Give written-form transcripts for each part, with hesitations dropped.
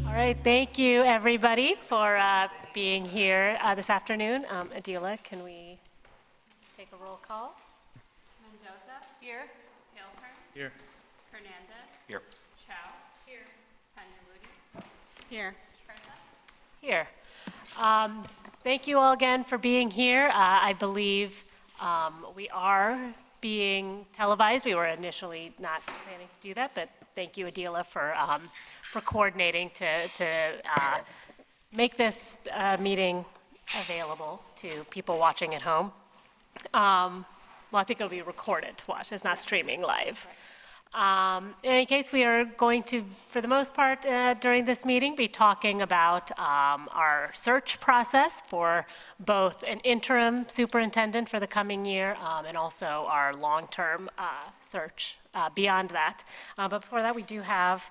All right, thank you, everybody, for being here this afternoon. Adila, can we take a roll call? Mendoza. Here. Hilpern. Here. Hernandez. Here. Chow. Here. Tanya Moody. Here. Here. Thank you all again for being here. I believe we are being televised. We were initially not planning to do that, but thank you, Adila, for coordinating to make this meeting available to people watching at home. Well, I think it'll be recorded to watch. It's not streaming live. In any case, we are going to, for the most part during this meeting, be talking about our search process for both an interim superintendent for the coming year and also our long-term search beyond that. But before that, we do have,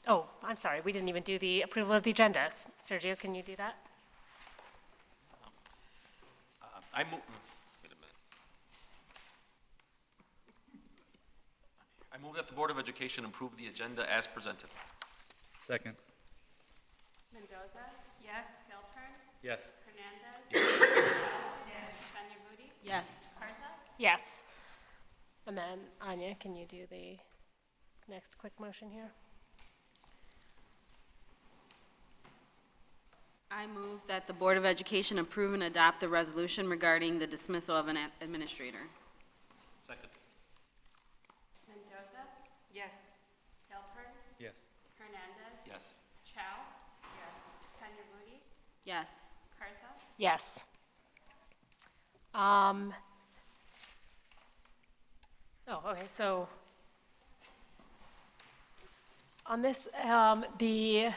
oh, I'm sorry, we didn't even do the approval of the agenda. Sergio, can you do that? Wait a minute. I move that the Board of Education approve the agenda as presented. Second. Mendoza. Yes. Hilpern. Yes. Hernandez. Yes. Tanya Moody. Yes. Partha. Yes. And then, Anya, can you do the next quick motion here? I move that the Board of Education approve and adopt the resolution regarding the dismissal of an administrator. Second. Mendoza. Yes. Hilpern. Yes. Hernandez. Yes. Chow. Yes. Tanya Moody. Yes. Partha. Yes. Oh, okay, so on this, the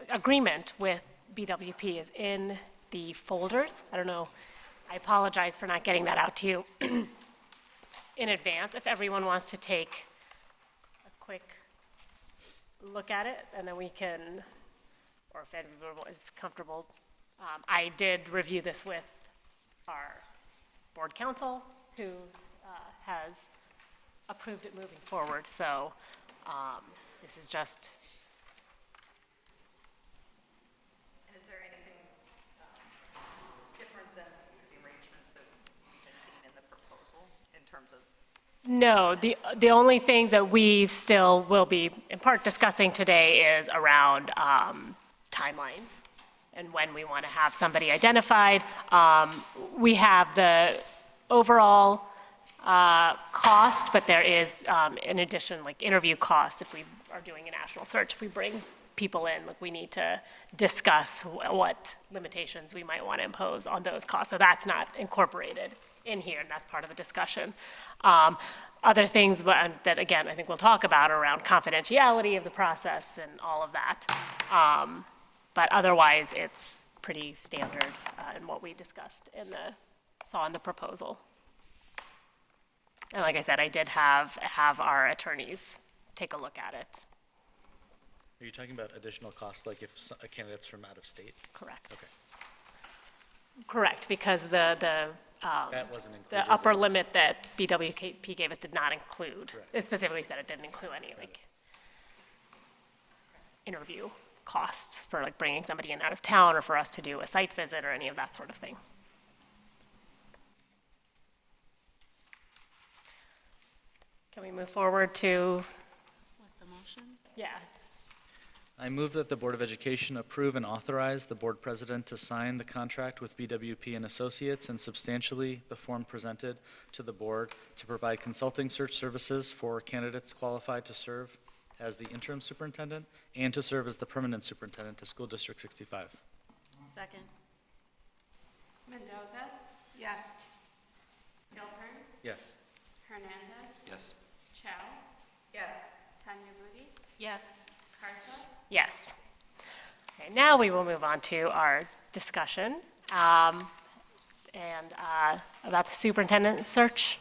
agreement with BWP is in the folders. I don't know, I apologize for not getting that out to you in advance. If everyone wants to take a quick look at it, and then we can, or if everyone is comfortable. I did review this with our board counsel, who has approved it moving forward. So this is just. And is there anything different than the arrangements that we've been seeing in the proposal in terms of? No, the only things that we still will be in part discussing today is around timelines and when we want to have somebody identified. We have the overall cost, but there is, in addition, like interview costs if we are doing a national search. If we bring people in, like we need to discuss what limitations we might want to impose on those costs. So that's not incorporated in here, and that's part of the discussion. Other things that, again, I think we'll talk about are around confidentiality of the process and all of that. But otherwise, it's pretty standard in what we discussed saw in the proposal. And like I said, I did have our attorneys take a look at it. Are you talking about additional costs, like if a candidate's from out of state? Correct. Okay. Correct, because the That wasn't included. the upper limit that BWP gave us did not include. Correct. It specifically said it didn't include any like interview costs for like bringing somebody in out of town or for us to do a site visit or any of that sort of thing. Can we move forward to, With the motion? yeah, I move that the Board of Education approve and authorize the board president to sign the contract with BWP and Associates and substantially the form presented to the board to provide consulting search services for candidates qualified to serve as the interim superintendent and to serve as the permanent superintendent to School District 65. Second. Mendoza. Yes. Hilpern. Yes. Hernandez. Yes. Chow. Yes. Tanya Moody. Yes. Partha. yes. Okay, now we will move on to our discussion about the superintendent search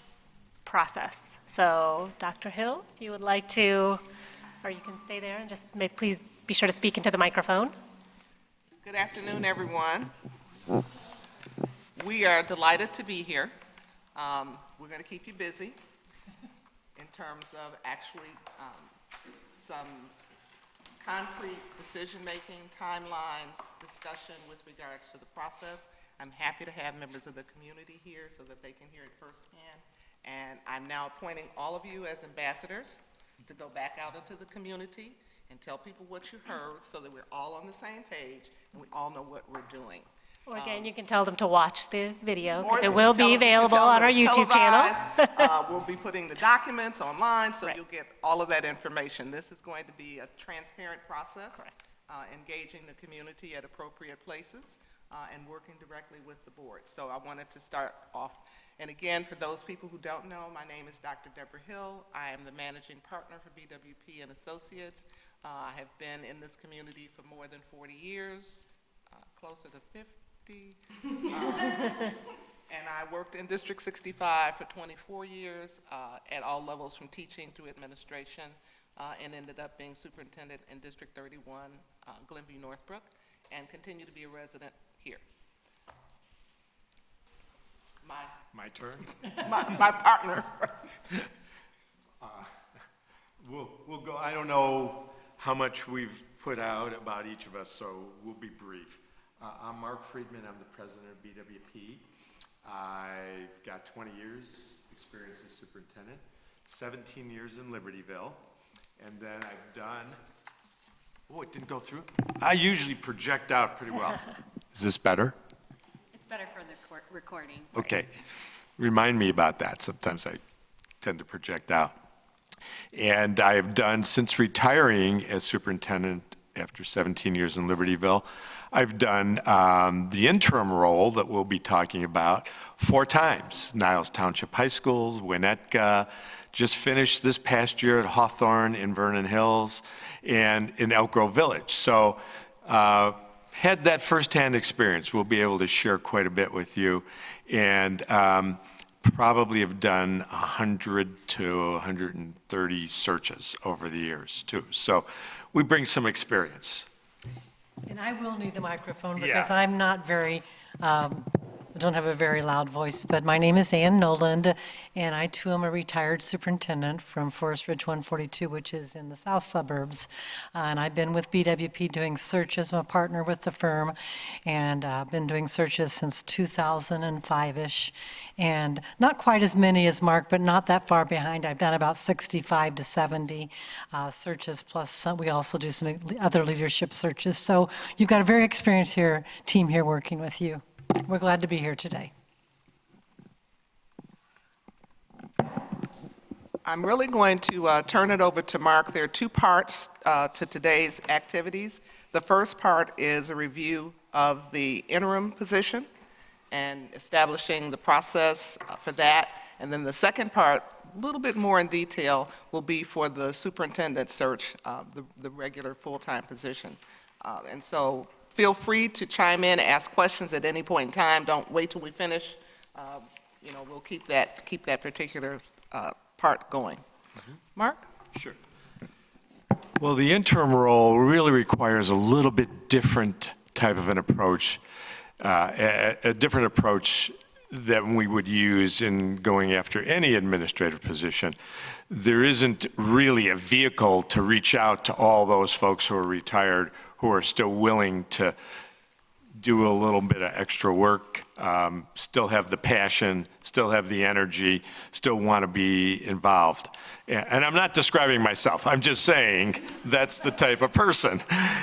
process. So Dr. Hill, if you would like to, or you can stay there and just please be sure to speak into the microphone. Good afternoon, everyone. We are delighted to be here We're going to keep you busy in terms of actually some concrete decision-making, timelines, discussion with regards to the process. I'm happy to have members of the community here so that they can hear it firsthand. And I'm now appointing all of you as ambassadors to go back out into the community and tell people what you heard so that we're all on the same page and we all know what we're doing. Or again, you can tell them to watch the video, because Or it will be you can available tell them on our it's YouTube channel. televised. We'll be putting the documents online, so Right. you'll get all of that information. This is going to be a transparent process. Correct. Engaging the community at appropriate places, and working directly with the board. So I wanted to start off. And again, for those people who don't know, my name is Dr. Deborah Hill. I am the managing partner for BWP and Associates. I have been in this community for more than 40 years, closer to 50. And I worked in District 65 for 24 years at all levels, from teaching through administration, and ended up being superintendent in District 31, Glenview Northbrook, and continue to be a resident here. My turn? My partner. We'll go, I don't know how much we've put out about each of us, so we'll be brief. I'm Mark Friedman, I'm the president of BWP. I've got 20 years experience as superintendent, 17 years in Libertyville, and then I've done, oh, it didn't go through? I usually project out pretty well. Is this better? It's better for the recording. Okay. Remind me about that. Sometimes I tend to project out. And I have done, since retiring as superintendent after 17 years in Libertyville, I've done the interim role that we'll be talking about 4 times. Niles Township High Schools, Winnetka, just finished this past year at Hawthorne in Vernon Hills, and in Elk Grove Village. So had that firsthand experience. We'll be able to share quite a bit with you, and probably have done 100 to 130 searches over the years too. So we bring some experience. And I will need the microphone Yeah. because I'm not very, I don't have a very loud voice, but my name is Ann Noland, and I too am a retired superintendent from Forest Ridge 142, which is in the south suburbs. And I've been with BWP doing searches. I'm a partner with the firm, and I've been doing searches since 2005-ish. And not quite as many as Mark, but not that far behind. I've done about 65 to 70 searches, plus we also do some other leadership searches. So you've got a very experienced team here working with you. We're glad to be here today. I'm really going to turn it over to Mark. There are 2 parts to today's activities. The first part is a review of the interim position and establishing the process for that. And then the second part, a little bit more in detail, will be for the superintendent search, the regular full-time position. And so feel free to chime in, ask questions at any point in time. Don't wait till we finish. We'll keep that particular part going. Mark? Sure. Well, the interim role really requires a little bit different type of an approach, a different approach than we would use in going after any administrative position. There isn't really a vehicle to reach out to all those folks who are retired, who are still willing to do a little bit of extra work, still have the passion, still have the energy, still want to be involved. And I'm not describing myself, I'm just saying that's the type of person.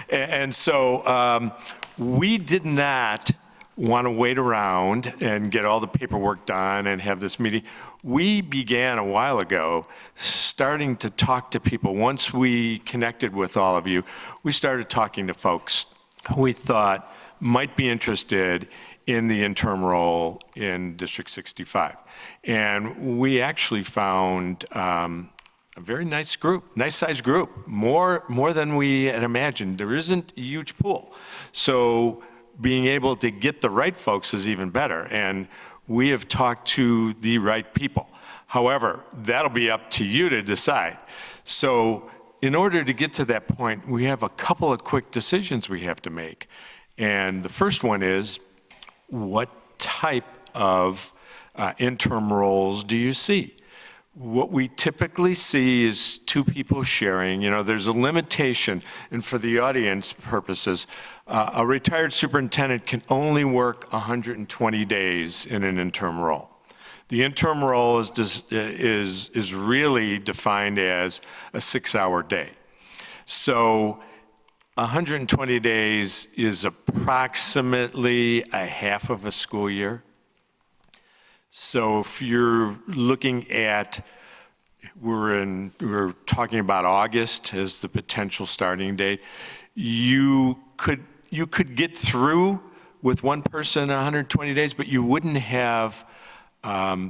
And so we did not want to wait around and get all the paperwork done and have this meeting. We began a while ago starting to talk to people. Once we connected with all of you, we started talking to folks who we thought might be interested in the interim role in District 65. And we actually found a very nice group, nice-sized group, more than we had imagined. There isn't a huge pool. So being able to get the right folks is even better. And we have talked to the right people. However, that'll be up to you to decide. So in order to get to that point, we have a couple of quick decisions we have to make. And the first one is, what type of interim roles do you see? What we typically see is two people sharing. You know, there's a limitation, and for the audience purposes, a retired superintendent can only work 120 days in an interim role. The interim role is really defined as a 6-hour day. So 120 days is approximately a half of a school year. So if you're looking at, we're talking about August as the potential starting date, you could get through with one person 120 days, but you wouldn't have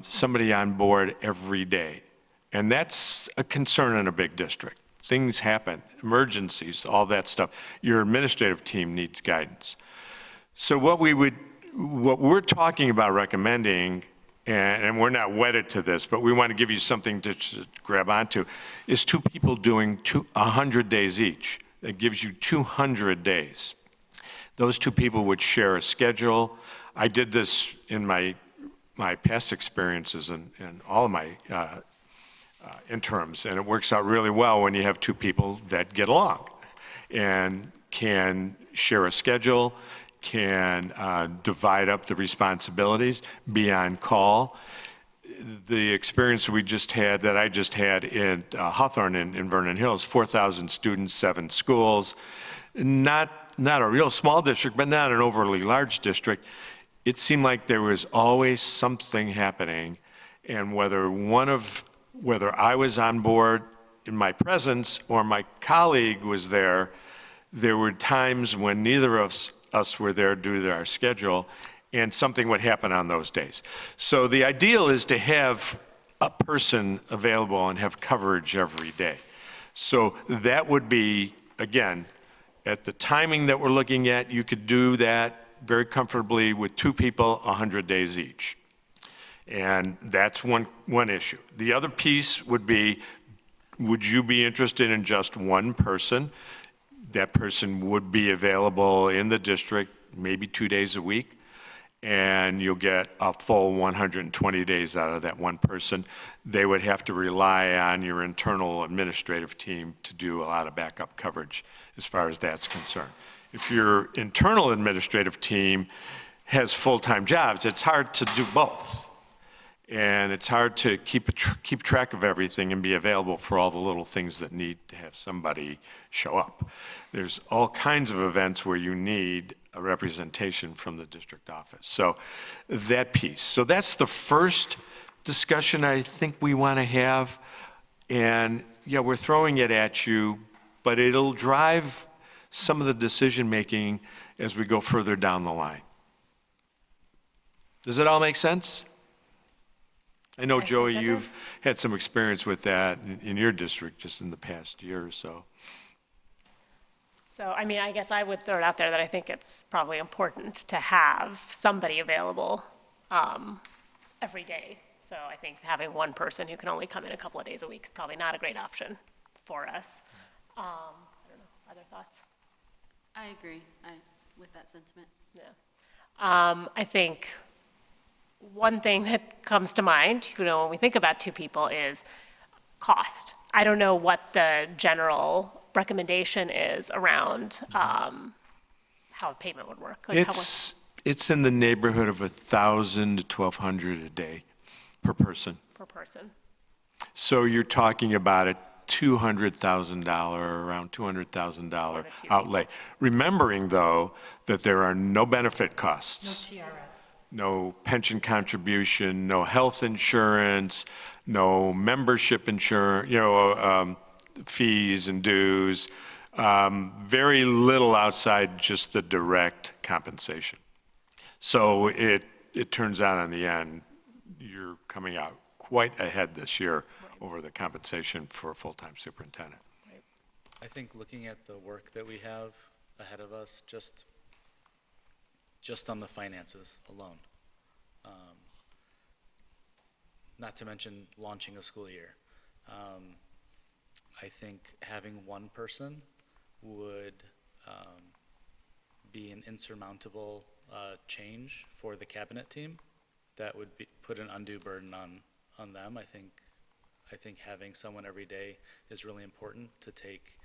somebody on board every day. And that's a concern in a big district. Things happen, emergencies, all that stuff. Your administrative team needs guidance. So what we're talking about recommending, and we're not wedded to this, but we want to give you something to grab onto, is two people doing 100 days each. That gives you 200 days. Those two people would share a schedule. I did this in my past experiences and all of my interims, and it works out really well when you have two people that get along and can share a schedule, can divide up the responsibilities, be on call. The experience that I just had in Hawthorne in Vernon Hills, 4,000 students, 7 schools, not a real small district, but not an overly large district. It seemed like there was always something happening, and whether I was on board in my presence or my colleague was there were times when neither of us were there due to our schedule, and something would happen on those days. So the ideal is to have a person available and have coverage every day. So that would be, again, at the timing that we're looking at, you could do that very comfortably with 2 people, 100 days each. And that's one issue. The other piece would be, would you be interested in just one person? That person would be available in the district maybe 2 days a week, and you'll get a full 120 days out of that one person. They would have to rely on your internal administrative team to do a lot of backup coverage as far as that's concerned. If your internal administrative team has full-time jobs, it's hard to do both. And it's hard to keep track of everything and be available for all the little things that need to have somebody show up. There's all kinds of events where you need a representation from the district office. So that piece. So that's the first discussion I think we want to have. And yeah, we're throwing it at you, but it'll drive some of the decision-making as we go further down the line. Does it all make sense? I know, I think Joey, that you've does. had some experience with that in your district just in the past year or so. So, I mean, I guess I would throw it out there that I think it's probably important to have somebody available every day. So I think having one person who can only come in a couple of days a week is probably not a great option for us. I don't know, other thoughts? I agree with that sentiment. Yeah. I think one thing that comes to mind, when we think about 2 people is cost. I don't know what the general recommendation is around how payment would work. Like It's in the neighborhood of $1,000 to $1,200 a day per person. per person. So you're talking about a $200,000, around $200,000 outlay. Remembering, though, that there are no benefit costs. TRS. No pension contribution, no health insurance, no membership insurance, fees and dues, very little outside just the direct compensation. So it turns out in the end, you're coming out quite ahead this year over the compensation for a full-time superintendent. I think looking at the work that we have ahead of us, just on the finances alone, not to mention launching a school year, I think having one person would be an insurmountable change for the cabinet team that would put an undue burden on them. I think having someone every day is really important to take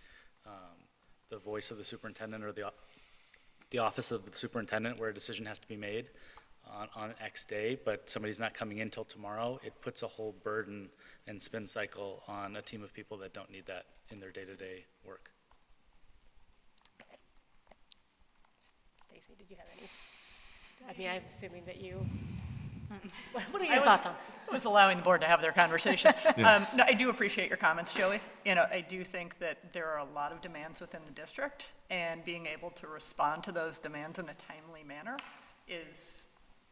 the voice of the superintendent or the office of the superintendent where a decision has to be made on X day, but somebody's not coming in till tomorrow. It puts a whole burden and spin cycle on a team of people that don't need that in their day-to-day work. Stacy, did you have any? I mean, I'm assuming that you, what are your thoughts on? I was allowing the board to have their conversation. No, I do appreciate your comments, Joey. You know, I do think that there are a lot of demands within the district, and being able to respond to those demands in a timely manner is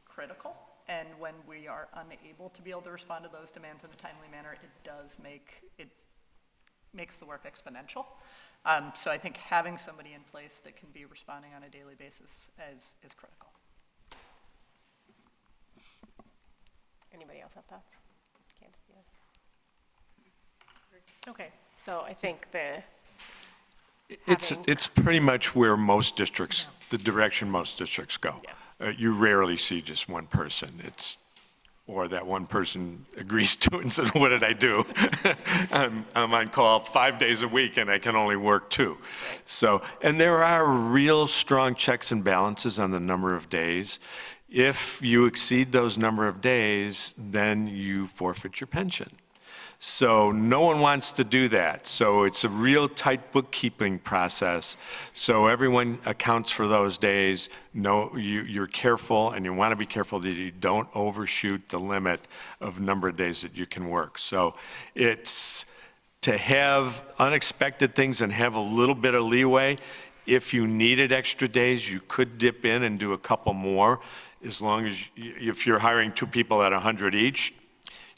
critical. And when we are unable to be able to respond to those demands in a timely manner, it makes the work exponential. So I think having somebody in place that can be responding on a daily basis is critical. Anybody else have thoughts? Candace, you have? Okay, so I think having- It's pretty much where most districts, the direction most districts go. You rarely see just one person. Or that one person agrees to it and says, what did I do? I'm on call 5 days a week and I can only work 2. So, and there are real strong checks and balances on the number of days. If you exceed those number of days, then you forfeit your pension. So no one wants to do that. So it's a real tight bookkeeping process. So everyone accounts for those days. No, you're careful, and you want to be careful that you don't overshoot the limit of number of days that you can work. So it's to have unexpected things and have a little bit of leeway. If you needed extra days, you could dip in and do a couple more. As long as, if you're hiring 2 people at 100 each,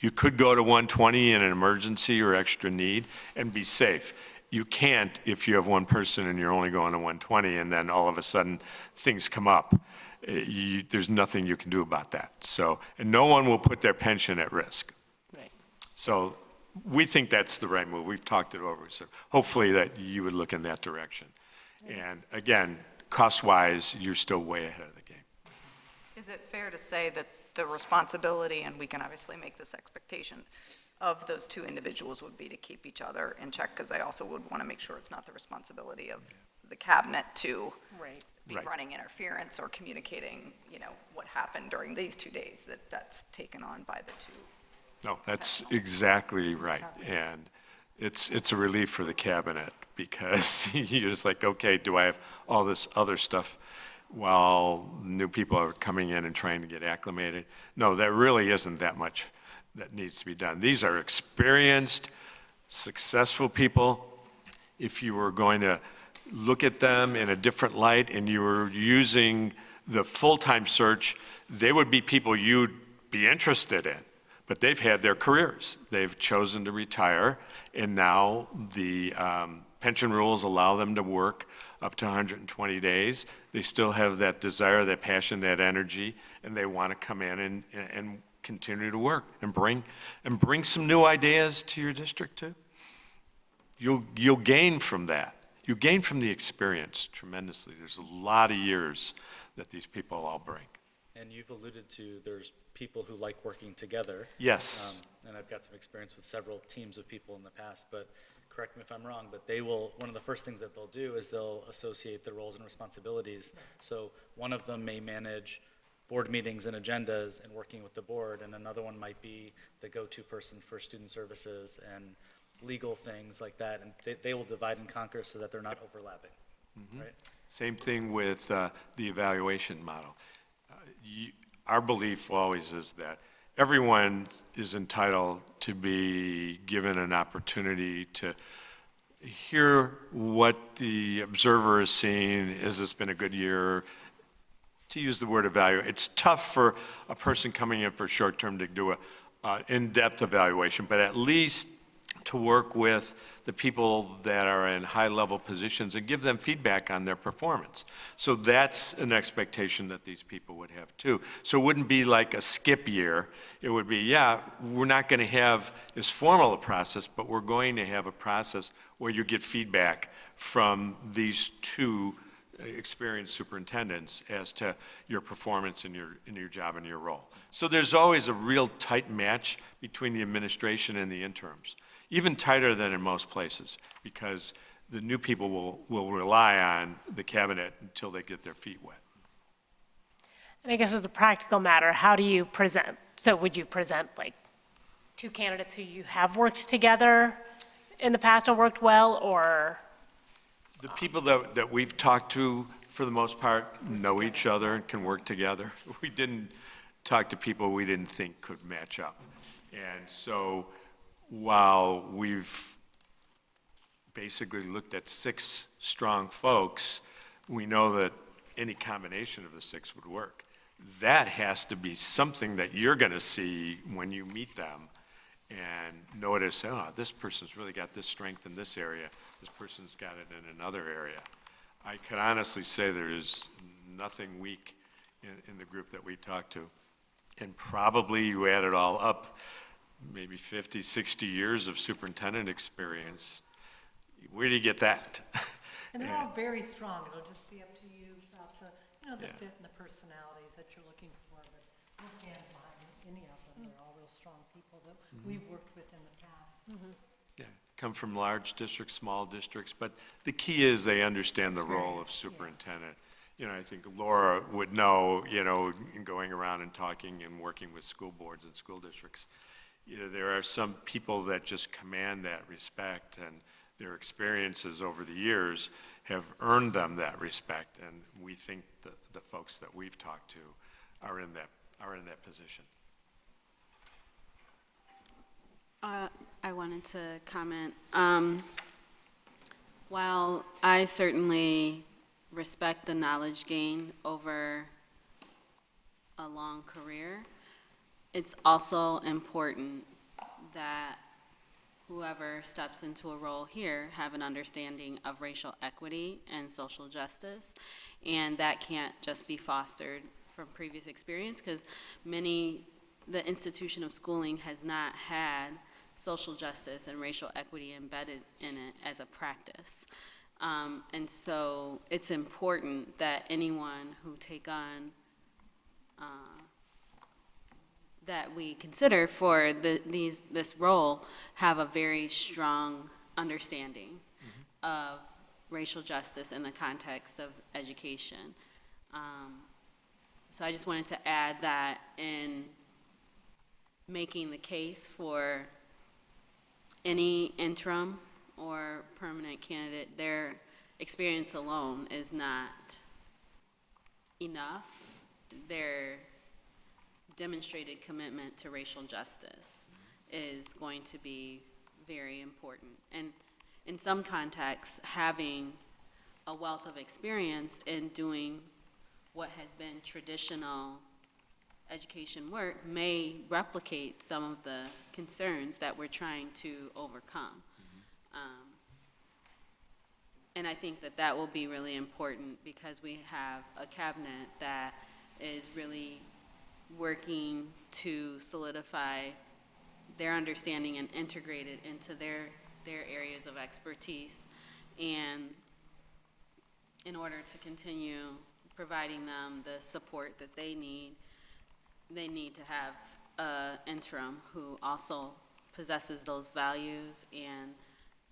you could go to 120 in an emergency or extra need and be safe. You can't if you have one person and you're only going to 120 and then all of a sudden things come up. There's nothing you can do about that. So, and no one will put their pension at risk. Right. So we think that's the right move. We've talked it over. So hopefully that you would look in that direction. And again, cost-wise, you're still way ahead of the game. Is it fair to say that the responsibility, and we can obviously make this expectation, of those 2 individuals would be to keep each other in check? Because I also would want to make sure it's not the responsibility of the cabinet to Right. be Right. running interference or communicating, what happened during these 2 days, that's taken on by the 2. No, that's exactly right. And it's a relief for the cabinet because you're just like, okay, do I have all this other stuff while new people are coming in and trying to get acclimated? No, there really isn't that much that needs to be done. These are experienced, successful people. If you were going to look at them in a different light and you were using the full-time search, they would be people you'd be interested in. But they've had their careers. They've chosen to retire, and now the pension rules allow them to work up to 120 days. They still have that desire, that passion, that energy, and they want to come in and continue to work and bring some new ideas to your district too. You'll gain from that. You gain from the experience tremendously. There's a lot of years that these people all bring. And you've alluded to there's people who like working together. Yes. And I've got some experience with several teams of people in the past, but correct me if I'm wrong, but they will, one of the first things that they'll do is they'll associate their roles and responsibilities. So one of them may manage board meetings and agendas and working with the board, and another one might be the go-to person for student services and legal things like that, and they will divide and conquer so that they're not overlapping, right? Same thing with the evaluation model. Our belief always is that everyone is entitled to be given an opportunity to hear what the observer is seeing. Has this been a good year? To use the word evaluate, it's tough for a person coming in for short-term to do an in-depth evaluation, but at least to work with the people that are in high-level positions and give them feedback on their performance. So that's an expectation that these people would have too. So it wouldn't be like a skip year. It would be, yeah, we're not going to have as formal a process, but we're going to have a process where you get feedback from these 2 experienced superintendents as to your performance in your job and your role. So there's always a real tight match between the administration and the interims, even tighter than in most places, because the new people will rely on the cabinet until they get their feet wet. And I guess as a practical matter, how do you present? So would you present like two candidates who you have worked together in the past and worked well, or? The people that we've talked to, for the most part, know each other and can work together. We didn't talk to people we didn't think could match up. And so while we've basically looked at 6 strong folks, we know that any combination of the 6 would work. That has to be something that you're going to see when you meet them and notice, oh, this person's really got this strength in this area, this person's got it in another area. I can honestly say there is nothing weak in the group that we talked to. And probably you add it all up, maybe 50, 60 years of superintendent experience. Where do you get that? And they're all very strong. It'll just be up to you about the, the Yeah. fit and the personalities that you're looking for, but we'll stand behind any of them. They're all real strong people that we've worked with in the past. Yeah, come from large districts, small districts, but the key is they understand the role of superintendent. I think Laura would know, in going around and talking and working with school boards and school districts, there are some people that just command that respect, and their experiences over the years have earned them that respect, and we think the folks that we've talked to are in that position. I wanted to comment. While I certainly respect the knowledge gained over a long career, it's also important that whoever steps into a role here have an understanding of racial equity and social justice, and that can't just be fostered from previous experience, because the institution of schooling has not had social justice and racial equity embedded in it as a practice. And so it's important that anyone who take on, that we consider for this role have a very strong understanding of racial justice in the context of education. So I just wanted to add that in making the case for any interim or permanent candidate, their experience alone is not enough. Their demonstrated commitment to racial justice is going to be very important. And in some contexts, having a wealth of experience in doing what has been traditional education work may replicate some of the concerns that we're trying to overcome. And I think that will be really important, because we have a cabinet that is really working to solidify their understanding and integrate it into their areas of expertise. And in order to continue providing them the support that they need to have an interim who also possesses those values and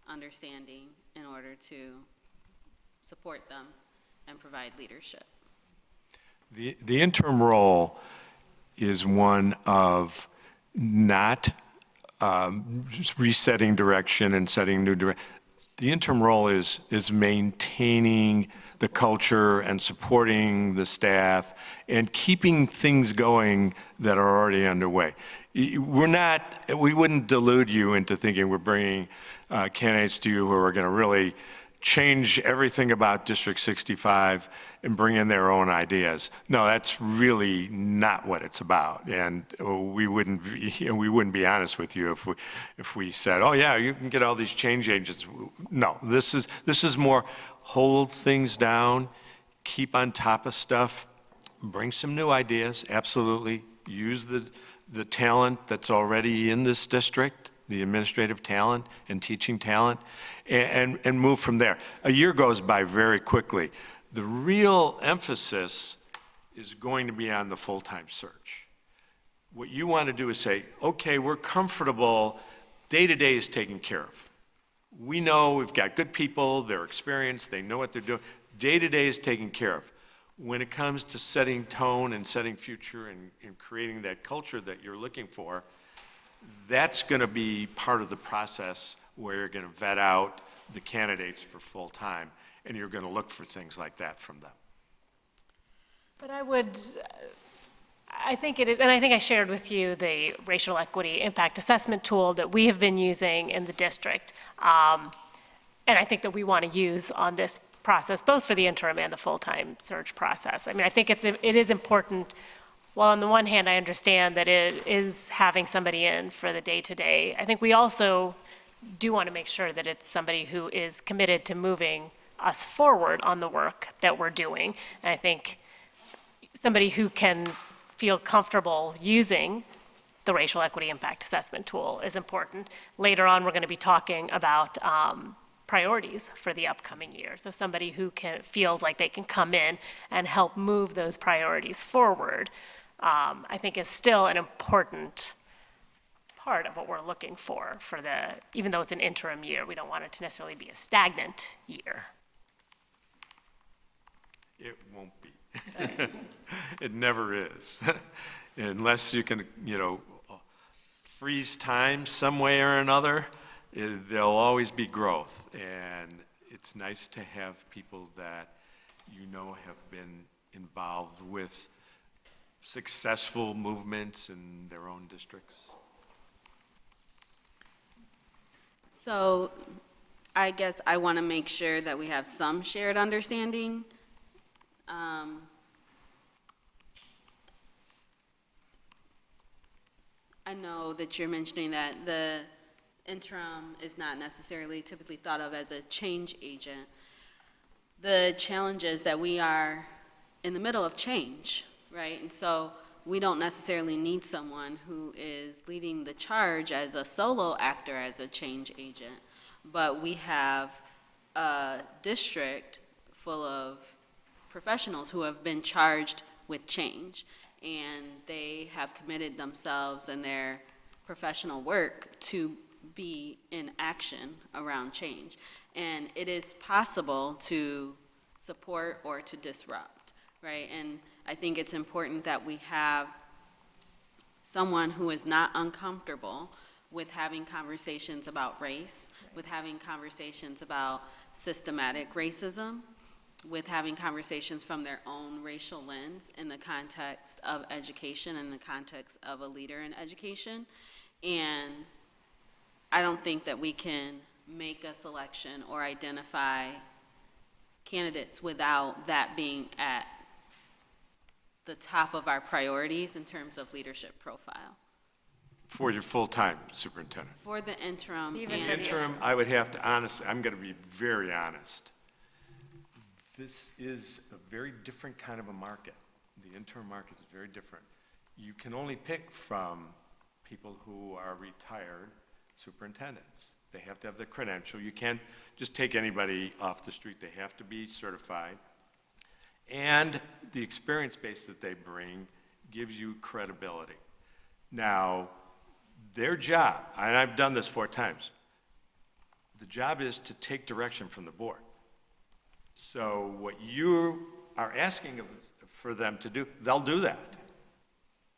understanding in order to support them and provide leadership. The interim role is one of not just resetting direction and setting new direction. The interim role is maintaining the culture and supporting the staff and keeping things going that are already underway. We wouldn't delude you into thinking we're bringing candidates to you who are going to really change everything about District 65 and bring in their own ideas. No, that's really not what it's about. And we wouldn't be honest with you if we said, oh yeah, you can get all these change agents. No, this is more hold things down, keep on top of stuff, bring some new ideas, absolutely. Use the talent that's already in this district, the administrative talent and teaching talent, and move from there. A year goes by very quickly. The real emphasis is going to be on the full-time search. What you want to do is say, okay, we're comfortable, day-to-day is taken care of. We know we've got good people, they're experienced, they know what they're doing. Day-to-day is taken care of. When it comes to setting tone and setting future and creating that culture that you're looking for, that's going to be part of the process where you're going to vet out the candidates for full-time, and you're going to look for things like that from them. But I think it is, and I think I shared with you the racial equity impact assessment tool that we have been using in the district. And I think that we want to use on this process, both for the interim and the full-time search process. I mean, I think it is important, while on the one hand, I understand that it is having somebody in for the day-to-day, I think we also do want to make sure that it's somebody who is committed to moving us forward on the work that we're doing. And I think somebody who can feel comfortable using the racial equity impact assessment tool is important. Later on, we're going to be talking about priorities for the upcoming year. So somebody who feels like they can come in and help move those priorities forward, I think is still an important part of what we're looking for even though it's an interim year, we don't want it to necessarily be a stagnant year. It won't be. It never is. Unless you can, freeze time some way or another, there'll always be growth. And it's nice to have people that have been involved with successful movements in their own districts. So I guess I want to make sure that we have some shared understanding. I know that you're mentioning that the interim is not necessarily typically thought of as a change agent. The challenge is that we are in the middle of change, right? And so we don't necessarily need someone who is leading the charge as a solo actor, as a change agent, but we have a district full of professionals who have been charged with change, and they have committed themselves and their professional work to be in action around change. And it is possible to support or to disrupt, right? And I think it's important that we have someone who is not uncomfortable with having conversations about race, with having conversations about systematic racism, with having conversations from their own racial lens in the context of education, in the context of a leader in education. And I don't think that we can make a selection or identify candidates without that being at the top of our priorities in terms of leadership profile. For your full-time superintendent. For the interim Even and for the Interim, I would have to honestly, I'm going to be very honest. This is a very different kind of a market. The interim market is very different. You can only pick from people who are retired superintendents. They have to have the credential. You can't just take anybody off the street. They have to be certified. And the experience base that they bring gives you credibility. Now, their job, and I've done this 4 times, the job is to take direction from the board. So what you are asking for them to do, they'll do that.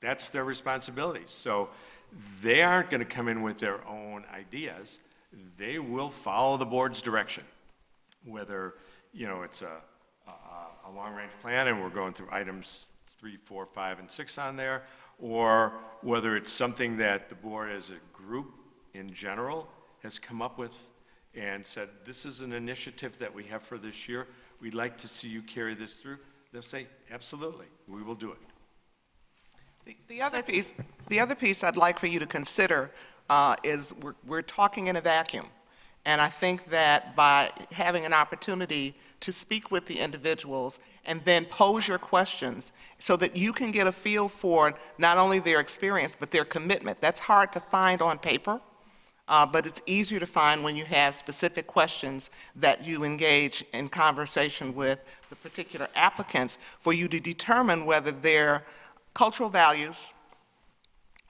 That's their responsibility. So they aren't going to come in with their own ideas. They will follow the board's direction, whether, it's a long-range plan and we're going through items 3, 4, 5, and 6 on there, or whether it's something that the board as a group in general has come up with and said, this is an initiative that we have for this year. We'd like to see you carry this through. They'll say, absolutely, we will do it. The other piece I'd like for you to consider is we're talking in a vacuum. And I think that by having an opportunity to speak with the individuals and then pose your questions so that you can get a feel for not only their experience, but their commitment. That's hard to find on paper, but it's easier to find when you have specific questions that you engage in conversation with the particular applicants for you to determine whether their cultural values,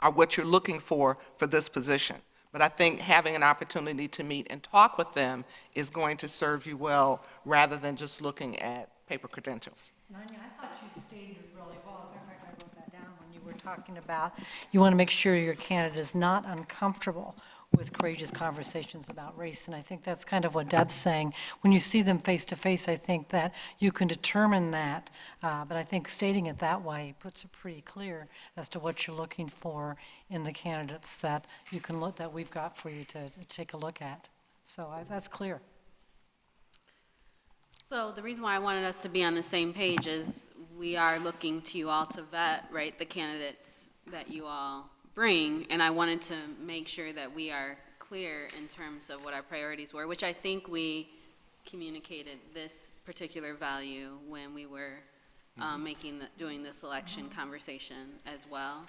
are what you're looking for this position. But I think having an opportunity to meet and talk with them is going to serve you well, rather than just looking at paper credentials. Nanya, I thought you stated really well. As a matter of fact, I wrote that down when you were talking about, you want to make sure your candidate is not uncomfortable with courageous conversations about race, and I think that's kind of what Deb's saying. When you see them face to face, I think that you can determine that, but I think stating it that way puts it pretty clear as to what you're looking for in the candidates that you can look, that we've got for you to take a look at. So that's clear. So the reason why I wanted us to be on the same page is we are looking to you all to vet, right, the candidates that you all bring, and I wanted to make sure that we are clear in terms of what our priorities were, which I think we communicated this particular value when we were doing the selection conversation as well.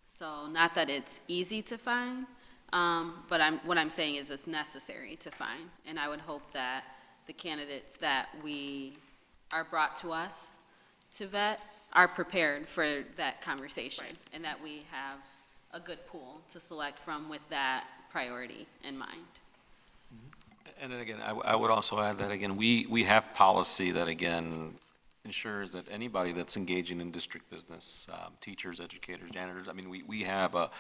So not that it's easy to find, but what I'm saying is it's necessary to find, and I would hope that the candidates that we are brought to us to vet are prepared for that conversation, and that we have a good pool to select from with that priority in mind. And then again, I would also add that, again, we have policy that, again, ensures that anybody that's engaging in district business, teachers, educators, janitors, I mean, we have a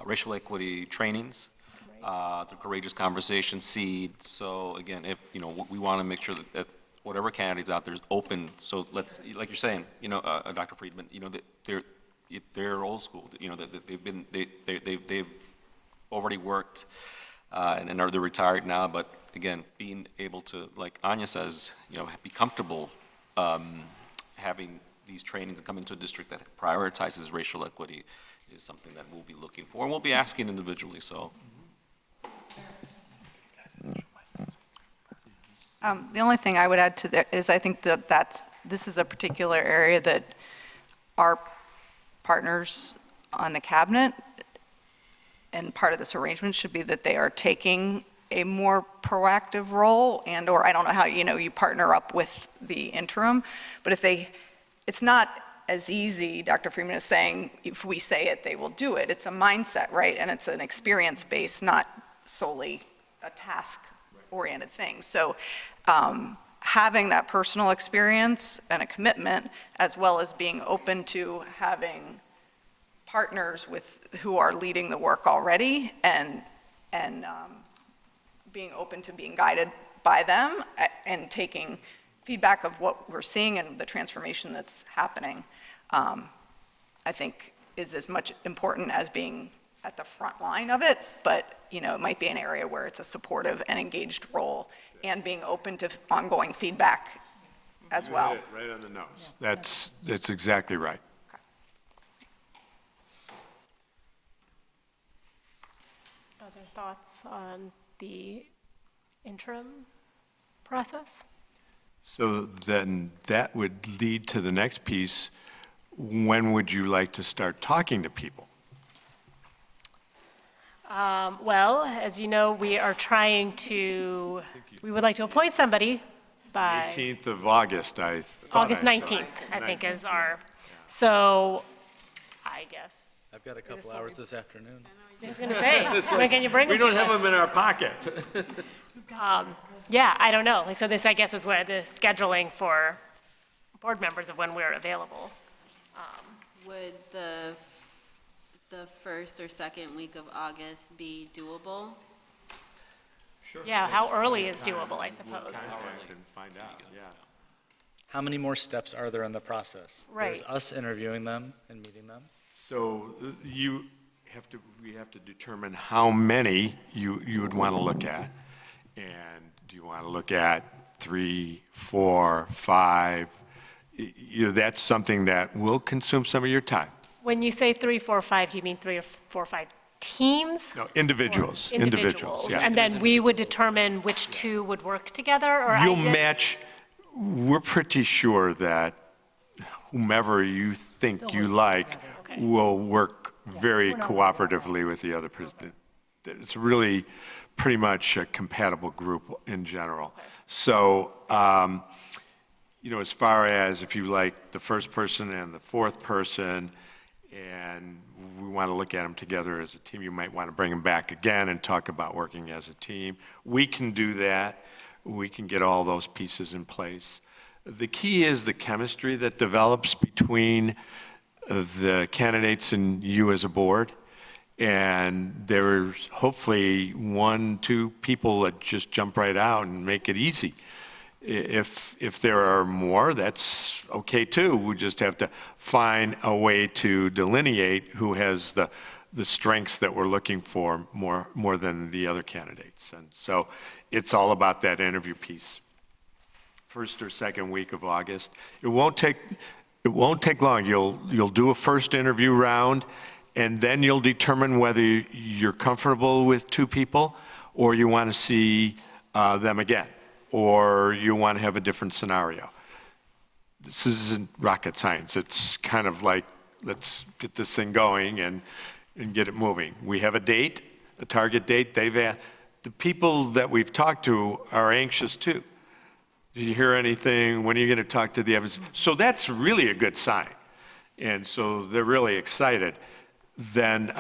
racial equity trainings, the Courageous Conversation Seed. So again, if, you know, we want to make sure that whatever candidates out there is open, so let's, like you're saying, you know, Dr. Friedman, you know, that they're old school, you know, that they've already worked, and they're retired now, but again, being able to, like Anya says, you know, be comfortable having these trainings and come into a district that prioritizes racial equity is something that we'll be looking for, and we'll be asking individually, so. The only thing I would add to that is I think that this is a particular area that our partners on the cabinet and part of this arrangement should be that they are taking a more proactive role, and, or I don't know how, you know, you partner up with the interim, but it's not as easy, Dr. Freeman is saying, if we say it, they will do it. It's a mindset, right? And it's an experience base, not solely a task-oriented thing. So having that personal experience and a commitment, as well as being open to having partners who are leading the work already, and being open to being guided by them and taking feedback of what we're seeing and the transformation that's happening, I think is as much important as being at the front line of it, but, you know, it might be an area where it's a supportive and engaged role, and being open to ongoing feedback as well. You hit it right on the nose. That's exactly right. Other thoughts on the interim process? So then that would lead to the next piece. When would you like to start talking to people? Well, as you know, we are trying to, we would like to appoint somebody by 18th of August, I thought August I saw. 19th, I think is our, so I guess, I've got a couple hours this afternoon. I was going to say, when can you bring them to us? We don't have them in our pocket. Yeah, I don't know. Like, so this, I guess, is where the scheduling for board members of when we're available. Would the first or second week of August be doable? Yeah, how early is doable, I suppose. And find out, yeah. How many more steps are there in the process? There's Right. us interviewing them and meeting them. So we have to determine how many you would want to look at. And do you want to look at 3, 4, 5? You know, that's something that will consume some of your time. When you say 3, 4, 5, do you mean 3 or 4 or 5 teams? No, individuals. Yeah. And then we would determine which two would work together, or You'll match, we're pretty sure that whomever you think you like Okay. will work very cooperatively with the other person. It's really pretty much a compatible group in general. So, you know, as far as if you like the first person and the fourth person, and we want to look at them together as a team. You might want to bring them back again and talk about working as a team. We can do that. We can get all those pieces in place. The key is the chemistry that develops between the candidates and you as a board. And there's hopefully 1, 2 people that just jump right out and make it easy. If there are more, that's okay too. We just have to find a way to delineate who has the strengths that we're looking for more than the other candidates. And so it's all about that interview piece. First or second week of August. It won't take long. You'll do a first interview round, and then you'll determine whether you're comfortable with 2 people or you want to see them again, or you want to have a different scenario. This isn't rocket science. It's kind of like, let's get this thing going and get it moving. We have a date, a target date. The people that we've talked to are anxious too. Did you hear anything? When are you going to talk to the Evans? So that's really a good sign. And so they're really excited. Then,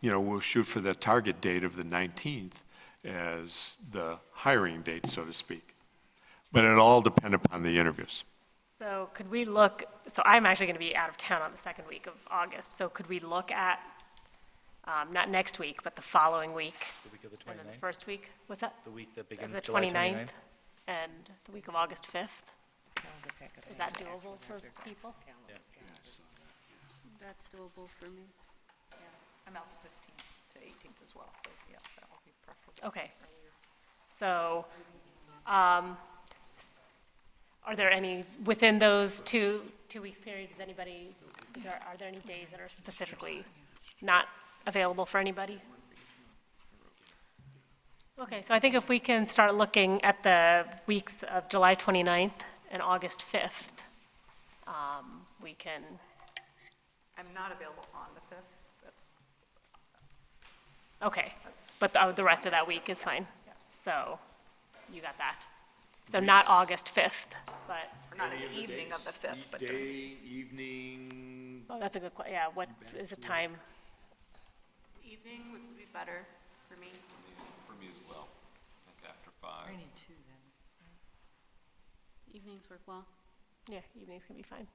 we'll shoot for the target date of the 19th as the hiring date, so to speak. But it'll all depend upon the interviews. So could we look, so I'm actually going to be out of town on the second week of August, so could we look at, not next week, but the following week? The week of the And then the 29th? first week, what's that? The week that begins The July 29th 29th? and the week of August 5th? Is that doable for people? That's doable for me. I'm out the 15th to 18th as well, so yes, that will be preferable. Okay. So, are there any, within those two week periods, are there any days that are specifically not available for anybody? Okay, so I think if we can start looking at the weeks of July 29th and August 5th, we can, I'm not available on the 5th. okay, but the rest of that week is fine. So, you got that. So not August 5th, but, Or not in the evening of the 5th, but Day, evening, oh, that's a good question. Yeah, what is the time? Evening would be better for me. For me as well, like after 5. Evenings work well. Yeah, evenings can be fine.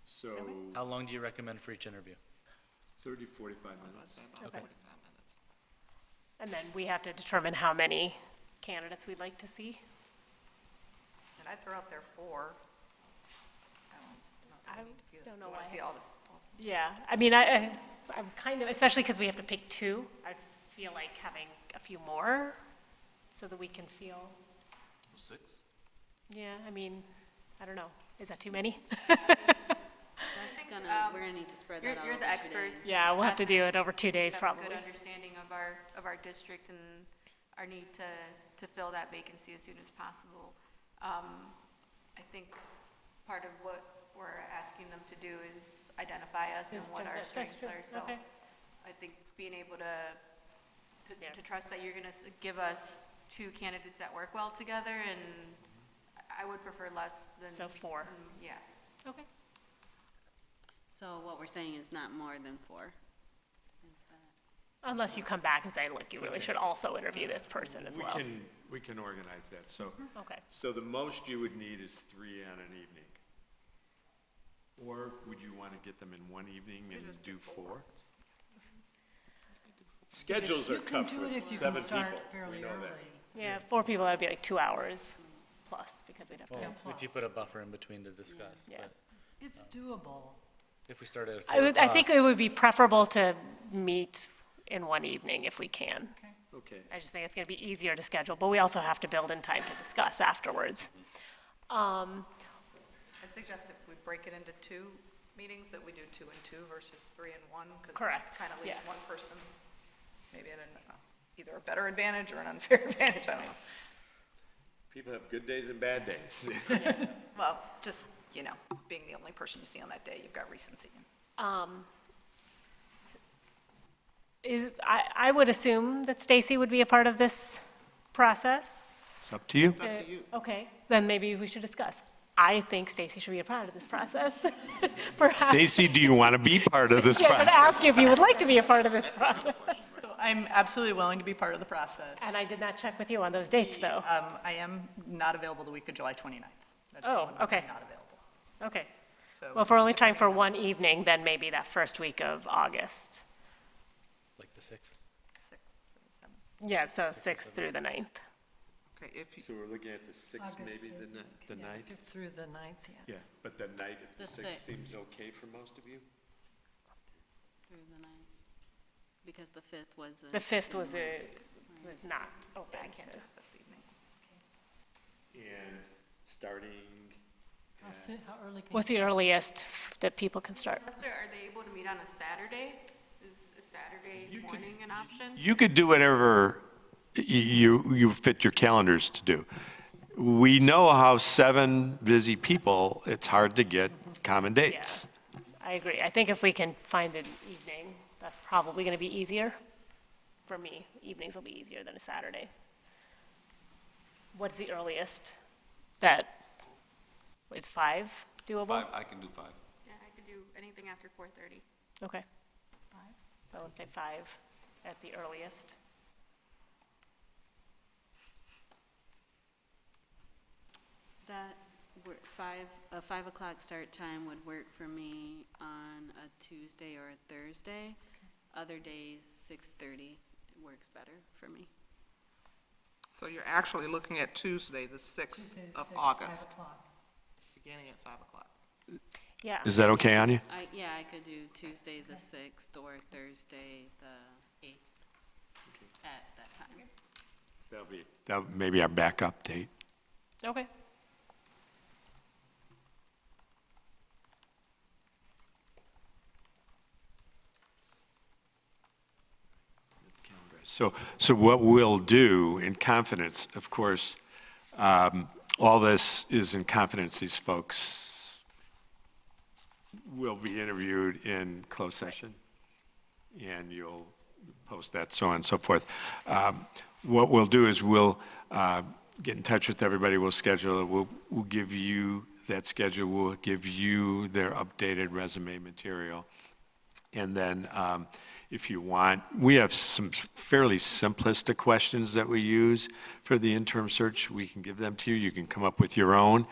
so How long do you recommend for each interview? 30, 45 minutes. Okay. And then we have to determine how many candidates we'd like to see. And I'd throw out there 4. I don't know why See all it's, this. yeah, I mean, I'm kind of, especially because we have to pick 2, I feel like having a few more so that we can feel, 6? yeah, I mean, I don't know, is that too many? We're gonna need to spread that out. You're the over 2 experts. days. Yeah, we'll have to do At it over 2 days have a probably. good understanding of our district and our need to fill that vacancy as soon as possible. I think part of what we're asking them to do is identify us and Is what to- our that's strengths true. are. So Okay. I think being able Yeah. to trust that you're going to give us 2 candidates that work well together, and I would prefer less than. So 4. Yeah. Okay. So what we're saying is not more than 4. instead. Unless you come back and say, look, you really should also interview this person as well. We can organize that. So, Okay. so the most you would need is 3 on an evening. Or would you want to get them in one evening and do 4? Schedules are tough for 7 people. We know that. Yeah, 4 people, that'd be like 2 hours plus, because we'd have to. Well, if you put a buffer in between to discuss. Yeah. But It's doable. if we started at 4 I think o'clock, it would be preferable to meet in one evening if we can. Okay. I just think it's going to be easier to schedule, but we also have to build in time to discuss afterwards. I'd suggest if we break it into 2 meetings, that we do 2 and 2 versus 3 and 1. Correct, Because kind of leaves yeah. one person maybe at either a better advantage or an unfair advantage, I don't know. People have good days and bad days. Well, just, being the only person you see on that day, you've got recency. I would assume that Stacy would be a part of this process. Up to you. Okay, then maybe we should discuss. I think Stacy should be a part of this process. Perhaps. Stacy, do you want to be part of this Yeah, I'm going to process? ask you if you would like to be a part of this process. So I'm absolutely willing to be part of the process. And I did not check with you on those dates, though. I am not available the week of July 29th. That's Oh, when I'm okay. Not available. Okay. So Well, if we're only trying for one evening, then maybe that first week of August. Like the 6th? 6th and 7th. Yeah, so 6th through the 9th. Okay, if you, So we're looking at the 6th, maybe the 9th? 5th through the 9th, yeah. Yeah, but the night of The the 6th 6th. seems okay for most of you? Through the 9th. Because the 5th was. The 5th was not open. I can't do it this evening. And starting, How soon, how early can you? What's the earliest that people can start? Lester, are they able to meet on a Saturday? Is a Saturday morning an option? you could do whatever you fit your calendars to do. We know how 7 busy people, it's hard to get common dates. I agree. I think if we can find an evening, that's probably going to be easier. For me, evenings will be easier than a Saturday. What's the earliest that, is 5 doable? 5, I can do 5. Yeah, I could do anything after 4:30. Okay. So let's say 5 at the earliest. That work, a 5 o'clock start time would work for me on a Tuesday or a Thursday. Other days, 6:30 works better for me. so you're actually looking at Tuesday, the 6th Tuesday the of 6th, 5 August, o'clock. beginning at 5 o'clock. Yeah. Is that okay, Anya? Yeah, I could do Tuesday the 6th or Thursday the 8th at that time. That'll maybe our backup date. Okay. So what we'll do in confidence, of course, all this is in confidence. These folks will be interviewed in closed session, and you'll post that, so on and so forth. What we'll do is we'll get in touch with everybody, we'll schedule it, we'll give you that schedule, we'll give you their updated resume material. And then if you want, we have some fairly simplistic questions that we use for the interim search. We can give them to you. You can come up with your own.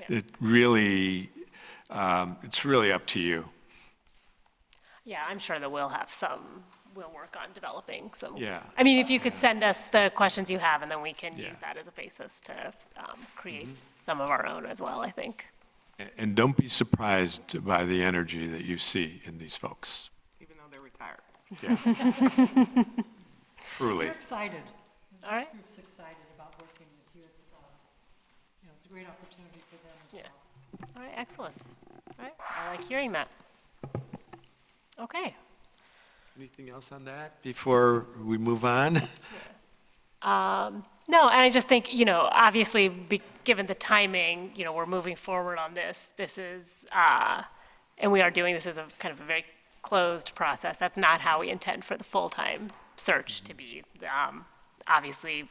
Yeah. It really, it's really up to you. Yeah, I'm sure that we'll work on developing some. Yeah. I mean, if you could send us the questions you have, and then we can Yeah. use that as a basis to create some of our own as well, I think. And don't be surprised by the energy that you see in these folks. Even though they're retired. Yeah. Truly. We're excited. All right. This group's excited about working with you. It's, it's a great opportunity for them as Yeah. well. All right, excellent. All right, I like hearing that. Okay. Anything else on that before we move on? No, and I just think, obviously, given the timing, we're moving forward on this. This is, and we are doing this as a kind of a very closed process. That's not how we intend for the full-time search to be. Obviously,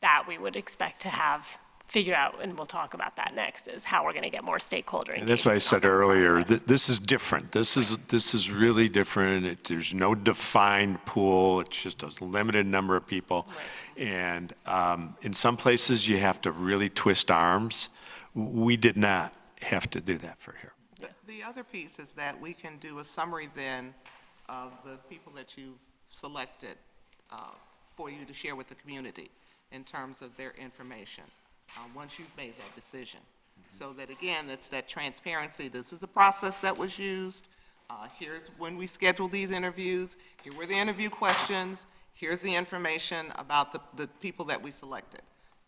that we would expect to have figured out, and we'll talk about that next, is how we're going to get more stakeholder And engagement. that's why I said on the earlier, process. this is different. This is really different. There's no defined pool. It's just a limited number of people. And in some places, you have to really twist arms. We did not have to do that for here. The other piece is that we can do a summary then of the people that you've selected for you to share with the community in terms of their information, once you've made that decision. So that, again, it's that transparency. This is the process that was used. Here's when we scheduled these interviews. Here were the interview questions. Here's the information about the people that we selected.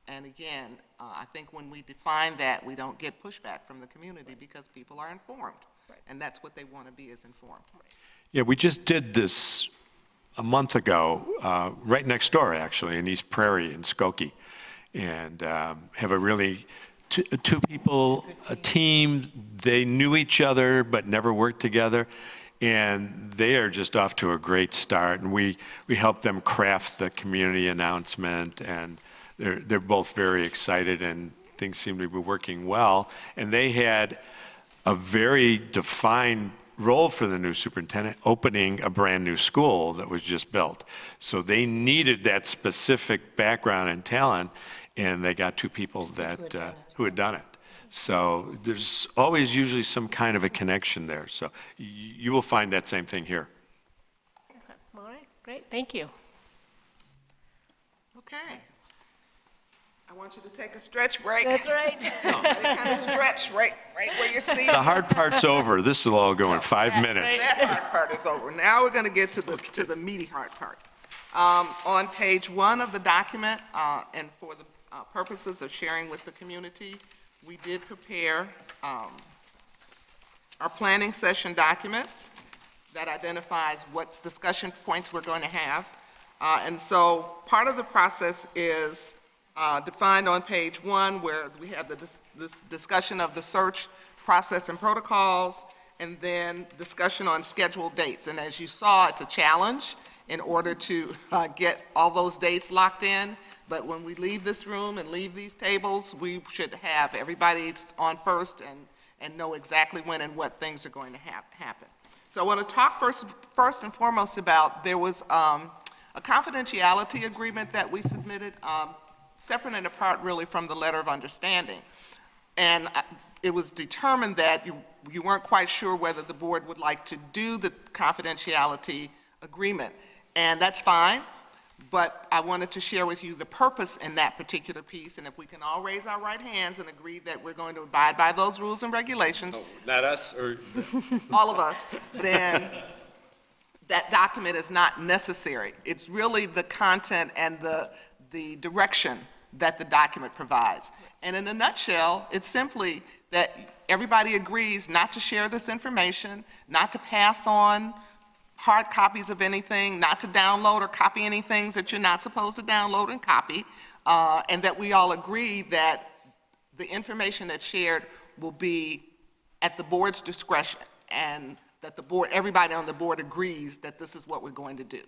And again, I think when we define that, we don't get pushback from the community because people are informed. And that's what they want to be, is informed. Yeah, we just did this a month ago, right next door, actually, in East Prairie in Skokie. And have a really, two people, a team, they knew each other but never worked together. And they are just off to a great start. And we helped them craft the community announcement, and they're both very excited and things seemed to be working well. And they had a very defined role for the new superintendent, opening a brand-new school that was just built. So they needed that specific background and talent, and they got two people that, who had done it. So there's always usually some kind of a connection there. So you will find that same thing here. All right, great, thank you. Okay. I want you to take a stretch break. That's right. Kind of stretch right where you're seated. The hard part's over. This will all go in 5 minutes. That hard part is over. Now we're going to get to the meaty hard part. On page 1 of the document, and for the purposes of sharing with the community, we did prepare our planning session document that identifies what discussion points we're going to have. And so part of the process is defined on page 1, where we have this discussion of the search process and protocols, and then discussion on scheduled dates. And as you saw, it's a challenge in order to get all those dates locked in. But when we leave this room and leave these tables, we should have everybody's on first and know exactly when and what things are going to happen. So I want to talk first and foremost about, there was a confidentiality agreement that we submitted, separate and apart really from the letter of understanding. And it was determined that you weren't quite sure whether the board would like to do the confidentiality agreement. And that's fine, but I wanted to share with you the purpose in that particular piece, and if we can all raise our right hands and agree that we're going to abide by those rules and regulations. Oh, not us, or? All of us, then that document is not necessary. It's really the content and the direction that the document provides. And in a nutshell, it's simply that everybody agrees not to share this information, not to pass on hard copies of anything, not to download or copy any things that you're not supposed to download and copy, and that we all agree that the information that's shared will be at the board's discretion, and that the board, everybody on the board agrees that this is what we're going to do.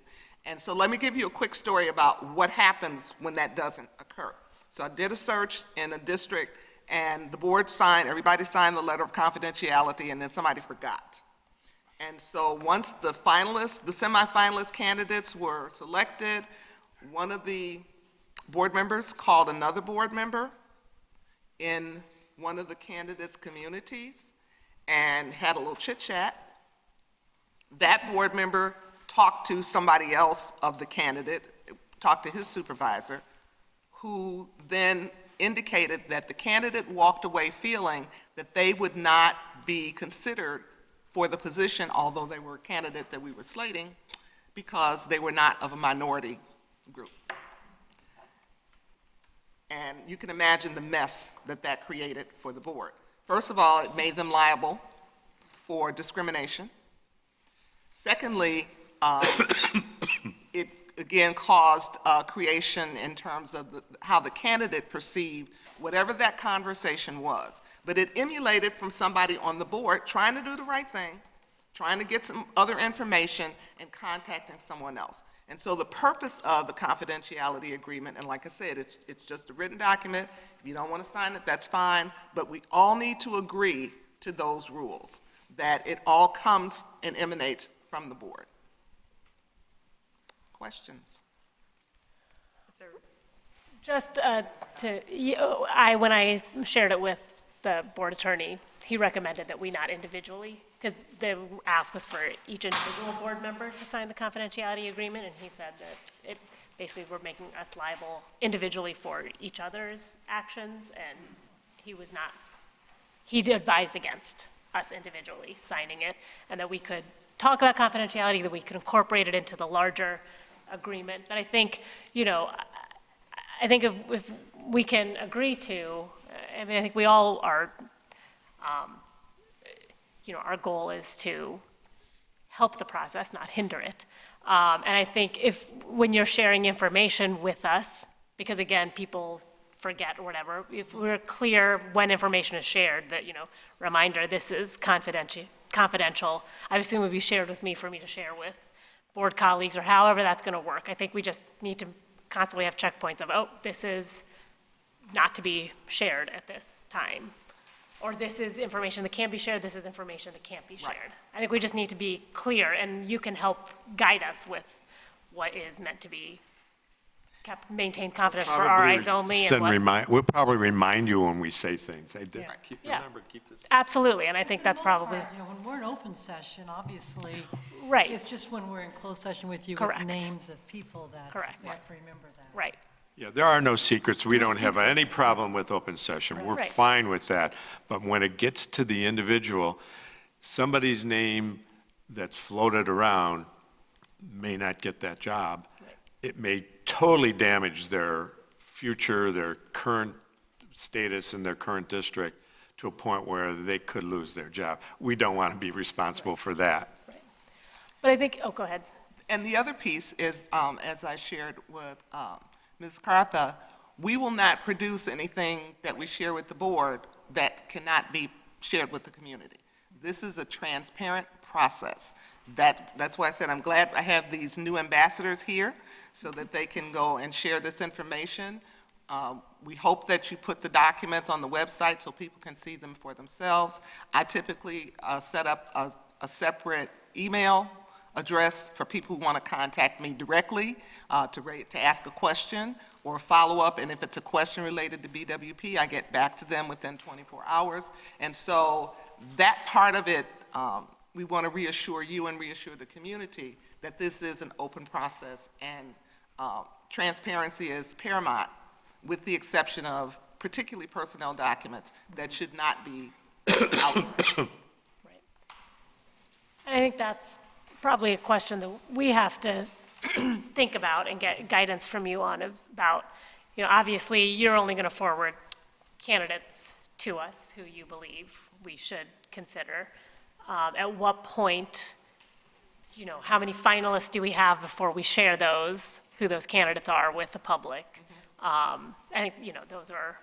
And so let me give you a quick story about what happens when that doesn't occur. So I did a search in a district, and the board signed, everybody signed the letter of confidentiality, and then somebody forgot. And so once the finalists, the semifinalist candidates were selected, one of the board members called another board member in one of the candidates' communities and had a little chit-chat. That board member talked to somebody else of the candidate, talked to his supervisor, who then indicated that the candidate walked away feeling that they would not be considered for the position, although they were a candidate that we were slating, because they were not of a minority group. And you can imagine the mess that that created for the board. First of all, it made them liable for discrimination. Secondly, it again caused creation in terms of how the candidate perceived whatever that conversation was. But it emulated from somebody on the board trying to do the right thing, trying to get some other information, and contacting someone else. And so the purpose of the confidentiality agreement, and like I said, it's just a written document. If you don't want to sign it, that's fine. But we all need to agree to those rules, that it all comes and emanates from the board. Questions? Just when I shared it with the board attorney, he recommended that we not individually, because the ask was for each individual board member to sign the confidentiality agreement, and he said that it basically we're making us liable individually for each other's actions, and he advised against us individually signing it, and that we could talk about confidentiality, that we could incorporate it into the larger agreement. But I think, I think if we can agree to, I think we all are, our goal is to help the process, not hinder it. And I think when you're sharing information with us, because again, people forget or whatever, if we're clear when information is shared, that, reminder, this is confidential. I assume it would be shared with me for me to share with board colleagues, or however that's going to work. I think we just need to constantly have checkpoints of, this is not to be shared at this time. Or this is information that can be shared, this is information that can't be shared. I think we just need to be clear, and you can help guide us with what is meant to be kept, maintained confidential for our eyes only, and what. We'll probably remind you when we say things. Hey, Yeah. remember, keep this. Absolutely, and I think that's probably, You know, when we're in open session, obviously. Right. It's just when we're in closed session with you with Correct. names of people that. Correct. We have to remember that. right. Yeah, there are no secrets. We don't have any problem with open session. We're Right. fine with that. But when it gets to the individual, somebody's name that's floated around may not get that job. Right. It may totally damage their future, their current status in their current district to a point where they could lose their job. We don't want to be responsible for that. But I think, oh, go ahead. And the other piece is, as I shared with Ms. Cartha, we will not produce anything that we share with the board that cannot be shared with the community. This is a transparent process. That's why I said I'm glad I have these new ambassadors here so that they can go and share this information. We hope that you put the documents on the website so people can see them for themselves. I typically set up a separate email address for people who want to contact me directly to ask a question or follow up, and if it's a question related to BWP, I get back to them within 24 hours. And so that part of it, we want to reassure you and reassure the community that this is an open process, and transparency is paramount, with the exception of particularly personnel documents that should not be out. Right. I think that's probably a question that we have to think about and get guidance from you on about, you know, obviously, you're only going to forward candidates to us who you believe we should consider. At what point, you know, how many finalists do we have before we share those, who those candidates are with the public? I think, you know, those are,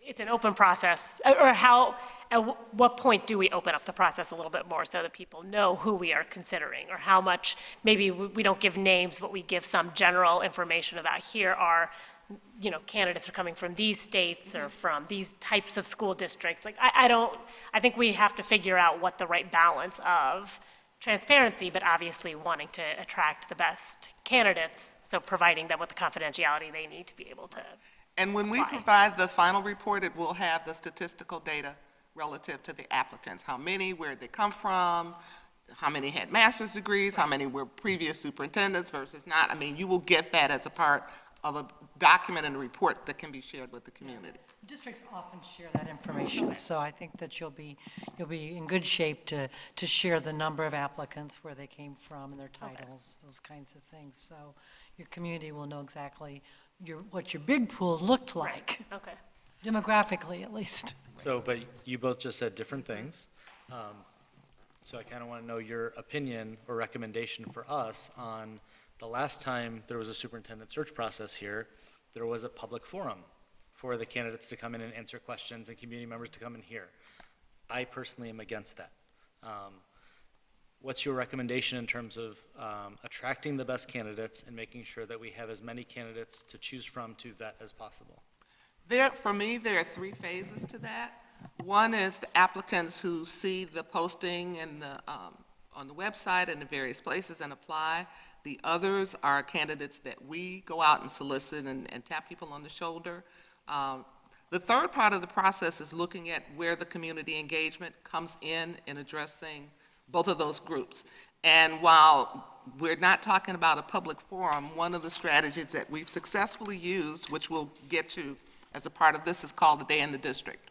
it's an open process, or how, at what point do we open up the process a little bit more so that people know who we are considering, or how much, maybe we don't give names, but we give some general information about here are, you know, candidates are coming from these states or from these types of school districts. Like, I think we have to figure out what the right balance of transparency, but obviously wanting to attract the best candidates, so providing them with the confidentiality they need to be able to. And when we Why? provide the final report, it will have the statistical data relative to the applicants. How many, where they come from, how many had master's degrees, how many were previous superintendents versus not. I mean, you will get that as a part of a document and a report that can be shared with the community. Districts often share that information, so I think that you'll be in good shape to share the number of applicants, where they came from, and their titles, those kinds of things. So your community will know exactly what your big pool looked like, Okay. demographically at least. So, but you both just said different things. So I kind of want to know your opinion or recommendation for us on the last time there was a superintendent search process here, there was a public forum for the candidates to come in and answer questions and community members to come in here. I personally am against that. What's your recommendation in terms of attracting the best candidates and making sure that we have as many candidates to choose from to vet as possible? For me, there are 3 phases to that. One is the applicants who see the posting and on the website and the various places and apply. The others are candidates that we go out and solicit and tap people on the shoulder. The third part of the process is looking at where the community engagement comes in addressing both of those groups. And while we're not talking about a public forum, one of the strategies that we've successfully used, which we'll get to as a part of this, is called a day in the district.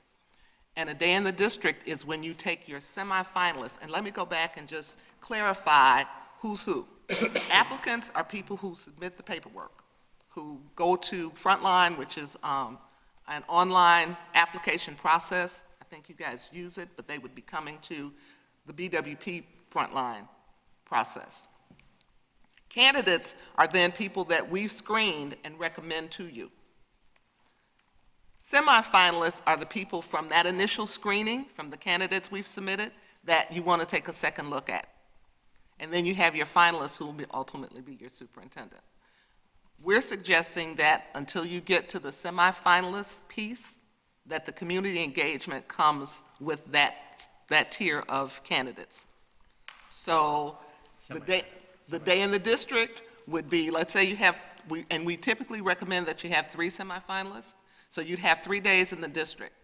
And a day in the district is when you take your semifinalists, and let me go back and just clarify who's who. Applicants are people who submit the paperwork, who go to Frontline, which is an online application process. I think you guys use it, but they would be coming to the BWP Frontline process. Candidates are then people that we've screened and recommend to you. Semifinalists are the people from that initial screening, from the candidates we've submitted, that you want to take a second look at. And then you have your finalists who will ultimately be your superintendent. we're suggesting that until you get to the semifinalist piece, that the community engagement comes with that tier of candidates. So the day in the district would be, let's say you have, we typically recommend that you have 3 semifinalists, so you'd have 3 days in the district.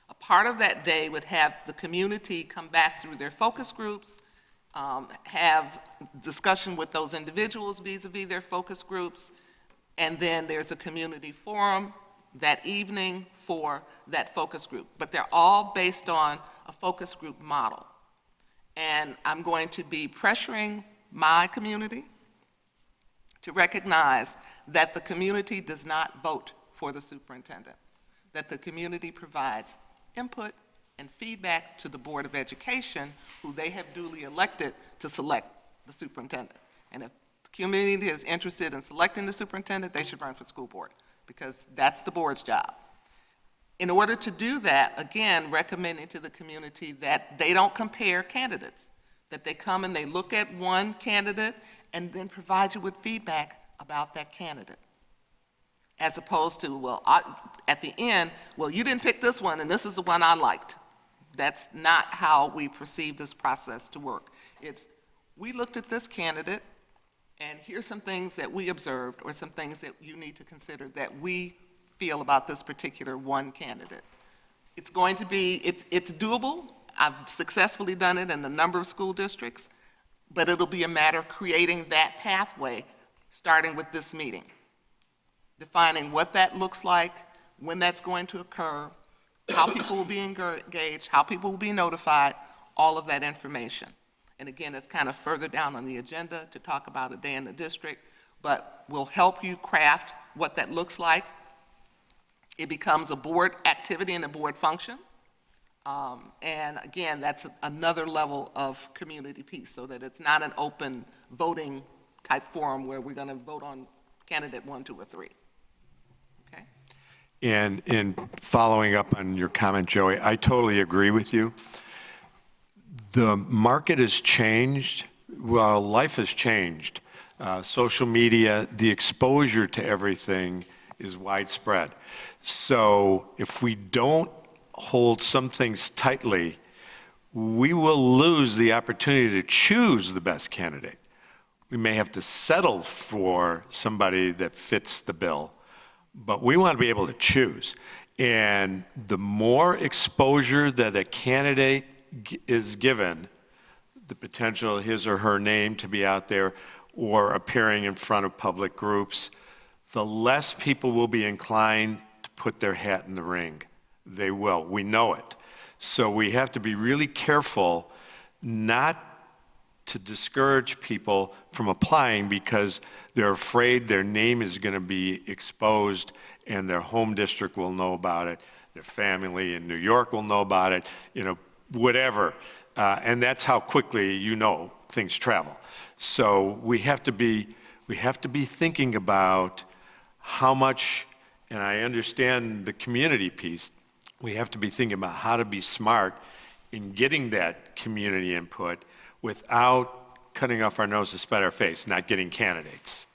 A part of that day would have the community come back through their focus groups, have discussion with those individuals vis-a-vis their focus groups, and then there's a community forum that evening for that focus group. But they're all based on a focus group model. And I'm going to be pressuring my community to recognize that the community does not vote for the superintendent, that the community provides input and feedback to the Board of Education, who they have duly elected to select the superintendent. And if the community is interested in selecting the superintendent, they should run for school board, because that's the board's job. In order to do that, again, recommending to the community that they don't compare candidates, that they come and they look at one candidate and then provide you with feedback about that candidate. As opposed to, at the end, you didn't pick this one and this is the one I liked. That's not how we perceive this process to work. It's, we looked at this candidate and here's some things that we observed or some things that you need to consider that we feel about this particular one candidate. It's going to be, it's doable. I've successfully done it in a number of school districts, but it'll be a matter of creating that pathway, starting with this meeting. Defining what that looks like, when that's going to occur, how people will be engaged, how people will be notified, all of that information. And again, it's kind of further down on the agenda to talk about a day in the district, but we'll help you craft what that looks like. It becomes a board activity and a board function. And again, that's another level of community piece, so that it's not an open voting type forum where we're going to vote on candidate 1, 2, or 3. Okay? And in following up on your comment, Joey, I totally agree with you. The market has changed. Well, life has changed. Social media, the exposure to everything is widespread. So if we don't hold some things tightly, we will lose the opportunity to choose the best candidate. We may have to settle for somebody that fits the bill, but we want to be able to choose. And the more exposure that a candidate is given, the potential his or her name to be out there or appearing in front of public groups, the less people will be inclined to put their hat in the ring. They will. We know it. So we have to be really careful not to discourage people from applying because they're afraid their name is going to be exposed and their home district will know about it, their family in New York will know about it, whatever. And that's how quickly, things travel. So we have to be thinking about how much, and I understand the community piece, we have to be thinking about how to be smart in getting that community input without cutting off our nose to spite our face, not getting candidates.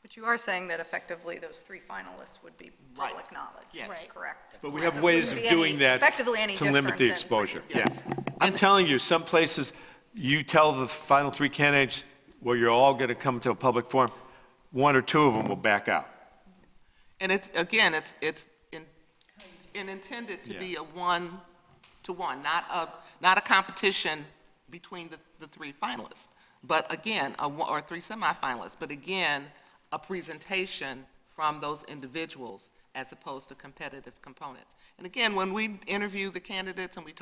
But you are saying that effectively those 3 finalists would be public knowledge. Yes. Right. Correct. But we have ways of doing that effectively any to limit the different than exposure. previous. Yeah. I'm telling you, some places, you tell the final 3 candidates, well, you're all going to come to a public forum, 1 or 2 of them will back out. And it's intended to be a 1-to-1, not a competition between the 3 finalists, but again, or 3 semifinalists, but again, a presentation from those individuals as opposed to competitive components. And again, when we interview the candidates and we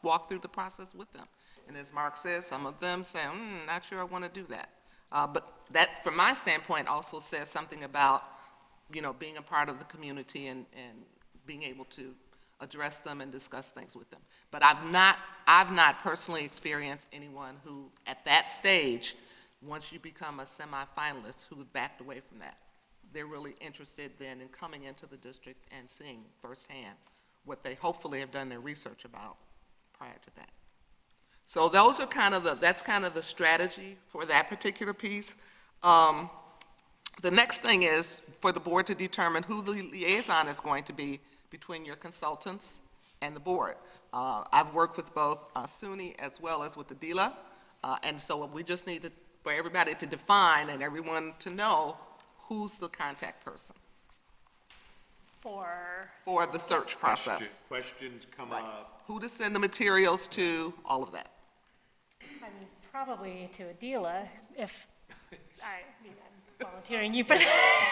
walk through the process with them. And as Mark says, some of them say, not sure I want to do that. But that, from my standpoint, also says something about, being a part of the community and being able to address them and discuss things with them. But I've not personally experienced anyone who, at that stage, once you become a semifinalist, who backed away from that. They're really interested then in coming into the district and seeing firsthand what they hopefully have done their research about prior to that. So those are that's kind of the strategy for that particular piece. The next thing is for the board to determine who the liaison is going to be between your consultants and the board. I've worked with both SUNY as well as with the DILA, and so we just need for everybody to define and everyone to know who's the contact person for the search process. Questions come Right. up. Who to send the materials to, all of that. I mean, probably to Adila, if, I'm volunteering you for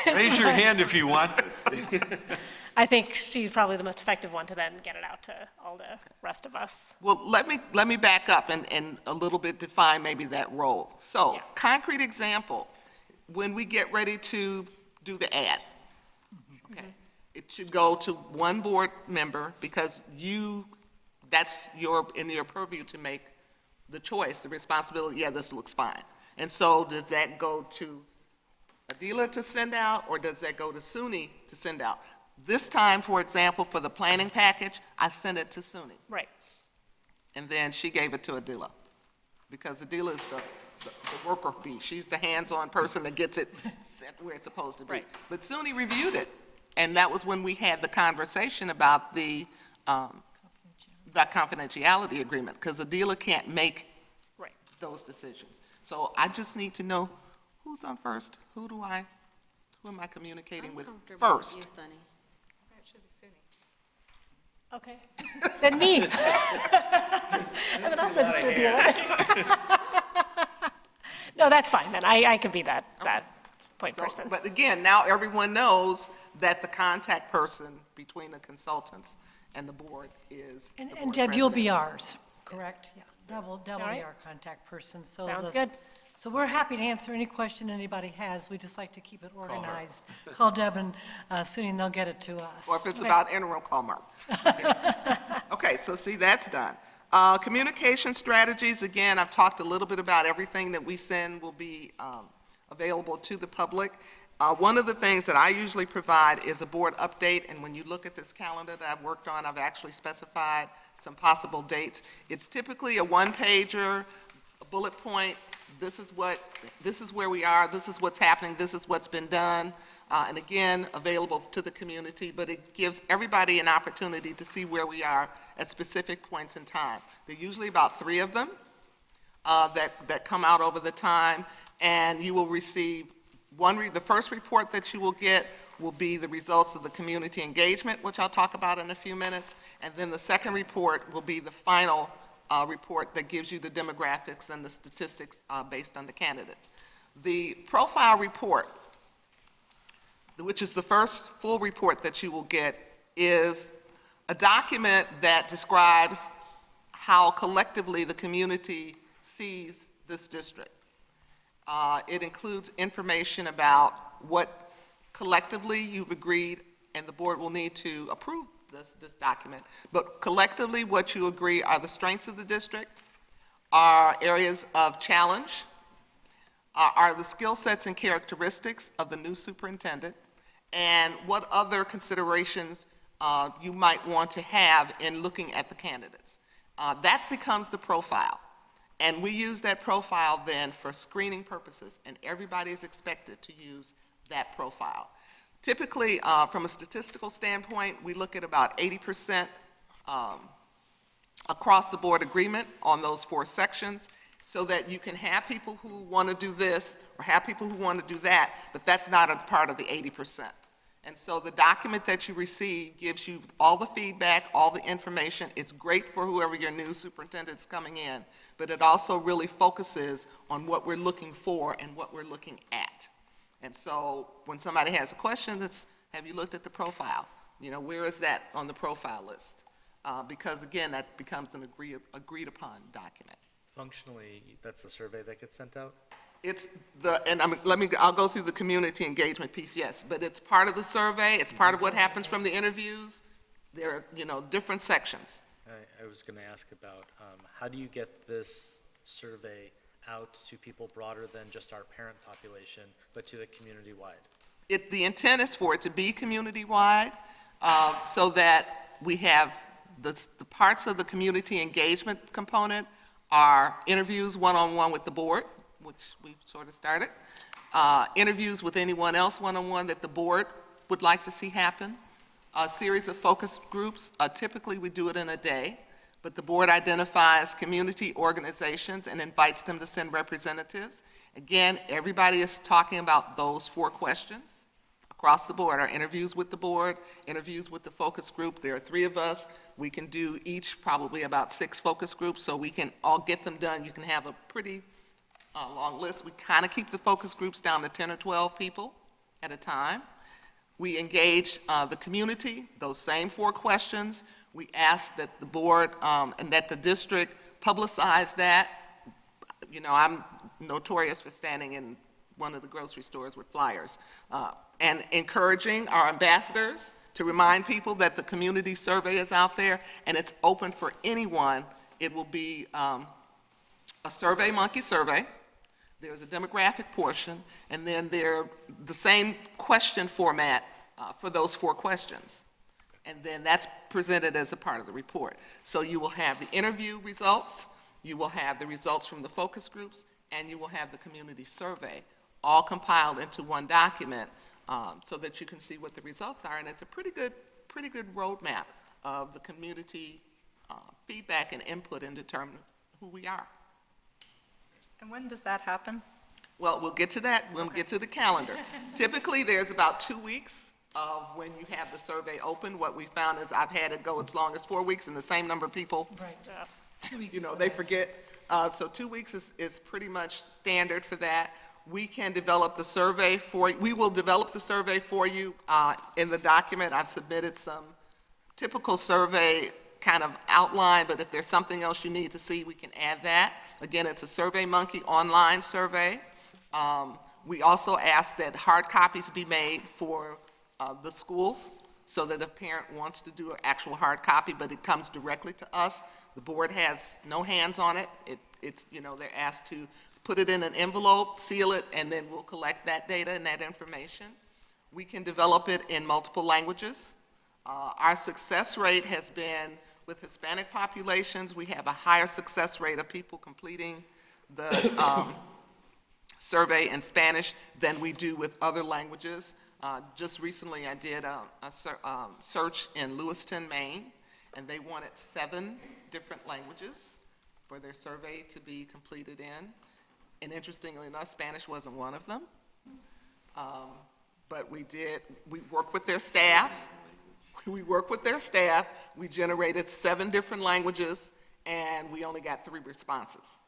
Raise your hand if you want this. I think she's probably the most effective one to then get it out to all the rest of us. Well, let me back up and a little bit define maybe that role. So, Yeah. concrete example, when we get ready to do the ad, okay, it should go to one board member because that's in your purview to make the choice, the responsibility, yeah, this looks fine. And so does that go to Adila to send out, or does that go to SUNY to send out? This time, for example, for the planning package, I sent it to SUNY, Right. and then she gave it to Adila, because Adila is the worker bee. She's the hands-on person that gets it set where it's supposed to be. Right. But SUNY reviewed it, and that was when we had the conversation about that confidentiality agreement, because Adila can't make Right. those decisions. So I just need to know who's on first, who am I communicating with Comfortable with first? you, Sunny. Okay. Then me. And then I'll send it to Adila. No, that's fine then. I can be that point So, person. but again, now everyone knows that the contact person between the consultants and the board is the And board Deb, you'll be president. ours, correct? Yeah, Deb will be right. our contact person, so. Sounds the- good. So we're happy to answer any question anybody has. We just like to keep it organized. Call Deb and SUNY, and they'll get it to us. Or if it's about interim, call Mark. Okay, so see, that's done. Communication strategies, again, I've talked a little bit about everything that we send will be available to the public. One of the things that I usually provide is a board update, and when you look at this calendar that I've worked on, I've actually specified some possible dates. It's typically a one-pager, a bullet point. This is where we are, this is what's happening, this is what's been done, and again, available to the community, but it gives everybody an opportunity to see where we are at specific points in time. There are usually about 3 of them that come out over the time, and you will receive the first report that you will get will be the results of the community engagement, which I'll talk about in a few minutes, and then the second report will be the final report that gives you the demographics and the statistics based on the candidates. The profile report, which is the first full report that you will get, is a document that describes how collectively the community sees this district. It includes information about what collectively you've agreed, and the board will need to approve this document, but collectively what you agree are the strengths of the district, are areas of challenge, are the skill sets and characteristics of the new superintendent, and what other considerations you might want to have in looking at the candidates. That becomes the profile. And we use that profile then for screening purposes, and everybody is expected to use that profile. Typically, from a statistical standpoint, we look at about 80% across-the-board agreement on those 4 sections, so that you can have people who want to do this, or have people who want to do that, but that's not a part of the 80%. And so the document that you receive gives you all the feedback, all the information. It's great for whoever your new superintendent's coming in, but it also really focuses on what we're looking for and what we're looking at. And so when somebody has a question, it's, have you looked at the profile? You know, where is that on the profile list? Because again, that becomes an agreed upon document. Functionally, that's a survey that gets sent out? It's I'll go through the community engagement piece, yes, but it's part of the survey, it's part of what happens from the interviews. There are, different sections. I was going to ask about, how do you get this survey out to people broader than just our parent population, but to the community-wide? The intent is for it to be community-wide, so that we have the parts of the community engagement component are interviews one-on-one with the board, which we've sort of started. interviews with anyone else one-on-one that the board would like to see happen, a series of focus groups. Typically, we do it in a day, but the board identifies community organizations and invites them to send representatives. Again, everybody is talking about those 4 questions across the board. Our interviews with the board, interviews with the focus group. There are 3 of us. We can do each probably about 6 focus groups, so we can all get them done. You can have a pretty long list. We kind of keep the focus groups down to 10 or 12 people at a time. We engage the community, those same 4 questions. We ask that the board and that the district publicize that. You know, I'm notorious for standing in one of the grocery stores with flyers and encouraging our ambassadors to remind people that the community survey is out there and it's open for anyone. It will be a SurveyMonkey survey. There's a demographic portion, and then the same question format for those 4 questions. And then that's presented as a part of the report. So you will have the interview results, you will have the results from the focus groups, and you will have the community survey, all compiled into one document so that you can see what the results are. And it's a pretty good roadmap of the community feedback and input in determining who we are. And when does that happen? Well, we'll get to that when we get to the calendar. Typically, there's about 2 weeks of when you have the survey open. What we found is I've had it go as long as 4 weeks, and the same number of people, Right. 2 weeks you know, is they okay. forget. So 2 weeks is pretty much standard for that. We can develop the survey for you. We will develop the survey for you in the document. I've submitted some typical survey kind of outline, but if there's something else you need to see, we can add that. Again, it's a SurveyMonkey online survey. We also ask that hard copies be made for the schools, so that if a parent wants to do an actual hard copy, but it comes directly to us, the board has no hands on it. It's, you know, they're asked to put it in an envelope, seal it, and then we'll collect that data and that information. We can develop it in multiple languages. Our success rate has been, with Hispanic populations, we have a higher success rate of people completing the survey in Spanish than we do with other languages. Just recently, I did a search in Lewiston, Maine, and they wanted 7 different languages for their survey to be completed in. And interestingly enough, Spanish wasn't one of them. But we worked with their staff. We generated 7 different languages, and we only got 3 responses.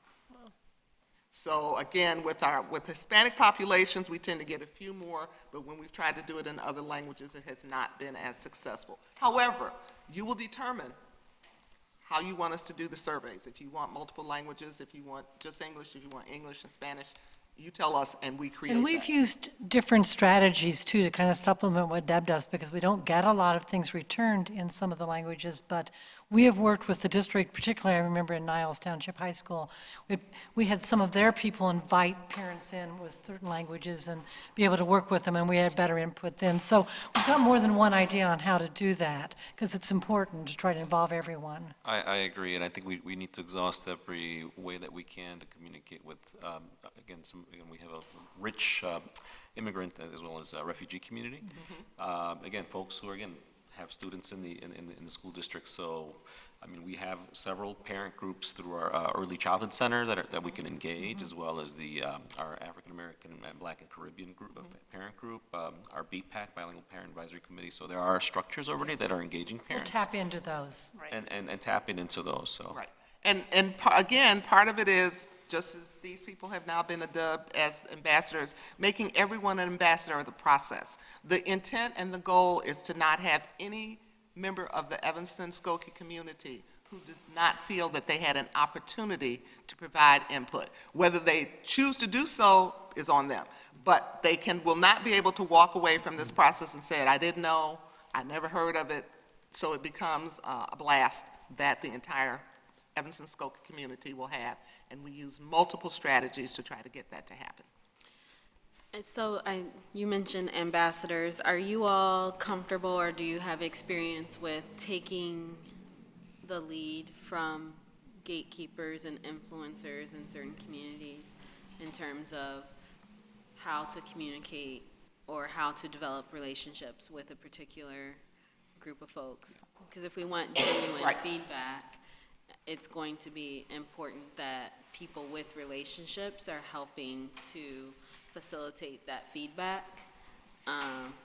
So again, with Hispanic populations, we tend to get a few more, but when we've tried to do it in other languages, it has not been as successful. However, you will determine how you want us to do the surveys. If you want multiple languages, if you want just English, if you want English and Spanish, you tell us and we create And we've that. used different strategies, too, to kind of supplement what Deb does, because we don't get a lot of things returned in some of the languages, but we have worked with the district, particularly I remember in Niles Township High School. We had some of their people invite parents in with certain languages and be able to work with them, and we had better input then. So we've got more than one idea on how to do that, because it's important to try to involve everyone. I agree, and I think we need to exhaust every way that we can to communicate with, again, we have a rich immigrant as well as a refugee community. Again, folks who, again, have students in the school district. So, I mean, we have several parent groups through our early childhood center that we can engage, as well as our African American and Black and Caribbean group, parent group, our BPAC, Bilingual Parent Advisory Committee. So there are structures already that are engaging We'll parents. tap into those. And tapping into those, so. Right. And again, part of it is, just as these people have now been dubbed as ambassadors, making everyone an ambassador of the process. The intent and the goal is to not have any member of the Evanston-Skokie community who did not feel that they had an opportunity to provide input. Whether they choose to do so is on them, but they will not be able to walk away from this process and say, I didn't know, I never heard of it, so it becomes a blast that the entire Evanston-Skokie community will have, and we use multiple strategies to try to get that to happen. And so you mentioned ambassadors. Are you all comfortable, or do you have experience with taking the lead from gatekeepers and influencers in certain communities in terms of how to communicate or how to develop relationships with a particular group of folks. Because if we want genuine Right. feedback, it's going to be important that people with relationships are helping to facilitate that feedback.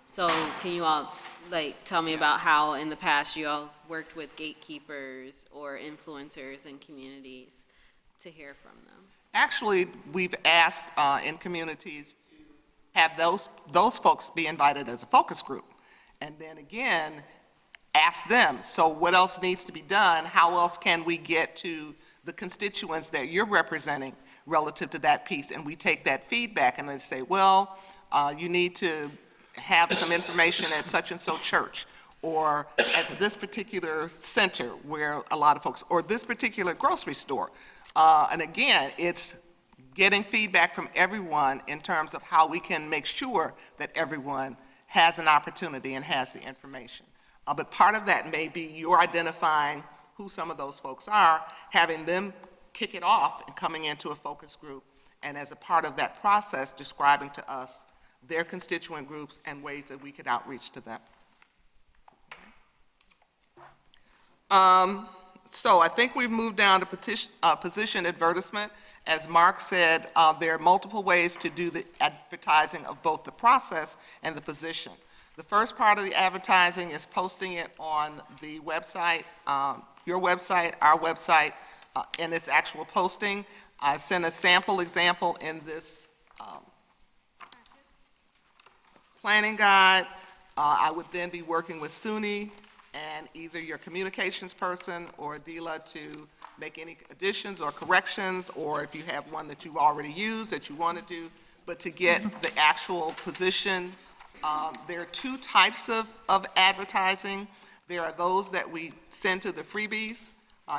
So can you all, like, tell me about how in the past you all worked with gatekeepers or influencers in communities to hear from them? Actually, we've asked in communities to have those folks be invited as a focus group. And then again, ask them, so what else needs to be done? How else can we get to the constituents that you're representing relative to that piece? And we take that feedback and they say, well, you need to have some information at such and so church, or at this particular center where a lot of folks, or this particular grocery store. And again, it's getting feedback from everyone in terms of how we can make sure that everyone has an opportunity and has the information. But part of that may be you're identifying who some of those folks are, having them kick it off and coming into a focus group, and as a part of that process, describing to us their constituent groups and ways that we could outreach to them. So I think we've moved down to position advertisement. As Mark said, there are multiple ways to do the advertising of both the process and the position. The first part of the advertising is posting it on the website, your website, our website, and its actual posting. I sent a sample example in this planning guide. I would then be working with SUNY and either your communications person or Adila to make any additions or corrections, or if you have one that you've already used that you want to do, but to get the actual position. There are two types of advertising. There are those that we send to the freebies,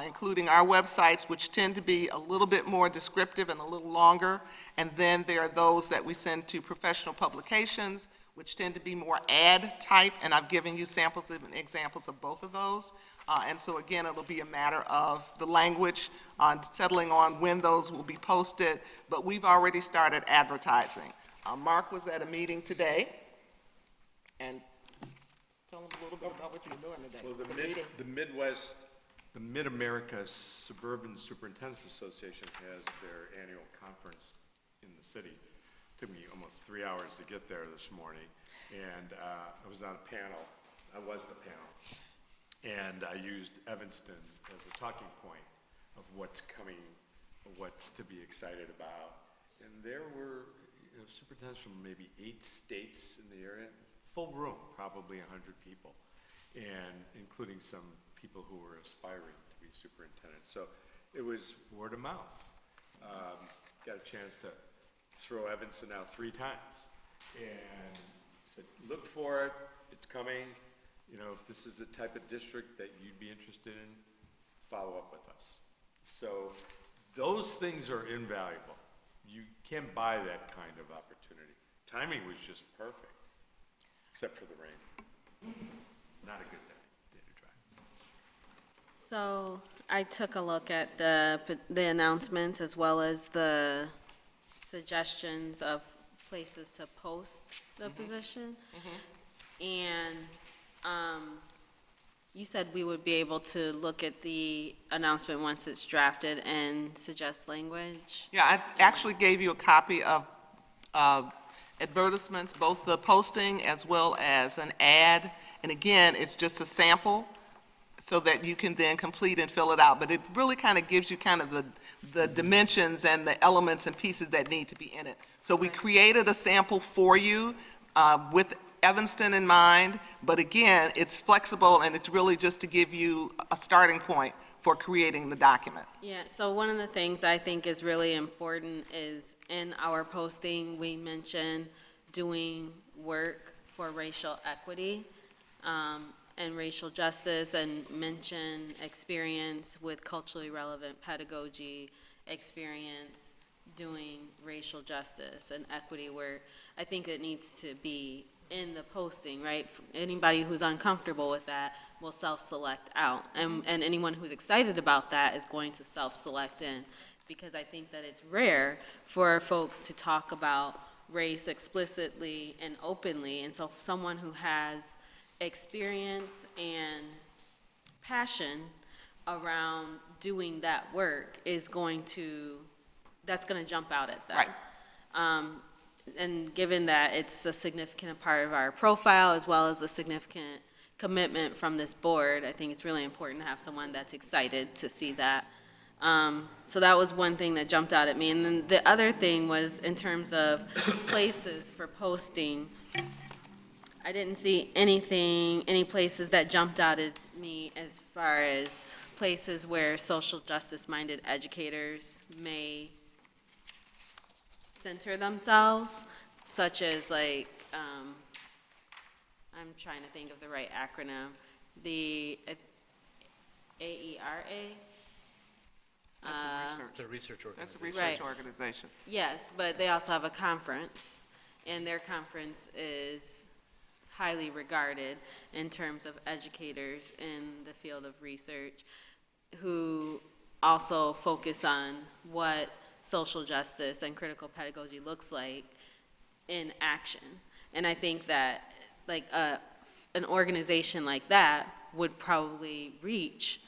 including our websites, which tend to be a little bit more descriptive and a little longer. And then there are those that we send to professional publications, which tend to be more ad type, and I've given you samples and examples of both of those. And so again, it'll be a matter of the language, settling on when those will be posted, but we've already started advertising. Mark was at a meeting today, and tell him a little bit about what you're doing today. Well, the meeting. the Midwest, the Mid-America Suburban Superintendents Association has their annual conference in the city. Took me almost 3 hours to get there this morning, and I was on a panel. I was the panel, and I used Evanston as a talking point of what's coming, what's to be excited about. And there were superintendents from maybe 8 states in the area, full room, probably 100 people, and including some people who were aspiring to be superintendents. So it was word of mouth. Got a chance to throw Evanston out 3 times and said, look for it, it's coming. You know, if this is the type of district that you'd be interested in, follow up with us. So those things are invaluable. You can't buy that kind of opportunity. Timing was just perfect, except for the rain. Not a good day to drive. So I took a look at the announcements as well as the suggestions of places to post the position. And you said we would be able to look at the announcement once it's drafted and suggest language? Yeah, I actually gave you a copy of advertisements, both the posting as well as an ad. And again, it's just a sample so that you can then complete and fill it out. But it really kind of gives you kind of the dimensions and the elements and pieces that need to be in it. So we created a sample for you with Evanston in mind, but again, it's flexible and it's really just to give you a starting point for creating the document. Yeah, so one of the things I think is really important is in our posting, we mention doing work for racial equity and racial justice, and mention experience with culturally relevant pedagogy, experience doing racial justice and equity work. I think it needs to be in the posting, right? Anybody who's uncomfortable with that will self-select out. And anyone who's excited about that is going to self-select in, because I think that it's rare for folks to talk about race explicitly and openly. And so someone who has experience and passion around doing that work is that's going to jump out at them. Right. And given that it's a significant part of our profile as well as a significant commitment from this board, I think it's really important to have someone that's excited to see that. So that was one thing that jumped out at me. And then the other thing was in terms of places for posting. I didn't see any places that jumped out at me as far as places where social justice-minded educators may center themselves, such as like, I'm trying to think of the right acronym, the AERA? That's a research. It's a research That's a organization. research Right. organization. Yes, but they also have a conference, and their conference is highly regarded in terms of educators in the field of research who also focus on what social justice and critical pedagogy looks like in action. And I think that like an organization like that would probably reach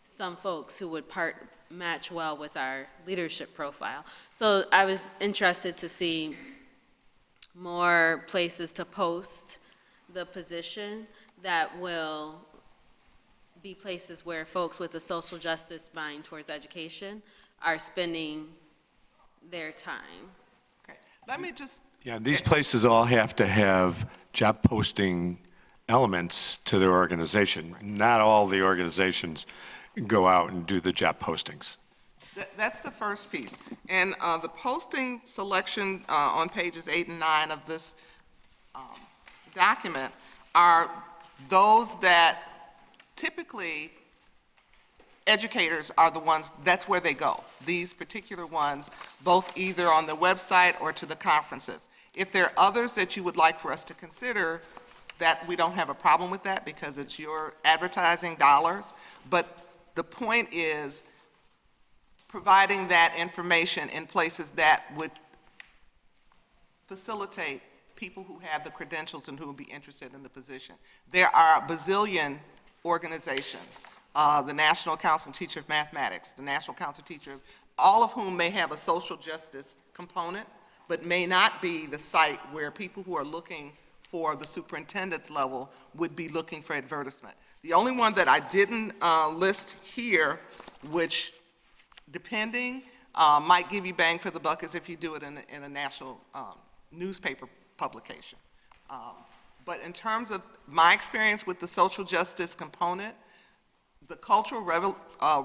some folks who would match well with our leadership profile. So I was interested to see more places to post the position that will be places where folks with a social justice mind towards education are spending their time. Okay. Let me just, Yeah, and these places all have to have job posting elements to their organization. Not all the organizations go out and do the job postings. that's the first piece. And the posting selection on pages 8 and 9 of this document are those that typically educators are the ones, that's where they go. These particular ones, both either on the website or to the conferences. If there are others that you would like for us to consider, that we don't have a problem with that because it's your advertising dollars. But the point is providing that information in places that would facilitate people who have the credentials and who would be interested in the position. There are a bazillion organizations, the National Council Teacher of Mathematics, the National Council Teacher, all of whom may have a social justice component, but may not be the site where people who are looking for the superintendent's level would be looking for advertisement. The only one that I didn't list here, which depending, might give you bang for the buck is if you do it in a national newspaper publication. But in terms of my experience with the social justice component, the cultural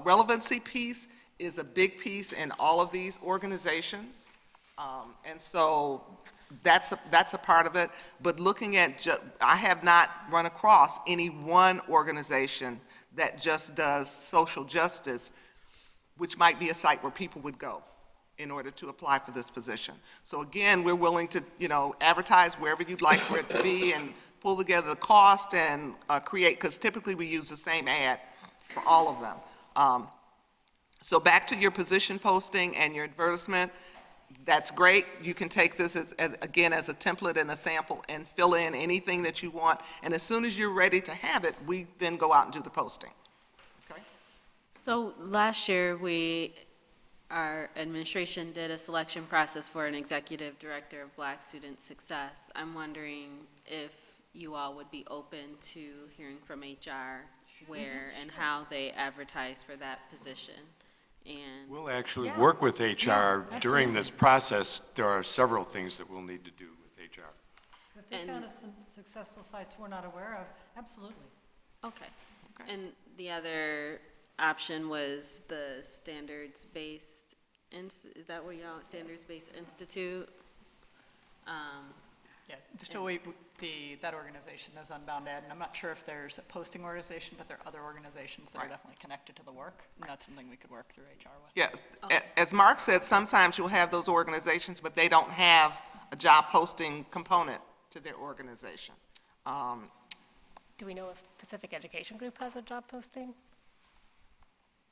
relevancy piece is a big piece in all of these organizations. And so that's a part of it. But looking at, I have not run across any one organization that just does social justice, which might be a site where people would go in order to apply for this position. So again, we're willing to, advertise wherever you'd like for it to be and pull together the cost and create, because typically we use the same ad for all of them. So back to your position posting and your advertisement, that's great. You can take this as a template and a sample and fill in anything that you want. And as soon as you're ready to have it, we then go out and do the posting. Okay? So last year, our administration did a selection process for an executive director of Black Student Success. I'm wondering if you all would be open to hearing from HR where and how they advertise for that position. And We'll actually work with HR during this process. There are several things that we'll need to do with HR. If they And- found some successful sites we're not aware of, absolutely. Okay. And the other option was the standards-based, is that what y'all, standards-based institute? Yeah, still, that organization is Unbound Ed, and I'm not sure if there's a posting organization, but there are other organizations that are Right. definitely connected to the work, and that's something we could work through HR with. Yeah, as Mark said, sometimes you'll have those organizations, but they don't have a job posting component to their organization. Do we know if Pacific Education Group has a job posting?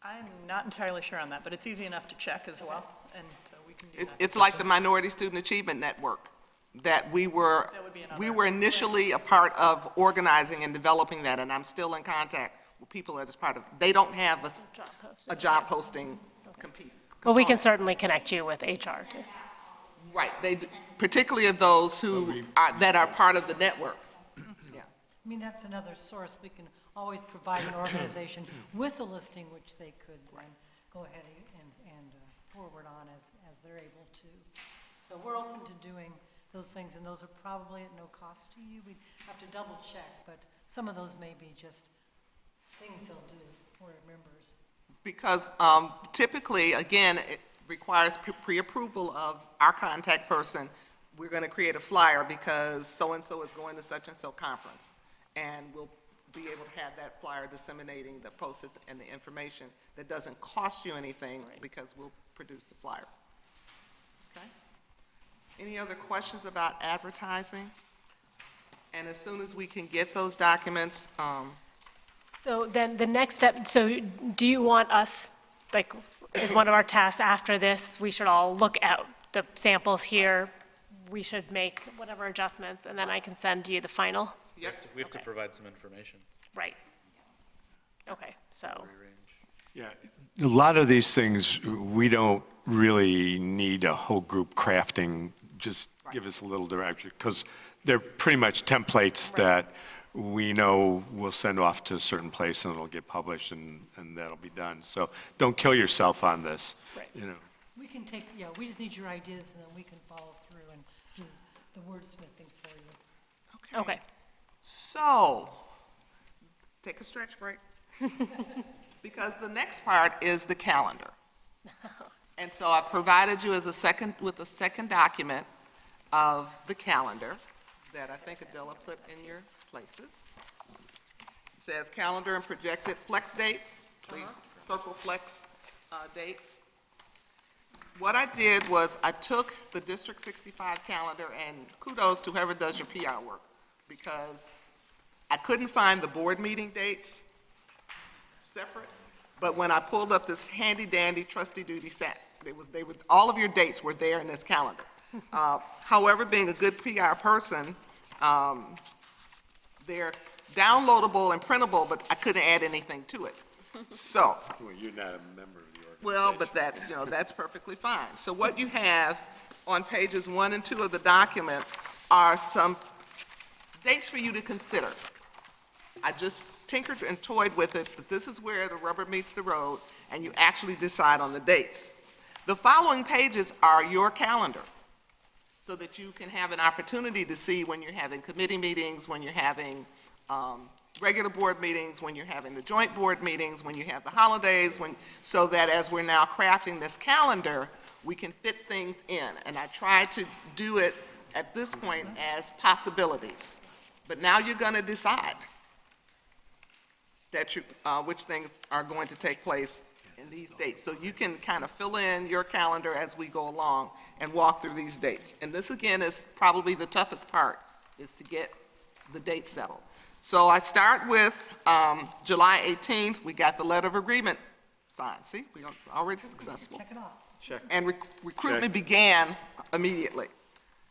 I'm not entirely sure on that, but it's easy enough to check as well, and so we can do that. It's like the Minority Student Achievement Network. that we were initially a part of organizing and developing that, and I'm still in contact with people that is part of, they don't have a job posting compete. Well, we can certainly connect you with HR too. Right, they, particularly of those who are, that are part of the network. Yeah. I mean, that's another source. We can always provide an organization with a listing which they could then go ahead and forward on as they're able to. So we're open to doing those things, and those are probably at no cost to you. We'd have to double check, but some of those may be just things they'll do for members. Because typically, again, it requires pre-approval of our contact person. We're going to create a flyer because so-and-so is going to such-and-so conference. And we'll be able to have that flyer disseminating the post and the information that doesn't cost you anything because we'll produce the flyer. Okay? Any other questions about advertising? And as soon as we can get those documents, So then the next step, so do you want us, like, is one of our tasks after this, we should all look at the samples here, we should make whatever adjustments, and then I can send you the final? yep, We have to Okay. provide some information. Right. Okay, so, Yeah, a lot of these things, we don't really need a whole group crafting, just give us a little direction, because they're pretty much templates that we know we'll send off to a certain place and it'll get published and that'll be done. So don't kill yourself on this, Right. you know. We can take, yeah, we just need your ideas, and then we can follow through and do the wordsmithing for you. okay. So, take a stretch break. Because the next part is the calendar. And so I've provided you with a second document of the calendar that I think Adela put in your places. It says calendar and projected flex dates. Please circle flex dates. What I did was I took the District 65 calendar, and kudos to whoever does your PR work, because I couldn't find the board meeting dates separate, but when I pulled up this handy dandy trustee duty set, all of your dates were there in this calendar. However, being a good PR person, they're downloadable and printable, but I couldn't add anything to it. So, Well, you're not a member of the organization. well, but that's, that's perfectly fine. So what you have on pages 1 and 2 of the document are some dates for you to consider. I just tinkered and toyed with it, but this is where the rubber meets the road, and you actually decide on the dates. The following pages are your calendar, so that you can have an opportunity to see when you're having committee meetings, when you're having regular board meetings, when you're having the joint board meetings, when you have the holidays, so that as we're now crafting this calendar, we can fit things in. And I try to do it at this point as possibilities. But now you're going to decide that which things are going to take place in these dates. So you can kind of fill in your calendar as we go along and walk through these dates. And this, again, is probably the toughest part, is to get the dates settled. So I start with July 18th. We got the letter of agreement signed. See, we are already successful. Check it off. And recruitment began immediately.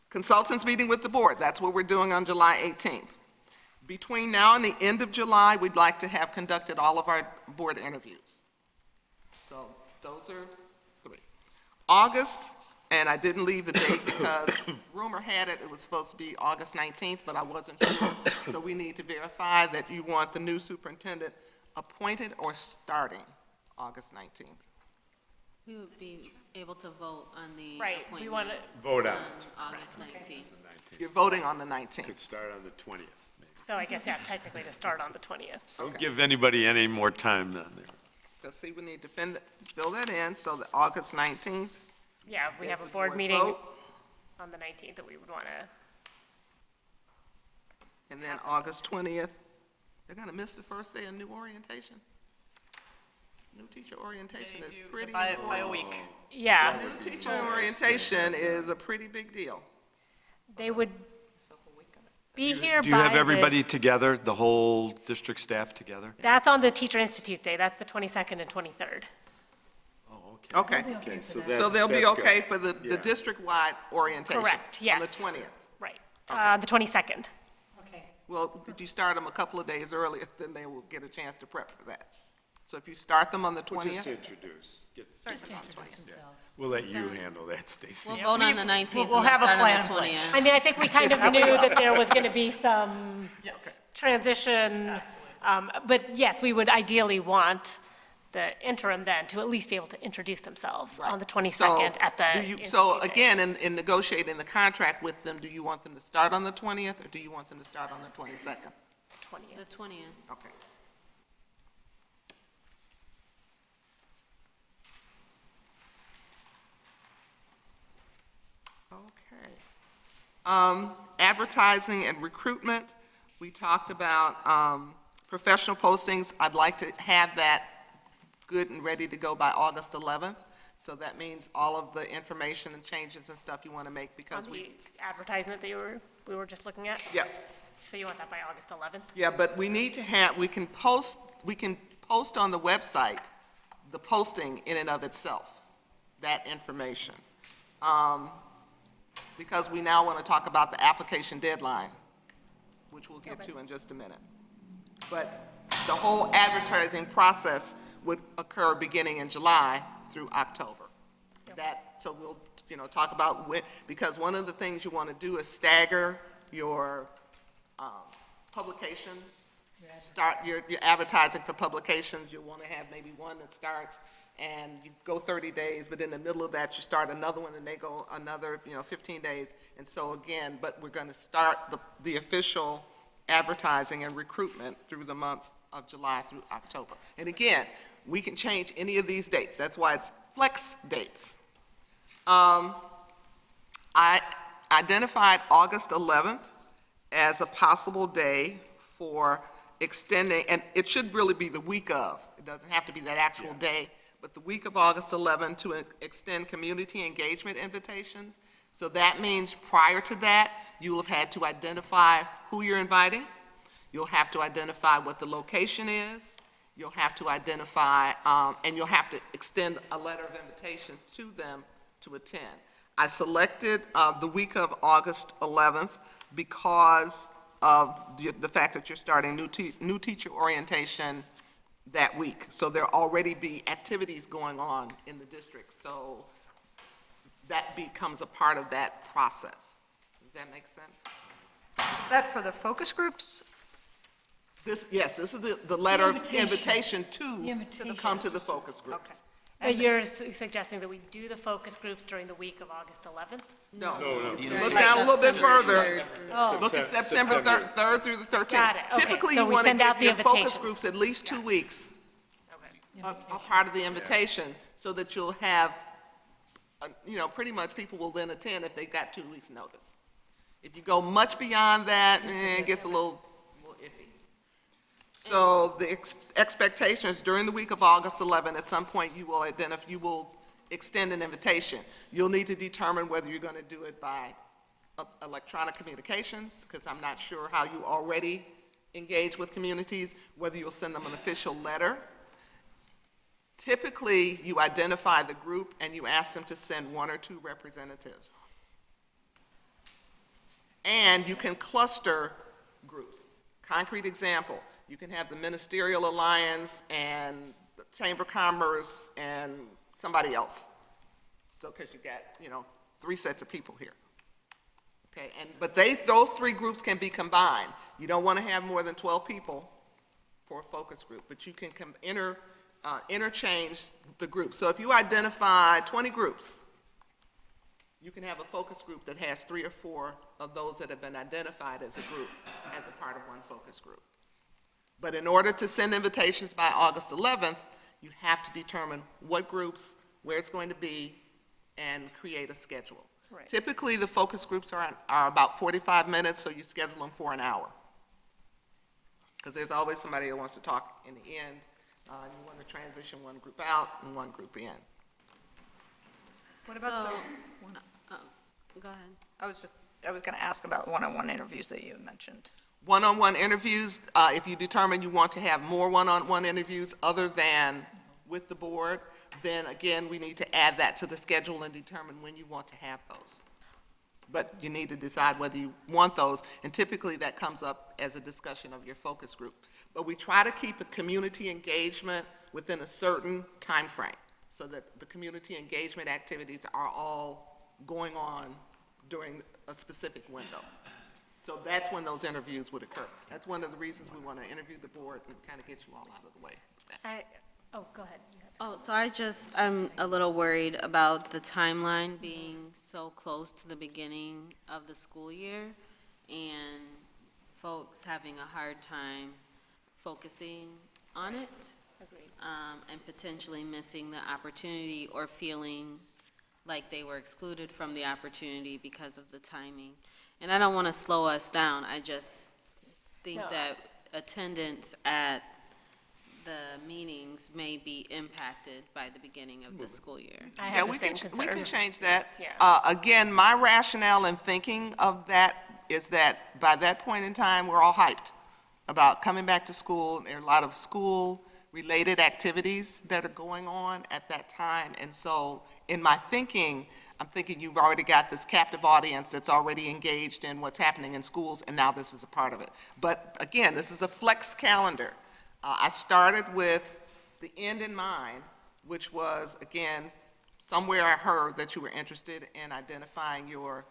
Consultants meeting with the board, that's what we're doing on July 18th. Between now and the end of July, we'd like to have conducted all of our board interviews. So those are 3. August, and I didn't leave the date because rumor had it was supposed to be August 19th, but I wasn't sure. So we need to verify that you want the new superintendent appointed or starting August 19th. We would be able to vote on the Right, we want appointment to, Vote on on it. August 19th. You're voting on the 19th. Could start on the 20th, maybe. so I guess, yeah, technically to start on the 20th. Don't give anybody any more time than there. Let's see, we need to fill that in, so that August 19th. Yeah, we is have a the board meeting vote, on the 19th that we would want to, and then August 20th, they're gonna miss the first day of new orientation. New teacher orientation is pretty By a important. week. yeah, New teacher orientation is a pretty big deal. they would be here by Do you have the- everybody together, the whole district staff together? That's on the Teacher Institute Day, that's the 22nd and 23rd. Oh, Okay, Okay, so so they'll be that's good. okay for the Yeah. district-wide orientation? Correct, yes. On the 20th. The 22nd. Well, if you start them a couple of days earlier, then they will get a chance to prep for that. So if you start them on the 20th. Just to introduce. Start them on the 20th. We'll let you handle that, Stacy. We'll vote on the 19th. we'll have a start on plan the in place. 20th. I mean, I think we kind of knew that there was going to be some transition. But yes, we would ideally want the interim then to at least be able to introduce themselves on the 22nd at the. So institute day. again, in negotiating the contract with them, do you want them to start on the 20th, or do you want them to start on the 22nd? 20th. The 20th. Okay. Okay. Advertising and recruitment, we talked about professional postings. I'd like to have that good and ready to go by August 11th. So that means all of the information and changes and stuff you want to make, On because the advertisement that we were just looking at? yeah. So you want that by August 11th? Yeah, but we need to have, we can post on the website the posting in and of itself, that information. Because we now want to talk about the application deadline, which we'll get to in just a minute. But the whole advertising process would occur beginning in July through October. So we'll, talk about when, because one of the things you want to do is stagger your publication, start your advertising for publications. You want to have maybe one that starts and you go 30 days, but in the middle of that, you start another one and they go another, 15 days. And so again, but we're going to start the official advertising and recruitment through the month of July through October. And again, we can change any of these dates. That's why it's flex dates. I identified August 11th as a possible day for extending, and it should really be the week of. It doesn't have to be that actual day, but the week of August 11th to extend community engagement invitations. So that means prior to that, you'll have had to identify who you're inviting. You'll have to identify what the location is. You'll have to identify, and you'll have to extend a letter of invitation to them to attend. I selected the week of August 11th because of the fact that you're starting new teacher orientation that week. So there'll already be activities going on in the district. So that becomes a part of that process. Does that make sense? Is that for the focus groups? Yes, this is the letter of invitation. invitation The to invitation. come to the focus groups. But you're suggesting that we do the focus groups during the week of August 11th? No. Look down a little bit further. Oh, Look at September 3rd through the 13th. Got it. Okay, Typically, so you we want to send out give the your focus invitations. groups at least 2 weeks, okay. a part of the invitation, so that you'll have, pretty much people will then attend if they've got 2 weeks' notice. If you go much beyond that, it gets a little iffy. So the expectation is during the week of August 11, at some point, you will extend an invitation. You'll need to determine whether you're going to do it by electronic communications, because I'm not sure how you already engage with communities, whether you'll send them an official letter. Typically, you identify the group and you ask them to send 1 or 2 representatives. And you can cluster groups. Concrete example, you can have the Ministerial Alliance and the Chamber of Commerce and somebody else. So, because you got, 3 sets of people here. Okay, but those 3 groups can be combined. You don't want to have more than 12 people for a focus group, but you can interchange the groups. So if you identify 20 groups, you can have a focus group that has 3 or 4 of those that have been identified as a group, as a part of one focus group. But in order to send invitations by August 11th, you have to determine what groups, where it's going to be, and create a schedule. Right. Typically, the focus groups are about 45 minutes, so you schedule them for an hour. Because there's always somebody that wants to talk in the end. You want to transition one group out and one group in. What about Go ahead. I was going to ask about one-on-one interviews that you mentioned. One-on-one interviews, if you determine you want to have more one-on-one interviews other than with the board, then again, we need to add that to the schedule and determine when you want to have those. but you need to decide whether you want those, and typically that comes up as a discussion of your focus group. But we try to keep the community engagement within a certain time frame, so that the community engagement activities are all going on during a specific window. So that's when those interviews would occur. That's one of the reasons we want to interview the board and kind of get you all out of the way. Go ahead. Oh, so I'm a little worried about the timeline being so close to the beginning of the school year and folks having a hard time focusing on it. Agreed. And potentially missing the opportunity or feeling like they were excluded from the opportunity because of the timing. And I don't want to slow us down. I just think No. that attendance at the meetings may be impacted by the beginning of the school year. I Yeah, have the we same can, concern. we can change that. Yeah. Again, my rationale in thinking of that is that by that point in time, we're all hyped about coming back to school. There are a lot of school-related activities that are going on at that time. And so in my thinking, I'm thinking you've already got this captive audience that's already engaged in what's happening in schools, and now this is a part of it. But again, this is a flex calendar. I started with the end in mind, which was, again, somewhere I heard that you were interested in identifying your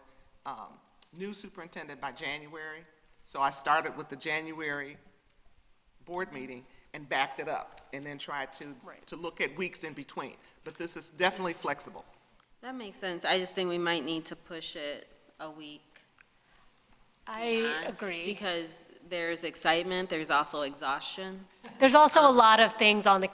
new superintendent by January. So I started with the January board meeting and backed it up, and then tried to look at weeks in between. But this is definitely flexible. That makes sense. I just think we might need to push it a week. I beyond, agree. Because there's excitement, there's also exhaustion. There's also a lot of things on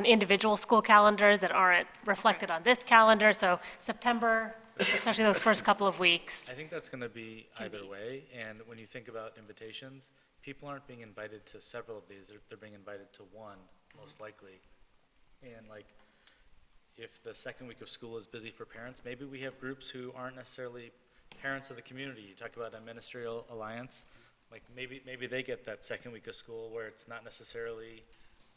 individual school calendars that aren't reflected on this calendar, so September, especially those first couple of weeks. I think that's going to be either way, and when you think about invitations, people aren't being invited to several of these, they're being invited to one, most likely. And like, if the second week of school is busy for parents, maybe we have groups who aren't necessarily parents of the community. You talk about a ministerial alliance, like maybe they get that second week of school where it's not necessarily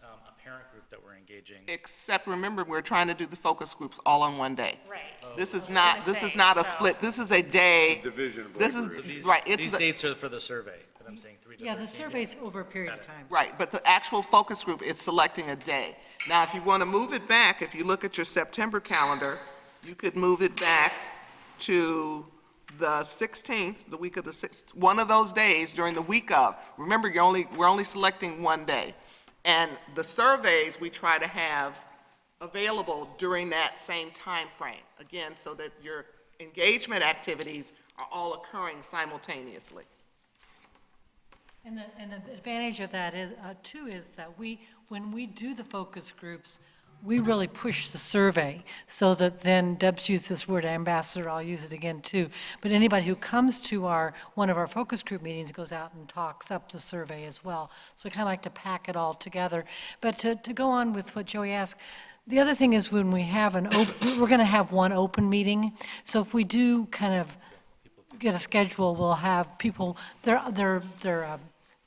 a parent group that we're engaging. Except, remember, we're trying to do the focus groups all on one day. Right. This is I was not, gonna this is say, not a so- split, this is a day. Division of This labor. is, So these, right, these it's, dates are for the survey that I'm saying, 3 to 13. Yeah, the survey's over a period of time. right, but the actual focus group is selecting a day. Now, if you want to move it back, if you look at your September calendar, you could move it back to the 16th, the week of the 6th, one of those days during the week of. Remember, we're only selecting one day. And the surveys we try to have available during that same time frame. Again, so that your engagement activities are all occurring simultaneously. And the advantage of that is, too, is that when we do the focus groups, we really push the survey, so that then, Deb's used this word ambassador, I'll use it again too, but anybody who comes to one of our focus group meetings goes out and talks up the survey as well. So we kind of like to pack it all together. But to go on with what Joey asked, the other thing is when we have we're going to have one open meeting, so if we do kind of get a schedule, we'll have people, their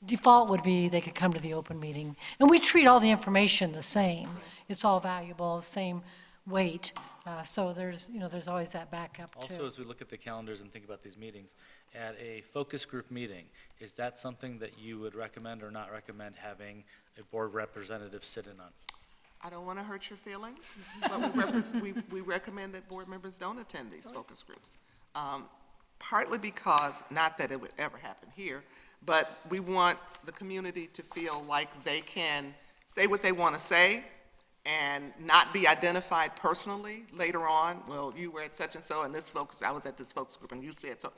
default would be they could come to the open meeting. And we treat all the information the same. It's all valuable, same weight. So there's always that backup too. Also, as we look at the calendars and think about these meetings, at a focus group meeting, is that something that you would recommend or not recommend having a board representative sit in on? I don't want to hurt your feelings, but we recommend that board members don't attend these focus groups. Partly because, not that it would ever happen here, but we want the community to feel like they can say what they want to say and not be identified personally later on. Well, you were at such and so, and this focus, I was at this focus group, and you said so.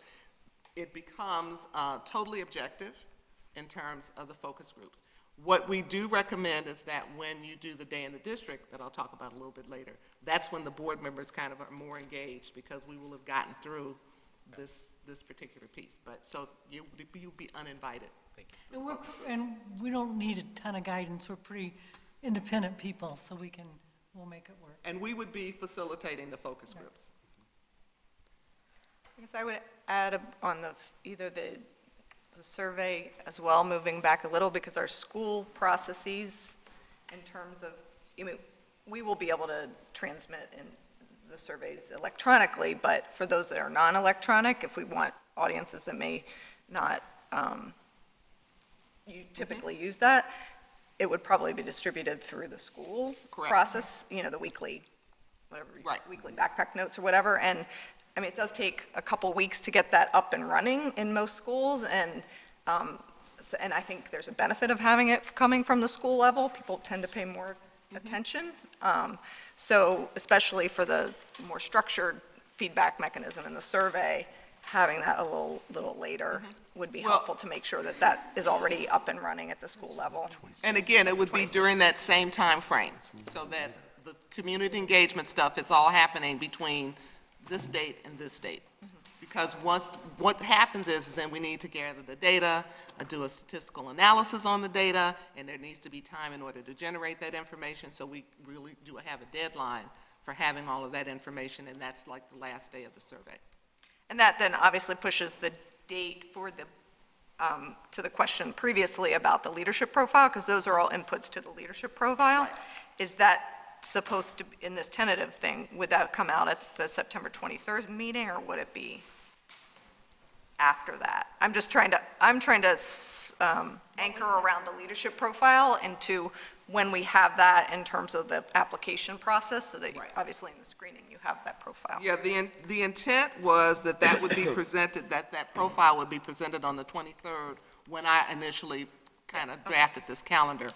It becomes totally objective in terms of the focus groups. What we do recommend is that when you do the day in the district, that I'll talk about a little bit later, that's when the board members kind of are more engaged, because we will have gotten through this particular piece. But, so you'll be uninvited. And we don't need a ton of guidance. We're pretty independent people, so we'll make it work. And we would be facilitating the focus groups. I guess I would add on either the survey as well, moving back a little, because our school processes in terms of, we will be able to transmit the surveys electronically, but for those that are non-electronic, if we want audiences that may not you typically use that, it would probably be distributed through the school Correct. process, the weekly, whatever, Right. weekly backpack notes or whatever. And, I mean, it does take a couple weeks to get that up and running in most schools, and and I think there's a benefit of having it coming from the school level. People tend to pay more attention. So especially for the more structured feedback mechanism in the survey, having that a little later would be Well- helpful to make sure that that is already up and running at the school level. And again, it would be during that same time frame, so that the community engagement stuff is all happening between this date and this date. Because what happens is then we need to gather the data, do a statistical analysis on the data, and there needs to be time in order to generate that information, so we really do have a deadline for having all of that information, and that's like the last day of the survey. And that then obviously pushes the date for the, to the question previously about the leadership profile, because those are all inputs to the leadership profile. Right. Is that supposed to, in this tentative thing, would that come out at the September 23rd meeting, or would it be after that? I'm trying to anchor around the leadership profile into when we have that in terms of the application process, so that Right. obviously in the screening, you have that profile. Yeah, the intent was that would be presented, that profile would be presented on the 23rd, when I initially kind of drafted this calendar,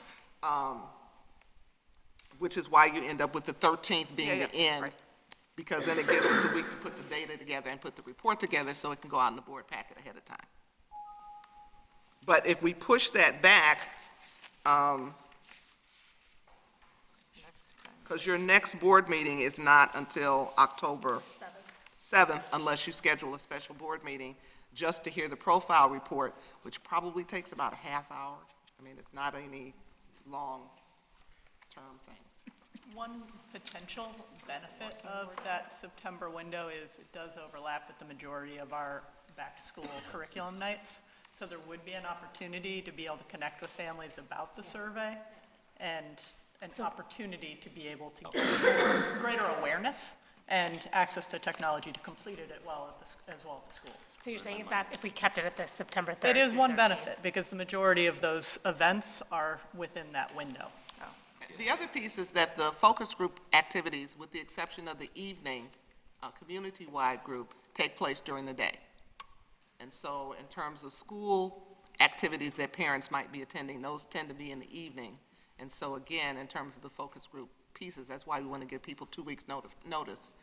which is why you end up with the 13th being Yeah, the yeah, end, right. because then it gives us a week to put the data together and put the report together, so it can go out in the board packet ahead of time. But if we push that back, because your next board meeting is not until October 7th, unless you schedule a special board meeting just to hear the profile report, which probably takes about a half hour. I mean, it's not any long-term thing. One potential benefit of that September window is it does overlap with the majority of our back-to-school curriculum nights. So there would be an opportunity to be able to connect with families about the survey, and an opportunity to be able to get greater awareness and access to technology to complete it as well at the schools. So you're saying if we kept it at the September 3rd? It is through one 13th. benefit, because the majority of those events are within that window. The other piece is that the focus group activities, with the exception of the evening, community-wide group, take place during the day. And so in terms of school activities that parents might be attending, those tend to be in the evening. And so again, in terms of the focus group pieces, that's why we want to give people 2 weeks' notice.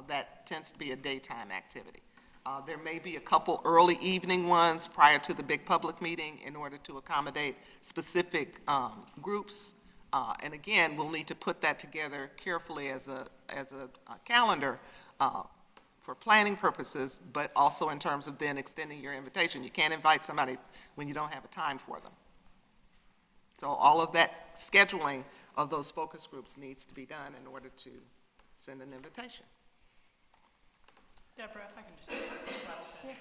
That tends to be a daytime activity. There may be a couple early evening ones prior to the big public meeting in order to accommodate specific groups. And again, we'll need to put that together carefully as a calendar for planning purposes, but also in terms of then extending your invitation. You can't invite somebody when you don't have a time for them. So all of that scheduling of those focus groups needs to be done in order to send an invitation. Deborah, if I can just ask a question.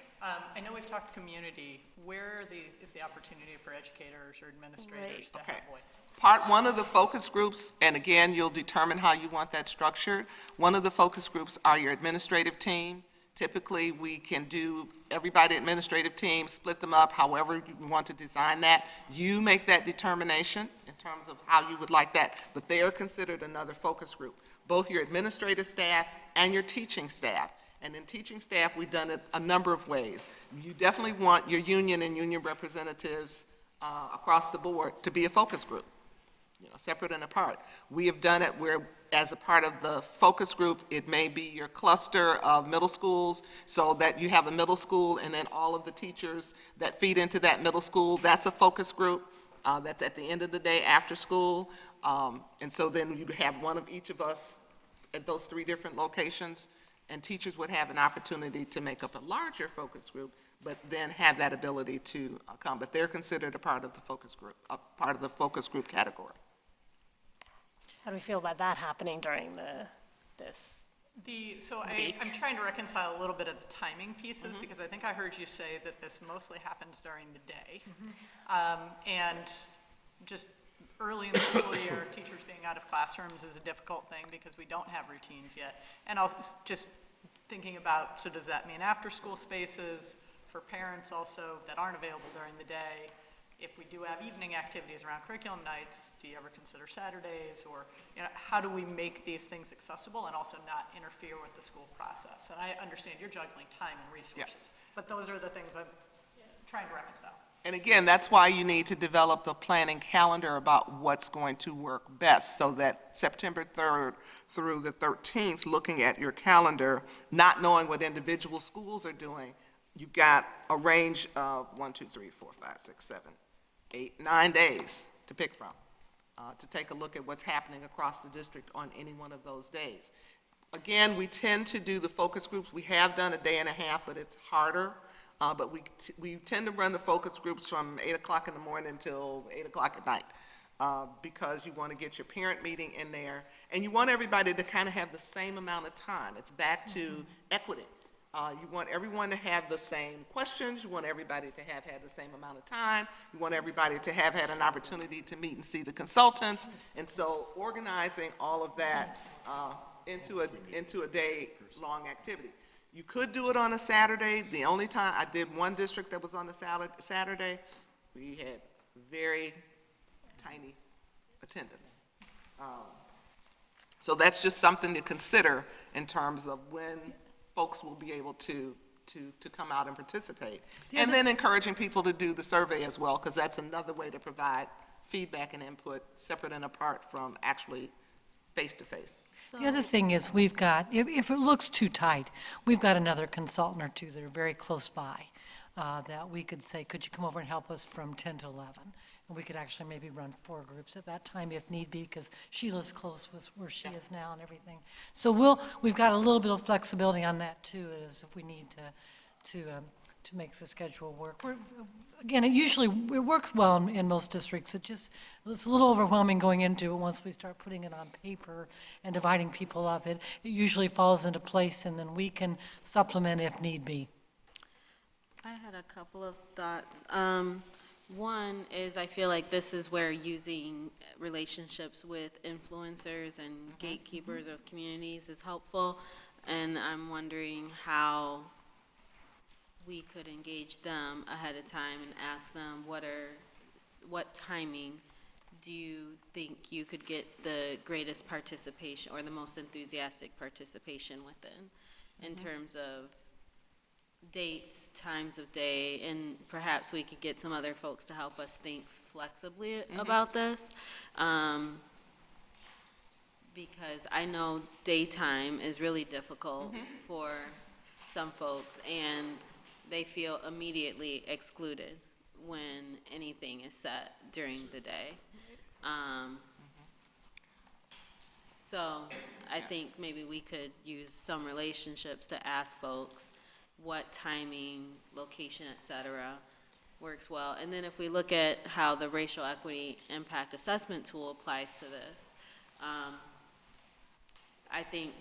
I know we've talked community. Where is the opportunity for educators or administrators to Okay. have voice? Part one of the focus groups, and again, you'll determine how you want that structured. One of the focus groups are your administrative team. Typically, we can do everybody administrative team, split them up, however you want to design that. You make that determination in terms of how you would like that, but they are considered another focus group, both your administrative staff and your teaching staff. And in teaching staff, we've done it a number of ways. You definitely want your union and union representatives across the board to be a focus group, separate and apart. We have done it where, as a part of the focus group, it may be your cluster of middle schools, so that you have a middle school, and then all of the teachers that feed into that middle school, that's a focus group. That's at the end of the day after school. And so then you have one of each of us at those 3 different locations, and teachers would have an opportunity to make up a larger focus group, but then have that ability to come. But they're considered a part of the focus group, a part of the focus group category. How do we feel about that happening during this? I'm trying to reconcile a little bit of the timing pieces, because I think I heard you say that this mostly happens during the day. And just early in the school year, teachers being out of classrooms is a difficult thing because we don't have routines yet. And also just thinking about, so does that mean after-school spaces for parents also that aren't available during the day? If we do have evening activities around curriculum nights, do you ever consider Saturdays? Or, how do we make these things accessible and also not interfere with the school process? And I understand you're juggling time and resources, but those are the things I'm trying to reconcile. And again, that's why you need to develop a planning calendar about what's going to work best, so that September 3rd through the 13th, looking at your calendar, not knowing what individual schools are doing, you've got a range of 1, 2, 3, 4, 5, 6, 7, 8, 9 days to pick from, to take a look at what's happening across the district on any one of those days. Again, we tend to do the focus groups. We have done a day and a half, but it's harder. But we tend to run the focus groups from 8 o'clock in the morning until 8 o'clock at night, because you want to get your parent meeting in there, and you want everybody to kind of have the same amount of time. It's back to equity. You want everyone to have the same questions. You want everybody to have had the same amount of time. You want everybody to have had an opportunity to meet and see the consultants. And so organizing all of that into a day-long activity. You could do it on a Saturday. The only time, I did one district that was on the Saturday, we had very tiny attendance. So that's just something to consider in terms of when folks will be able to come out and participate. And then encouraging people to do the survey as well, because that's another way to provide feedback and input separate and apart from actually face-to-face. The other thing is, we've got, if it looks too tight, we've got another consultant or two that are very close by, that we could say, could you come over and help us from 10 to 11? And we could actually maybe run 4 groups at that time if need be, because Sheila's close with where she is now and everything. So we've got a little bit of flexibility on that too, as if we need to make the schedule work. Again, it works well in most districts. It's a little overwhelming going into it once we start putting it on paper and dividing people up. It usually falls into place, and then we can supplement if need be. I had a couple of thoughts. One is, I feel like this is where using relationships with influencers and gatekeepers of communities is helpful, and I'm wondering how we could engage them ahead of time and ask them what timing do you think you could get the greatest participation or the most enthusiastic participation within, in terms of dates, times of day, and perhaps we could get some other folks to help us think flexibly about this. Because I know daytime is really difficult for some folks, and they feel immediately excluded when anything is set during the day. So I think maybe we could use some relationships to ask folks what timing, location, et cetera, works well. And then if we look at how the racial equity impact assessment tool applies to this, I think,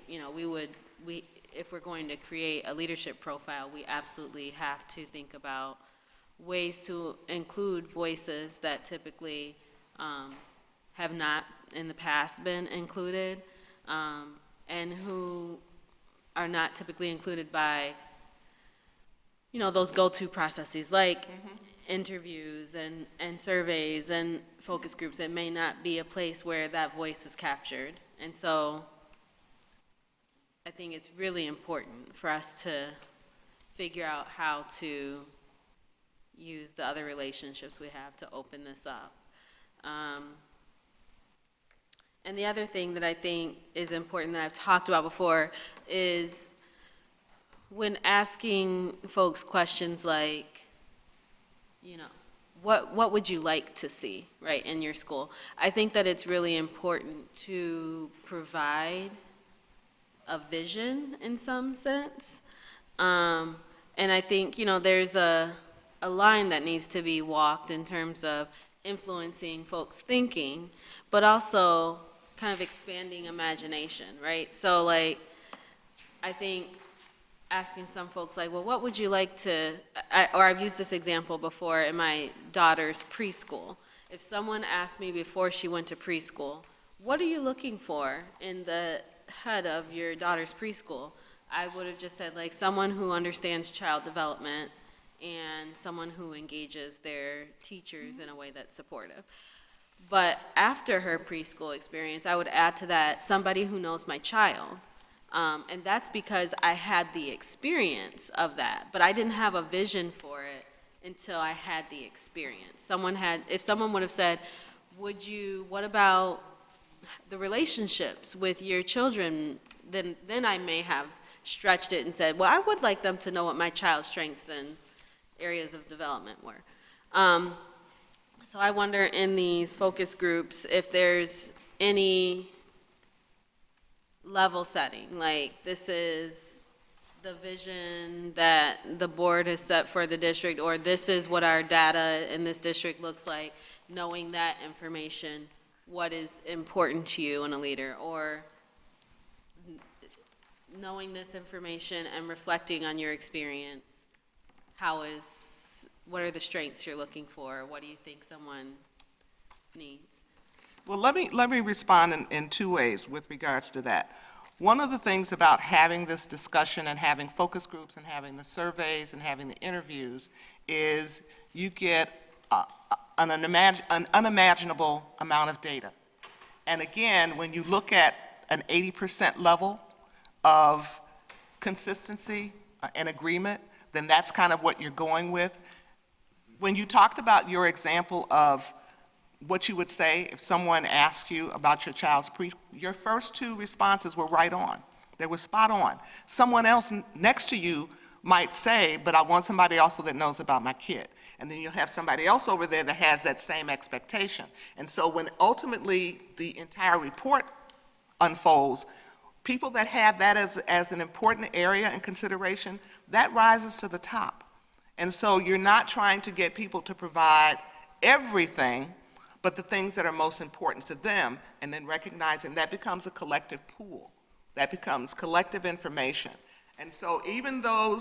if we're going to create a leadership profile, we absolutely have to think about ways to include voices that typically have not in the past been included, and who are not typically included by, those go-to processes like interviews and surveys and focus groups. It may not be a place where that voice is captured. And so I think it's really important for us to figure out how to use the other relationships we have to open this up. And the other thing that I think is important that I've talked about before is when asking folks questions like, what would you like to see, right, in your school? I think that it's really important to provide a vision in some sense. And I think, there's a line that needs to be walked in terms of influencing folks' thinking, but also kind of expanding imagination, right? So I think asking some folks well, what would you like to, or I've used this example before in my daughter's preschool, if someone asked me before she went to preschool, what are you looking for in the head of your daughter's preschool? I would have just said, like, someone who understands child development and someone who engages their teachers in a way that's supportive. But after her preschool experience, I would add to that, somebody who knows my child. And that's because I had the experience of that, but I didn't have a vision for it until I had the experience. If someone would have said, what about the relationships with your children, then I may have stretched it and said, well, I would like them to know what my child's strengths and areas of development were. So I wonder in these focus groups if there's any level setting, like this is the vision that the board has set for the district, or this is what our data in this district looks like, knowing that information, what is important to you in a leader, or knowing this information and reflecting on your experience, what are the strengths you're looking for? What do you think someone needs? Well, let me respond in two ways with regards to that. One of the things about having this discussion and having focus groups and having the surveys and having the interviews is you get an unimaginable amount of data. And again, when you look at an 80% level of consistency and agreement, then that's kind of what you're going with. When you talked about your example of what you would say if someone asked you about your child's your first two responses were right on. They were spot on. Someone else next to you might say, but I want somebody also that knows about my kid. And then you'll have somebody else over there that has that same expectation. And so when ultimately the entire report unfolds, people that have that as an important area in consideration, that rises to the top. And so you're not trying to get people to provide everything, but the things that are most important to them, and then recognizing that becomes a collective pool. That becomes collective information. And so even though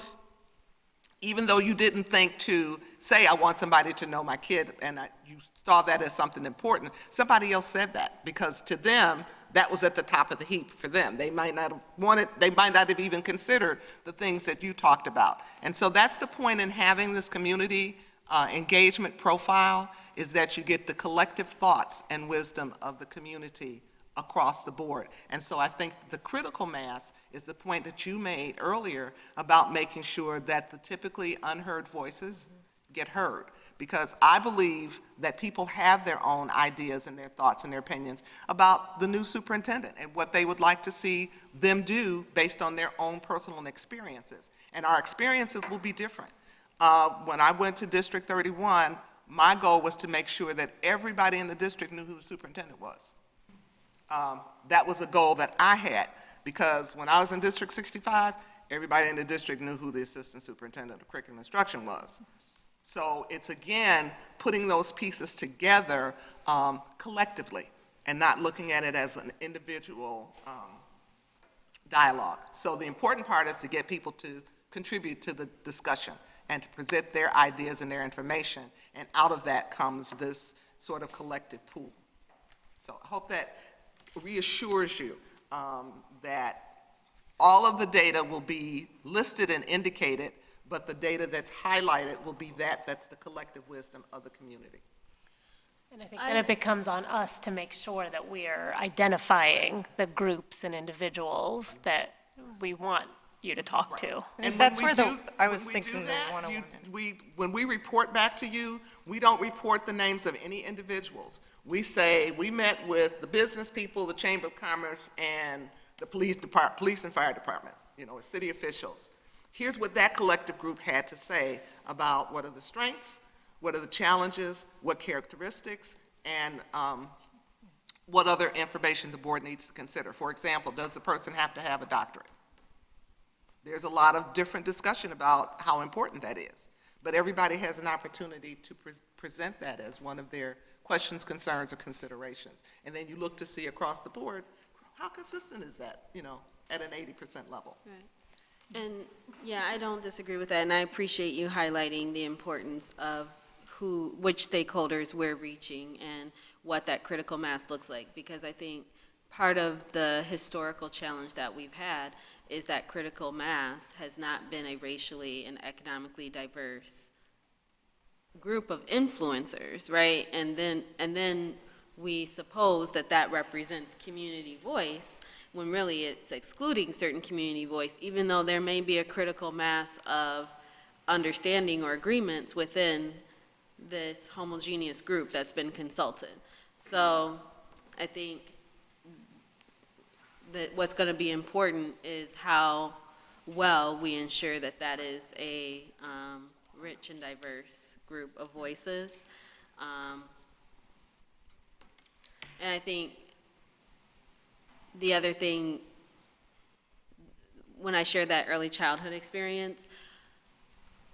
you didn't think to say, I want somebody to know my kid, and you saw that as something important, somebody else said that, because to them, that was at the top of the heap for them. They might not have even considered the things that you talked about. And so that's the point in having this community engagement profile, is that you get the collective thoughts and wisdom of the community across the board. And so I think the critical mass is the point that you made earlier about making sure that the typically unheard voices get heard. Because I believe that people have their own ideas and their thoughts and their opinions about the new superintendent and what they would like to see them do based on their own personal experiences. And our experiences will be different. When I went to District 31, my goal was to make sure that everybody in the district knew who the superintendent was. That was a goal that I had, because when I was in District 65, everybody in the district knew who the assistant superintendent of curriculum instruction was. So it's, again, putting those pieces together collectively and not looking at it as an individual dialogue. So the important part is to get people to contribute to the discussion and to present their ideas and their information, and out of that comes this sort of collective pool. So I hope that reassures you that all of the data will be listed and indicated, but the data that's highlighted will be that's the collective wisdom of the community. And I think then it becomes on us to make sure that we're identifying the groups and individuals that we want you to talk to. And That's when we where do- I was when we thinking do the that, 101. when we report back to you, we don't report the names of any individuals. We say, we met with the business people, the Chamber of Commerce, and the police and fire department, as city officials. Here's what that collective group had to say about what are the strengths, what are the challenges, what characteristics, and what other information the board needs to consider. For example, does the person have to have a doctorate? There's a lot of different discussion about how important that is, but everybody has an opportunity to present that as one of their questions, concerns, or considerations. And then you look to see across the board, how consistent is that, at an 80% level? Right. And, yeah, I don't disagree with that, and I appreciate you highlighting the importance of which stakeholders we're reaching and what that critical mass looks like. Because I think part of the historical challenge that we've had is that critical mass has not been a racially and economically diverse group of influencers, right? And then we suppose that that represents community voice, when really it's excluding certain community voice, even though there may be a critical mass of understanding or agreements within this homogeneous group that's been consulted. So I think that what's going to be important is how well we ensure that that is a rich and diverse group of voices. And I think the other thing, when I shared that early childhood experience,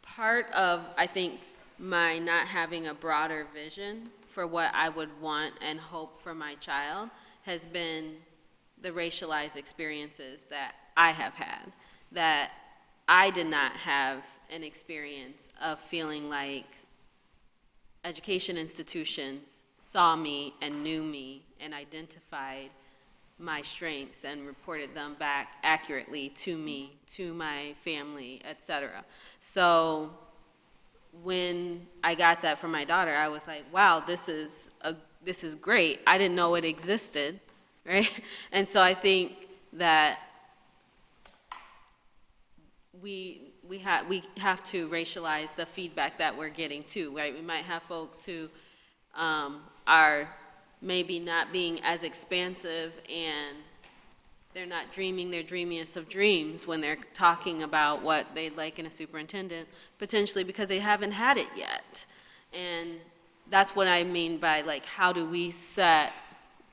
part of, I think, my not having a broader vision for what I would want and hope for my child has been the racialized experiences that I have had, that I did not have an experience of feeling like education institutions saw me and knew me and identified my strengths and reported them back accurately to me, to my family, et cetera. So when I got that from my daughter, I was like, wow, this is great. I didn't know it existed, right? And so I think that we have to racialize the feedback that we're getting too, right? We might have folks who are maybe not being as expansive, and they're not dreaming their dreamiest of dreams when they're talking about what they'd like in a superintendent, potentially because they haven't had it yet. And that's what I mean by, like, how do we set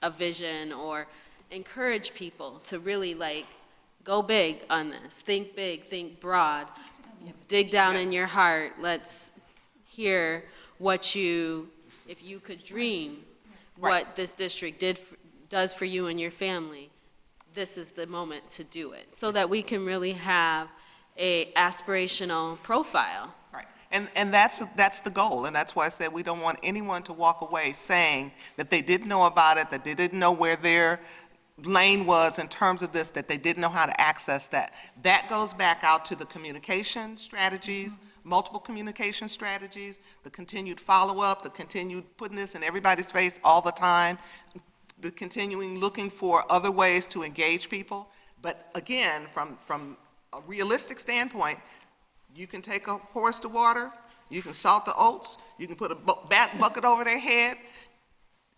a vision or encourage people to really, like, go big on this, think big, think broad, dig down in your heart. Let's hear what if you could dream what this district does for you and your family, this is the moment to do it, so that we can really have a aspirational profile. Right. And that's the goal, and that's why I said we don't want anyone to walk away saying that they didn't know about it, that they didn't know where their lane was in terms of this, that they didn't know how to access that. That goes back out to the communication strategies, multiple communication strategies, the continued follow-up, the continued putting this in everybody's face all the time, the continuing looking for other ways to engage people. But again, from a realistic standpoint, you can take a horse to water, you can salt the oats, you can put a bucket over their head.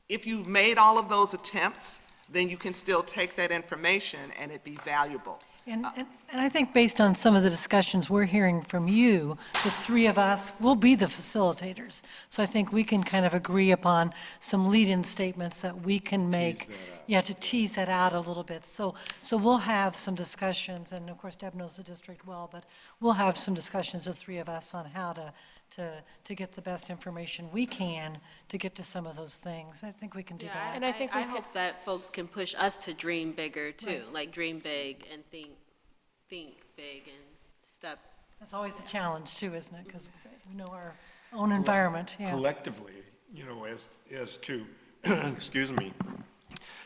If you've made all of those attempts, then you can still take that information and it be valuable. And I think based on some of the discussions we're hearing from you, the three of us will be the facilitators. So I think we can kind of agree upon some lead-in statements that we can make. Yeah, to tease that out a little bit. So we'll have some discussions, and of course Deb knows the district well, but we'll have some discussions, the three of us, on how to get the best information we can to get to some of those things. I think we can do that. And I think we could- hope that folks can push us to dream bigger too, like dream big and think big and step. That's always a challenge too, isn't it? Because we know our own environment, yeah. Collectively, as to, excuse me,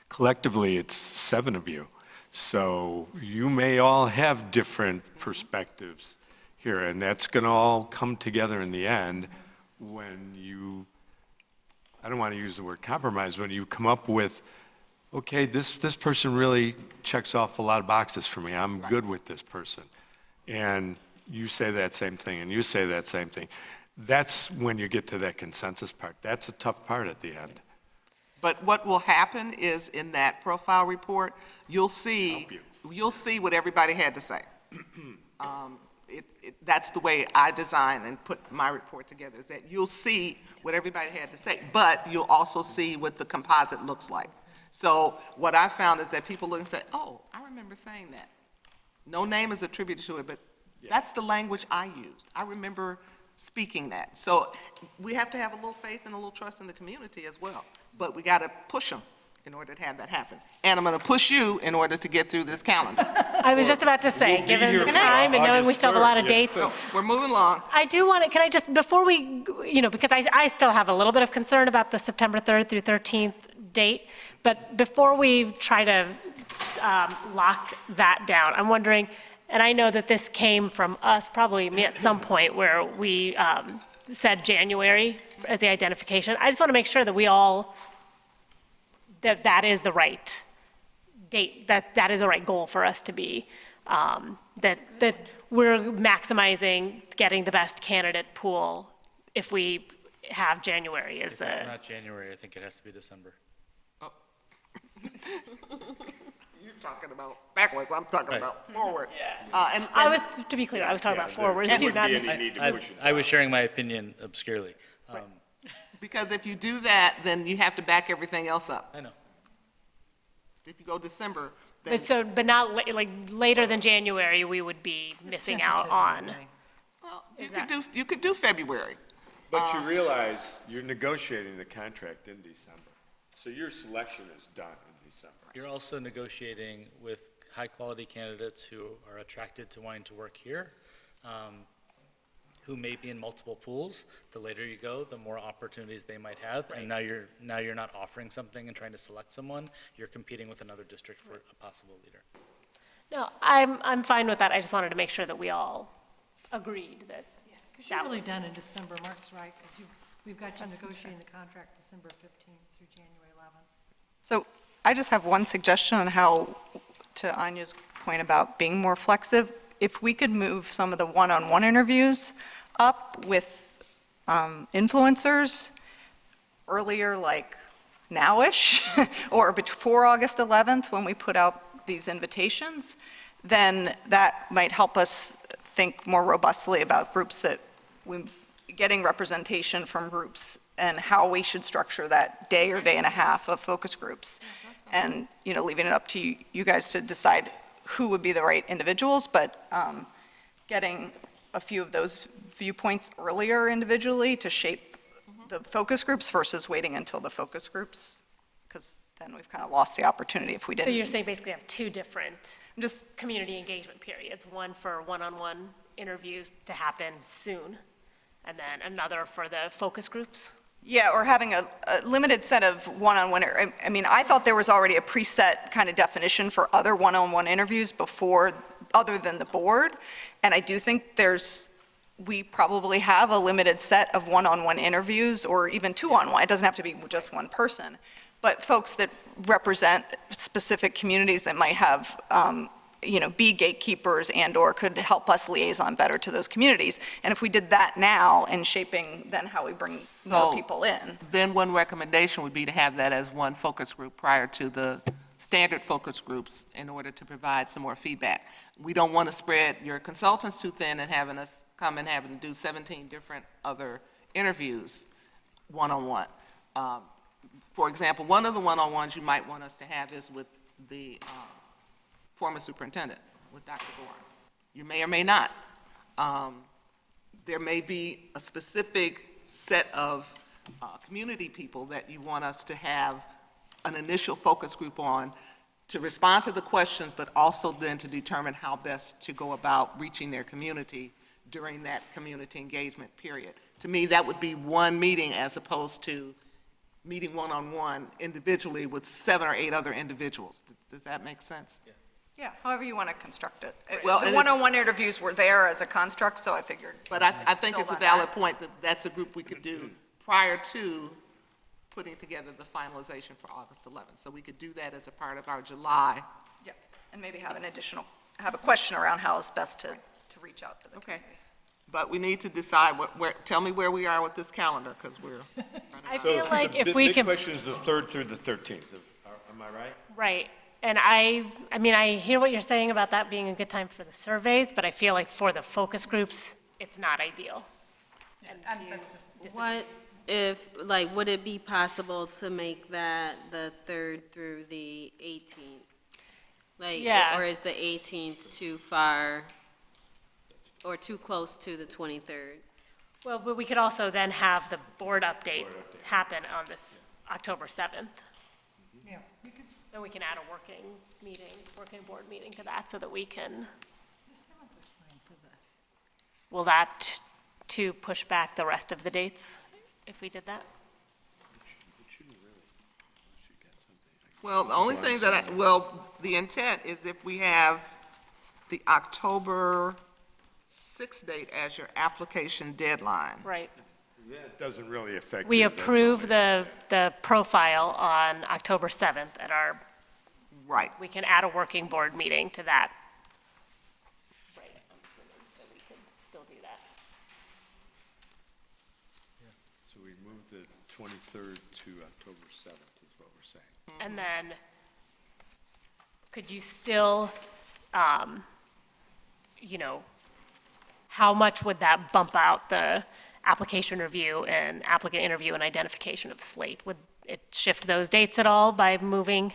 collectively, it's 7 of you. So you may all have different perspectives here, and that's going to all come together in the end when you, I don't want to use the word compromise, when you come up with, okay, this person really checks off a lot of boxes for me. I'm good with this person. And you say that same thing, and you say that same thing. That's when you get to that consensus part. That's a tough part at the end. But what will happen is in that profile report, you'll see what everybody had to say. That's the way I design and put my report together, is that you'll see what everybody had to say, but you'll also see what the composite looks like. So what I found is that people look and say, oh, I remember saying that. No name is attributed to it, but that's the language I used. I remember speaking that. So we have to have a little faith and a little trust in the community as well. But we got to push them in order to have that happen. And I'm going to push you in order to get through this calendar. I was just about to say, We'll be given here the till time and knowing we August still have a lot of 3rd, yeah. dates, So we're moving along. I do want to, can I just, before we, because I still have a little bit of concern about the September 3rd through 13th date, but before we try to lock that down, I'm wondering, and I know that this came from us, probably me at some point, where we said January as the identification. I just want to make sure that we all, that is the right date, that is the right goal for us to be, that we're maximizing getting the best candidate pool if we have January as If it's the, not January, I think it has to be December. You're talking about backwards, I'm talking Right. about forward. And I was, to be clear, I was talking about forwards too, not, I was sharing my opinion obscurely. because if you do that, then you have to back everything else up. I know. If you go December, then, but not, like, later than January, we would be missing out on. well, you could do February. But you realize you're negotiating the contract in December. So your selection is done in December. You're also negotiating with high-quality candidates who are attracted to wanting to work here, who may be in multiple pools. The later you go, the more opportunities they might have. And now you're not offering something and trying to select someone. You're competing with another district for a possible leader. No, I'm fine with that. I just wanted to make sure that we all agreed that. Because you're really done in December, Mark's right, because we've got you negotiating the contract December 15th through January 11th. So I just have one suggestion on how, to Anya's point about being more flexible, if we could move some of the one-on-one interviews up with influencers earlier, like now-ish, or before August 11th, when we put out these invitations, then that might help us think more robustly about groups that we, getting representation from groups and how we should structure that day or day and a half of focus groups. And, leaving it up to you guys to decide who would be the right individuals, but getting a few of those viewpoints earlier individually to shape the focus groups versus waiting until the focus groups, because then we've kind of lost the opportunity if we So didn't. you're saying basically have two different Just, community engagement periods, one for one-on-one interviews to happen soon, and then another for the focus groups? yeah, or having a limited set of one-on-one, I mean, I thought there was already a preset kind of definition for other one-on-one interviews before, other than the board, and I do think we probably have a limited set of one-on-one interviews, or even two-on-one, it doesn't have to be just one person, but folks that represent specific communities that might have, be gatekeepers and/or could help us liaison better to those communities. And if we did that now in shaping then how we bring more So- people in. Then one recommendation would be to have that as one focus group prior to the standard focus groups in order to provide some more feedback. We don't want to spread your consultants too thin and having us come and having to do 17 different other interviews one-on-one. For example, one of the one-on-ones you might want us to have is with the former superintendent, with Dr. Gorin. You may or may not. There may be a specific set of community people that you want us to have an initial focus group on to respond to the questions, but also then to determine how best to go about reaching their community during that community engagement period. To me, that would be one meeting as opposed to meeting one-on-one individually with 7 or 8 other individuals. Does that make sense? Yeah, however you want to construct it. Well, The and it's- one-on-one interviews were there as a construct, so I figured. But I think Still it's a not valid that. point that that's a group we could do prior to putting together the finalization for August 11th. So we could do that as a part of our July. Yeah, and maybe have have a question around how it's best to reach out to the Okay. community. But we need to decide tell me where we are with this calendar, because we're, I feel like if we The can. big question is the 3rd through the 13th. Am I right? Right. And I mean, I hear what you're saying about that being a good time for the surveys, but I feel like for the focus groups, it's not ideal. And do you disagree? What if, would it be possible to make that the 3rd through the 18th? Yeah. Or is the 18th too far or too close to the 23rd? Well, but we could also then have the board update happen on this October 7th. Then we can add a working board meeting to that so that we can. Will that to push back the rest of the dates if we did that? Well, the only thing that the intent is if we have the October 6th date as your application deadline. Right. That doesn't really affect We you, that's approve only- the profile on October 7th at our, Right. we can add a working board meeting to that. Right. I'm assuming that we could still do that. So we moved the 23rd to October 7th is what we're saying. And then, could you still, you know, how much would that bump out the application review and applicant interview and identification of slate? Would it shift those dates at all by moving,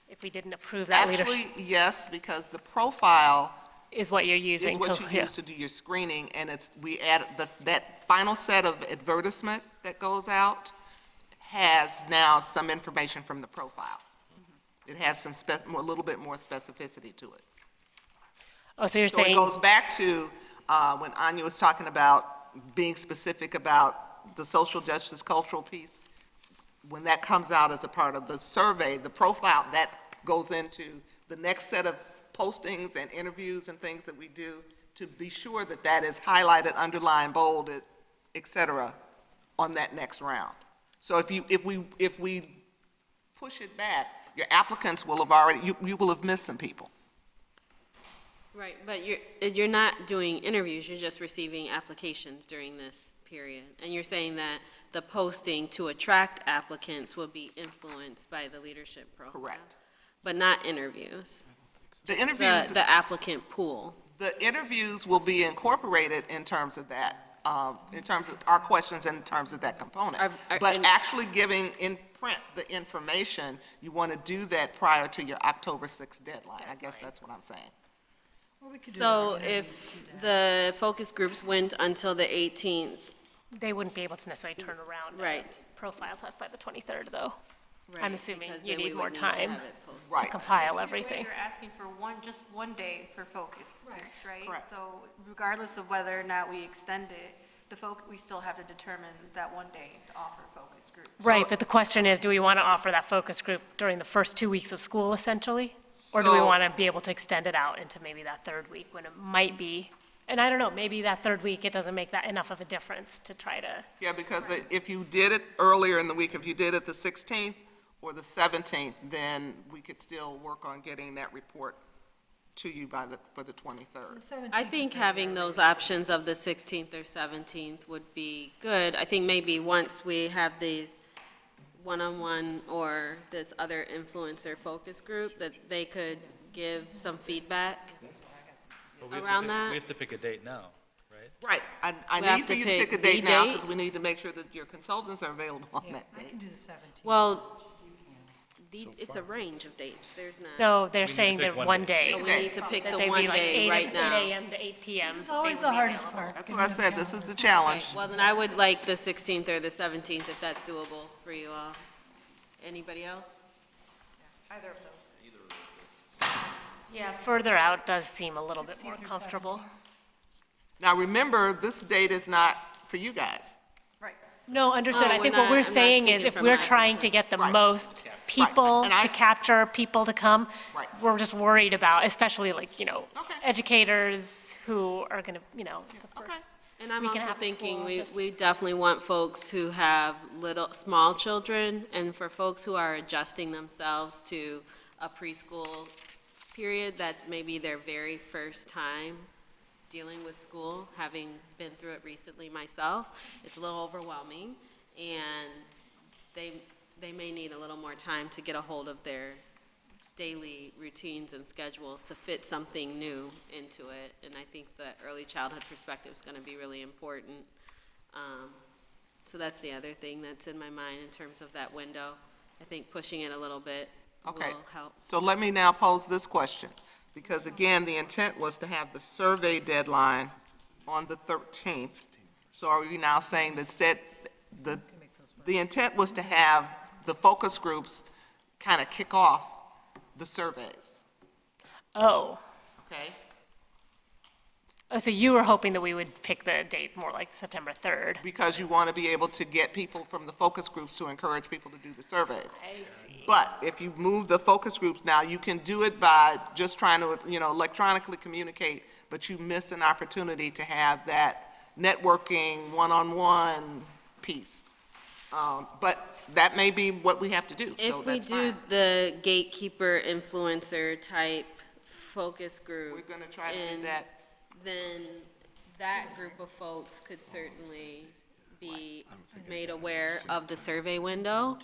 if we didn't approve that leadership? Actually, yes, because the profile Is what you're is using to, what you yeah. use to do your screening, and we add, that final set of advertisement that goes out has now some information from the profile. It has some a little bit more specificity to it. Oh, so you're So it saying, goes back to when Anya was talking about being specific about the social justice cultural piece. When that comes out as a part of the survey, the profile, that goes into the next set of postings and interviews and things that we do to be sure that that is highlighted, underlined, bolded, et cetera, on that next round. So if we push it back, your applicants will have already, you will have missed some people. Right, but you're not doing interviews, you're just receiving applications during this period. And you're saying that the posting to attract applicants will be influenced by the leadership program? Correct. But not interviews? The interviews, The applicant pool? the interviews will be incorporated in terms of that, in terms of our questions, in terms of that component. But and- actually giving in print the information, you want to do that prior to your October 6th deadline. I guess that's what I'm saying. So if the focus groups went until the 18th, they wouldn't be able to necessarily turn around a Right. profile test by the 23rd, though, right, assuming because you then need we more would need to time have it posted. Right. to compile Either way, everything. You're asking for just one day for focus groups, right? Correct. So regardless of whether or not we extend it, we still have to determine that one day to offer focus groups. Right, but the question is, do we want to offer that focus group during the first 2 weeks of school essentially? Or do we So- want to be able to extend it out into maybe that third week when it might be, and I don't know, maybe that third week, it doesn't make that enough of a difference to try to, Yeah, because if you did it earlier in the week, if you did it the 16th or the 17th, then we could still work on getting that report to you for the 23rd. I think having those options of the 16th or 17th would be good. I think maybe once we have these one-on-one or this other influencer focus group, that they could give some feedback But we have to around pick- that. We have to pick a date now, right? Right, I We have need for to you to pick pick a the date now, date. because we need to make sure that your consultants are available on that I date. can do the 17th. Well, it's a range of dates, there's not. no, they're need to saying pick that one one day. day. So we need to pick That the they'd be one like day 8 right now. AM to 8 PM. This is always they the would be hardest available. part. That's what I said, this is the Okay, challenge. well, then I would like the 16th or the 17th, if that's doable for you all. Anybody else? Either of those. Yeah, further out does seem a little bit more 16th or comfortable. Now, remember, this date is not for you guys. Right. No, understood. Oh, I we're think what not- we're I'm not saying is speaking if from we're my trying to get the Right. most people, And I- to capture people to come, Right. we're just worried about, especially like, Okay. educators who are going to, the first. Okay. And I'm We can also have a thinking, school we, just- we definitely want folks who have small children, and for folks who are adjusting themselves to a preschool period, that's maybe their very first time dealing with school, having been through it recently myself, it's a little overwhelming, and they may need a little more time to get a hold of their daily routines and schedules to fit something new into it, and I think the early childhood perspective is going to be really important. So that's the other thing that's in my mind in terms of that window. I think pushing it a little bit Okay, will help. so let me now pose this question, because again, the intent was to have the survey deadline on the 13th. So are we now saying that the intent was to have the focus groups kind of kick off the surveys, Oh, okay? so you were hoping that we would pick the date more like September 3rd? Because you want to be able to get people from the focus groups to encourage people to do the surveys. I see. But if you move the focus groups now, you can do it by just trying to, electronically communicate, but you miss an opportunity to have that networking, one-on-one piece. But that may be what we have to do, so If we that's do fine. the gatekeeper influencer type focus group. We're going to try to do and that. Then that group of folks could certainly be made aware of the survey window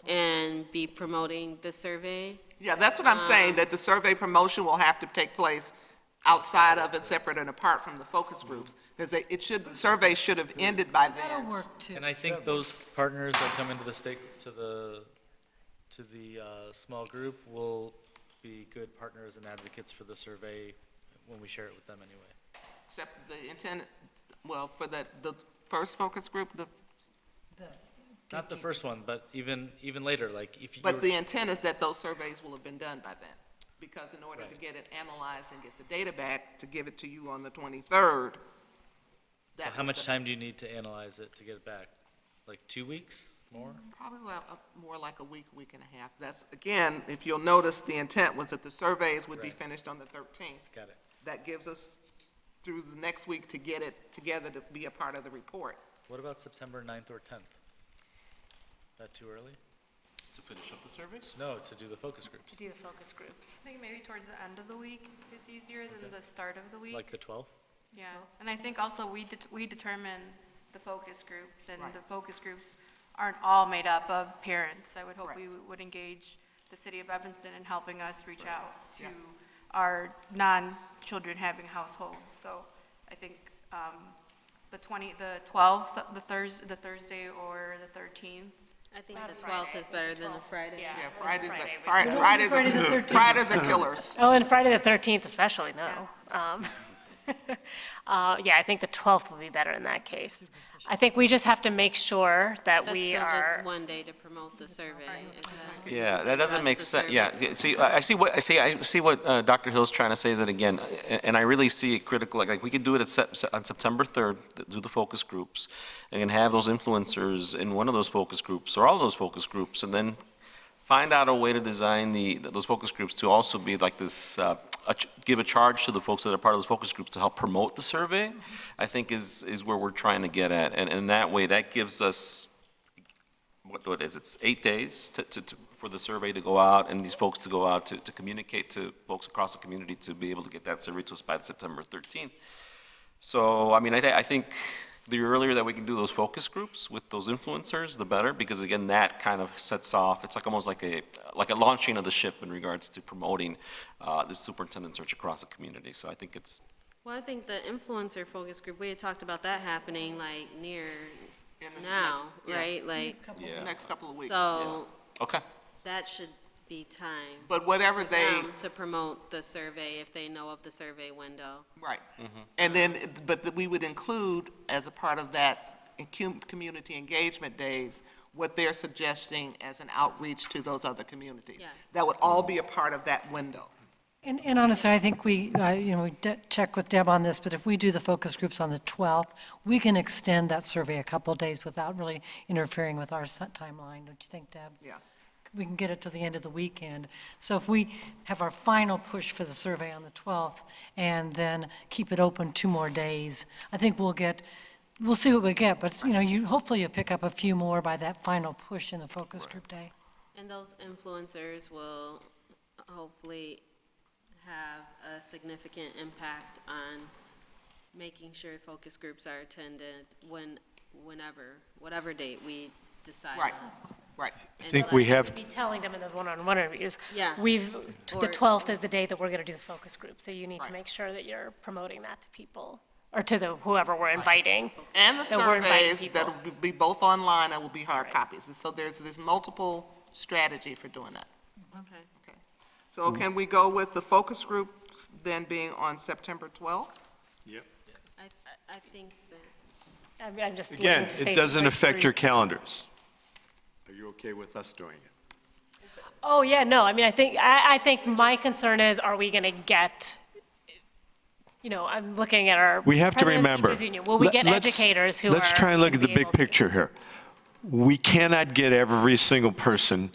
and be promoting the survey. Yeah, that's what I'm saying, that the survey promotion will have to take place outside of it, separate and apart from the focus groups, because the survey should have ended by That'll then. work too. And I think those partners that come into the small group will be good partners and advocates for the survey when we share it with them anyway. Except the intent, well, for the first focus group, Not the first one, but even later, like if you. but the intent is that those surveys will have been done by then. Because in order to Right. get it analyzed and get the data back, to give it to you on the 23rd. So how much time do you need to analyze it to get it back? Like 2 weeks, more? Probably more like a week, week and a half. That's, again, if you'll notice, the intent was that the surveys would be Right. finished on the 13th. Got it. That gives us through the next week to get it together to be a part of the report. What about September 9th or 10th? That too early? To finish up the surveys? No, to do the focus groups, To do the focus groups. I think maybe towards the end of the week is easier than the start of the week. like the 12th? Yeah, and I think also we determine the focus groups, and Right. the focus groups aren't all made up of parents. I would hope we Correct. would engage the city of Evanston in helping us reach out to Yeah. our non-children having households. So I think the 12th, the Thursday or the 13th. I think Not the a 12th Friday, is better the than a 12th. Friday. Yeah. Yeah, Fridays Friday are, would- Fridays Friday the are, 13th. Fridays are killers. Oh, and Friday the 13th especially, no. Yeah, I think the 12th would be better in that case. I think we just have to make sure that That's we still are. just one day to promote the survey. Exactly. Yeah, that doesn't make That's the sense, yeah. See, I see what Dr. Hill's trying to say is that, again, and I really see it critical, like we could do it on September 3rd, do the focus groups, and then have those influencers in one of those focus groups, or all of those focus groups, and then find out a way to design those focus groups to also be like this, give a charge to the folks that are part of those focus groups to help promote the survey, I think is where we're trying to get at. And that way, that gives us, what is it, it's 8 days for the survey to go out and these folks to go out to communicate to folks across the community to be able to get that survey to us by September 13th. So, I mean, I think the earlier that we can do those focus groups with those influencers, the better, because again, that kind of sets off, it's like almost like a launching of the ship in regards to promoting the superintendent search across the community. So I think it's, Well, I think the influencer focus group, we had talked about that happening like near In the now, next- yeah, right? Like, yeah, Next couple of weeks. so okay. that should be time But whatever for they, them to promote the survey if they know of the survey window. right. And then, but we would include, as a part of that community engagement days, what they're suggesting as an outreach to those other communities. Yes. That would all be a part of that window. And honestly, I think we check with Deb on this, but if we do the focus groups on the 12th, we can extend that survey a couple of days without really interfering with our set timeline. Don't you think, Deb? Yeah. We can get it to the end of the weekend. So if we have our final push for the survey on the 12th and then keep it open 2 more days, I think we'll see what we get, but, hopefully you'll pick up a few more by that final push in the focus group day. And those influencers will hopefully have a significant impact on making sure focus groups are attended whatever date we decide Right. on. Right. I think we have, Be telling them in those one-on-one interviews. Yeah. The Or- 12th is the day that we're going to do the focus group, so you need to Right. make sure that you're promoting that to people, or to whoever we're inviting. And the That we're inviting surveys people. that will be both online and will be hard Right. copies. So there's multiple strategy for doing that. Okay. So can we go with the focus groups then being on September 12th? I think that, I'm just looking again, to it Stacy's doesn't like affect three- your calendars. Are you okay with us doing it? Oh, yeah, no, I mean, I think my concern is, are we going to get, I'm looking at our. We have to President's remember. Teachers Union. Will we get let's- educators who are? Let's try and look at the be big able to- picture here. We cannot get every single person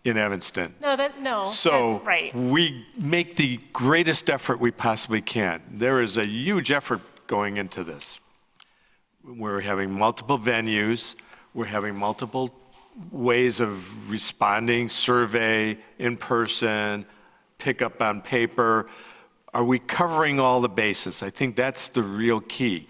in Evanston. No, that's So right. we make the greatest effort we possibly can. There is a huge effort going into this. We're having multiple venues, we're having multiple ways of responding, survey, in person, pick up on paper. Are we covering all the bases? I think that's the real key.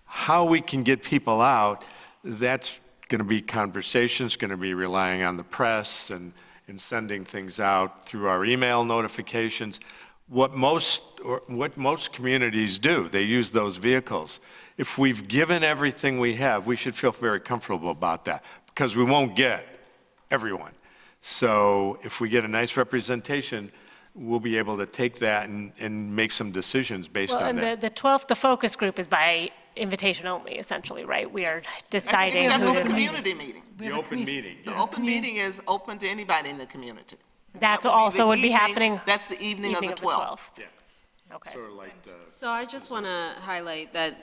How we can get people out, that's going to be conversations, going to be relying on the press and sending things out through our email notifications. What most communities do, they use those vehicles. If we've given everything we have, we should feel very comfortable about that, because we won't get everyone. So if we get a nice representation, we'll be able to take that and make some decisions based Well, on and that. the 12th, the focus group is by invitation only, essentially, right? We are deciding Except who for the to. community meeting. The open meeting. The open meeting is open to anybody in the community. That's That would be also the would be evening- happening. That's the evening of the 12th. Yeah. Okay. Sort of like the. So I just want to highlight that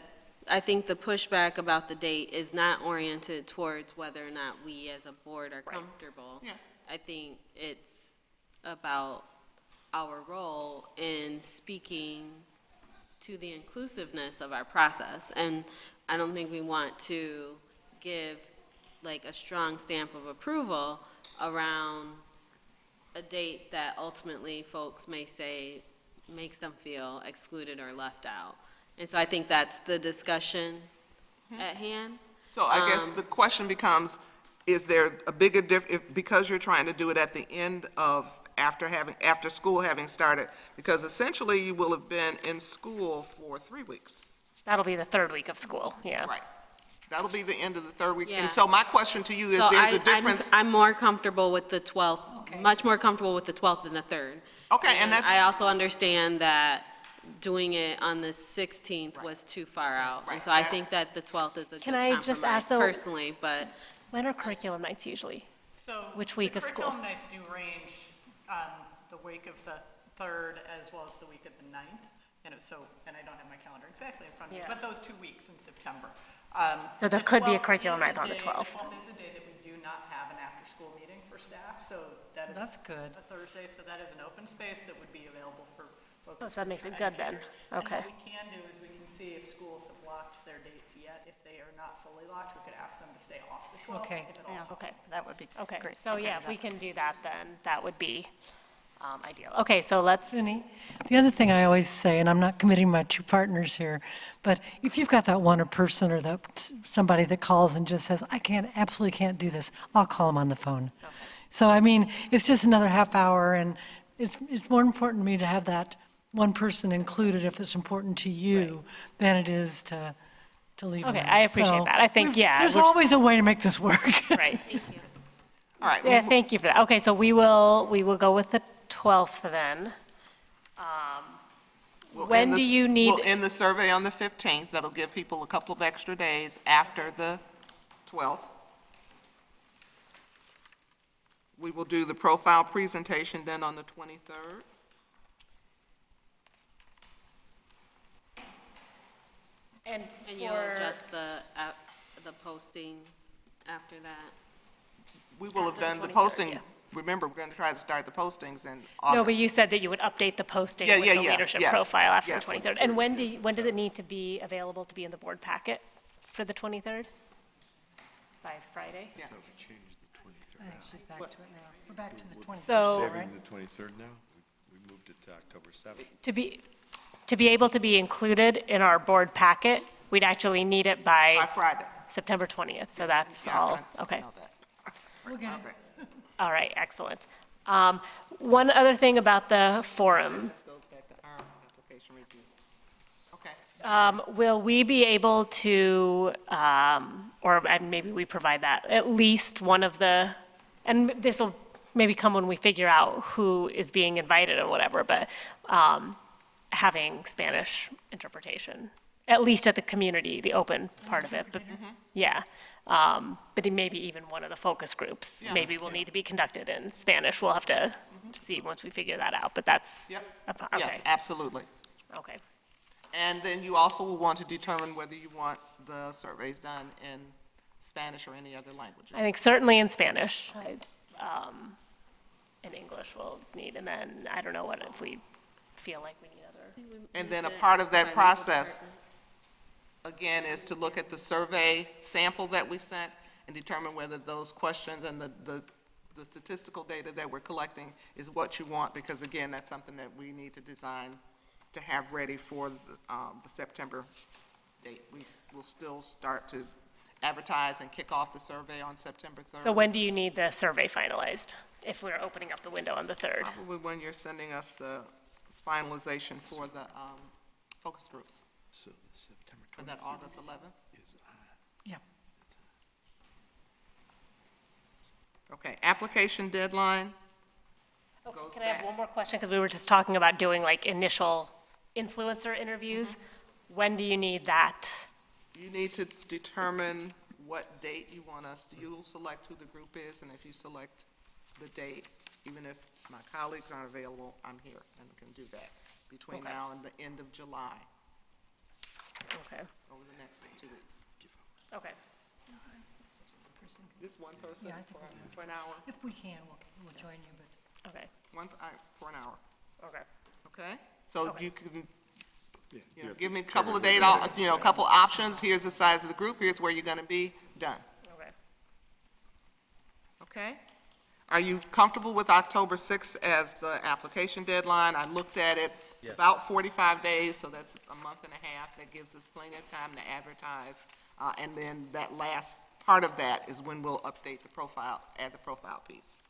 I think the pushback about the date is not oriented towards whether or not we as a board are comfortable. Yeah. I think it's about our role in speaking to the inclusiveness of our process. And I don't think we want to give like a strong stamp of approval around a date that ultimately folks may say makes them feel excluded or left out. And so I think that's the discussion at hand. So I guess the question becomes, is there a bigger because you're trying to do it at the end of, after school having started? Because essentially you will have been in school for 3 weeks. That'll be the third week of school, yeah. Right. That'll be the end of the third week. Yeah. And so my question to you is, So there's a I'm difference? more comfortable with the 12th, much more comfortable with the 12th than the 3rd. Okay, and that's. I also understand that doing it on the 16th was too far out. And so I think that the 12th is a good Can I just ask, compromise though- personally, but When are curriculum nights usually? So. Which week of school? The curriculum nights do range the week of the 3rd as well as the week of the 9th. And I don't have my calendar exactly in front of me, Yeah. but those 2 weeks in September. So there The could be a 12th curriculum is night on the 12th. The 12th is a day that we do not have an after-school meeting for staff, so that is. That's good. A Thursday, so that is an open space that would be available for folks. Oh, so that makes it good then. Okay. And what we can do is we can see if schools have locked their dates yet. If they are not fully locked, we could ask them to stay off the 12th. Okay. if at all Okay. That would be Okay, great. so yeah, if we can do that, then that would be ideal. Okay, so let's, Cindy, the other thing I always say, and I'm not committing my two partners here, but if you've got that one person or that somebody that calls and just says, I absolutely can't do this, I'll call them on the phone. So, I mean, it's just another half hour, and it's more important to me to have that one person included if it's important to you than it is to leave them Okay, out. I appreciate So, that. I think, yeah, There's we're- always a way to make this work. right. All right. Yeah, thank you for that. Okay, so we will go with the 12th then. We'll when end do this- you need- We'll end the survey on the 15th. That'll give people a couple of extra days after the 12th. We will do the profile presentation then on the 23rd. And and you'll for, adjust the posting after that. We will have After the done the 23rd, posting, yeah. remember, we're going to try to start the postings in August. no, but you said that you would update the posting Yeah, with yeah, the yeah, leadership yes, profile after the yes. 23rd. And when does it need to be available to be in the board packet for the 23rd? By Friday? Yeah. She's back to it now. We're back to the 23rd, So- right? the 23rd now? We moved it to October 7th. To be able to be included in our board packet, we'd actually need it By by Friday. September 20th, so that's Yeah, all, I okay. know that. We'll get it. Okay. All right, excellent. One other thing about the forum, This goes back to our application review. Okay. will we be able to, and maybe we provide that, at least one of the, and this will maybe come when we figure out who is being invited or whatever, but having Spanish interpretation at least at the community, the open part of it, but, yeah. But maybe even one of the focus groups, Yeah, maybe will yeah. need to be conducted in Spanish. We'll have to see once we figure that out, but that's, Yep. okay, Yes, absolutely. okay. And then you also will want to determine whether you want the surveys done in Spanish or any other languages. I think certainly in Spanish. In English we'll need, and then I don't know what if we feel like we need other. And then a part of that process, again, is to look at the survey sample that we sent and determine whether those questions and the statistical data that we're collecting is what you want, because again, that's something that we need to design to have ready for the September date. We will still start to advertise and kick off the survey on September 3rd. So when do you need the survey finalized, if we're opening up the window on the 3rd? Probably when you're sending us the finalization for the focus groups. So the September For that August 11th? Yeah. Okay, application deadline. Okay, Goes can I have back. one more question? Because we were just talking about doing like initial influencer interviews. When do you need that? You need to determine what date you want us, you'll select who the group is, and if you select the date, even if my colleagues aren't available, I'm here and can do that between Okay. now and the end of July, Okay, over the next 2 weeks. okay. This one person Yeah, I think for an hour, If we can, we'll join you, but. Okay, for an hour, okay. okay? So Okay. you can, Yeah, you know, have give to me a couple cover of the date, data. you know, a couple options, here's the size of the group, here's where you're gonna be, done, Okay. okay? Are you comfortable with October 6th as the application deadline? I looked at it, it's Yes. about 45 days, so that's a month and a half. That gives us plenty of time to advertise. And then that last part of that is when we'll update the profile, add the profile piece.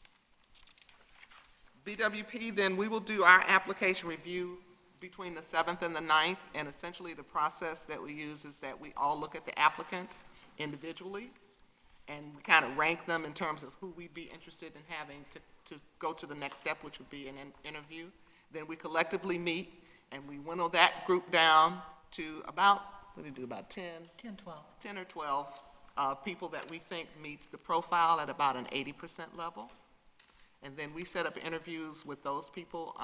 BWP, then we will do our application review between the 7th and the 9th, and essentially the process that we use is that we all look at the applicants individually, and we kind of rank them in terms of who we'd be interested in having to go to the next step, which would be an interview. Then we collectively meet, and we winnow that group down to about, what do you do, about 10 or 12 people that we think meets the profile at about an 80% level. And then we set up interviews with those people.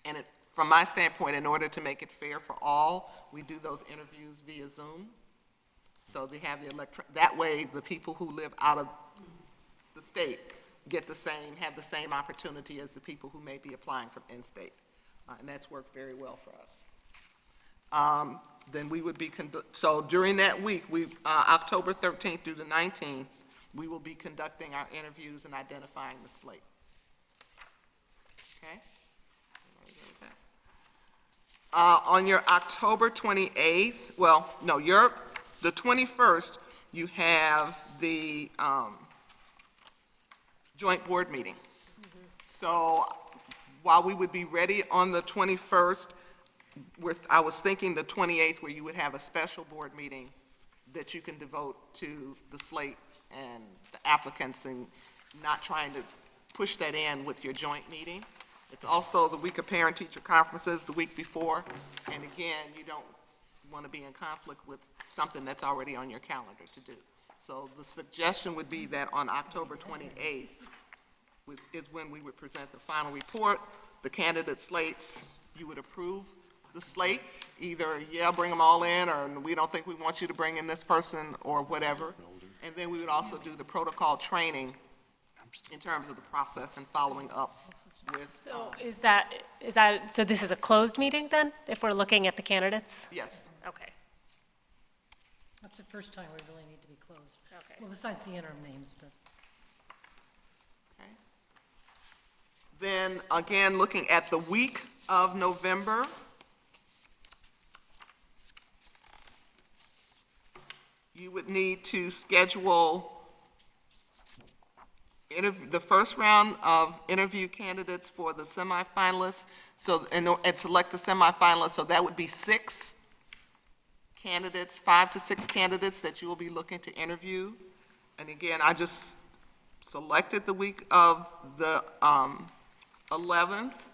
And from my standpoint, in order to make it fair for all, we do those interviews via Zoom. So they have that way, the people who live out of the state have the same opportunity as the people who may be applying from in-state. And that's worked very well for us. Then we would be, so during that week, October 13th through the 19th, we will be conducting our interviews and identifying the slate. Okay? On your October 28th, the 21st, you have the joint board meeting. So while we would be ready on the 21st, I was thinking the 28th, where you would have a special board meeting that you can devote to the slate and the applicants, and not trying to push that in with your joint meeting. It's also the week of parent-teacher conferences the week before, and again, you don't want to be in conflict with something that's already on your calendar to do. So the suggestion would be that on October 28th is when we would present the final report, the candidate slates, you would approve the slate, either, yeah, bring them all in, or we don't think we want you to bring in this person, or whatever. And then we would also do the protocol training in terms of the process and following up with, So so this is a closed meeting then, if we're looking at the candidates? yes. Okay, That's the first time we really need to be closed. okay. Well, besides the interim names, but. Okay. Then, again, looking at the week of November, you would need to schedule the first round of interview candidates for the semifinalists, and select the semifinalists, so that would be 6 candidates, 5 to 6 candidates that you will be looking to interview. And again, I just selected the week of the 11th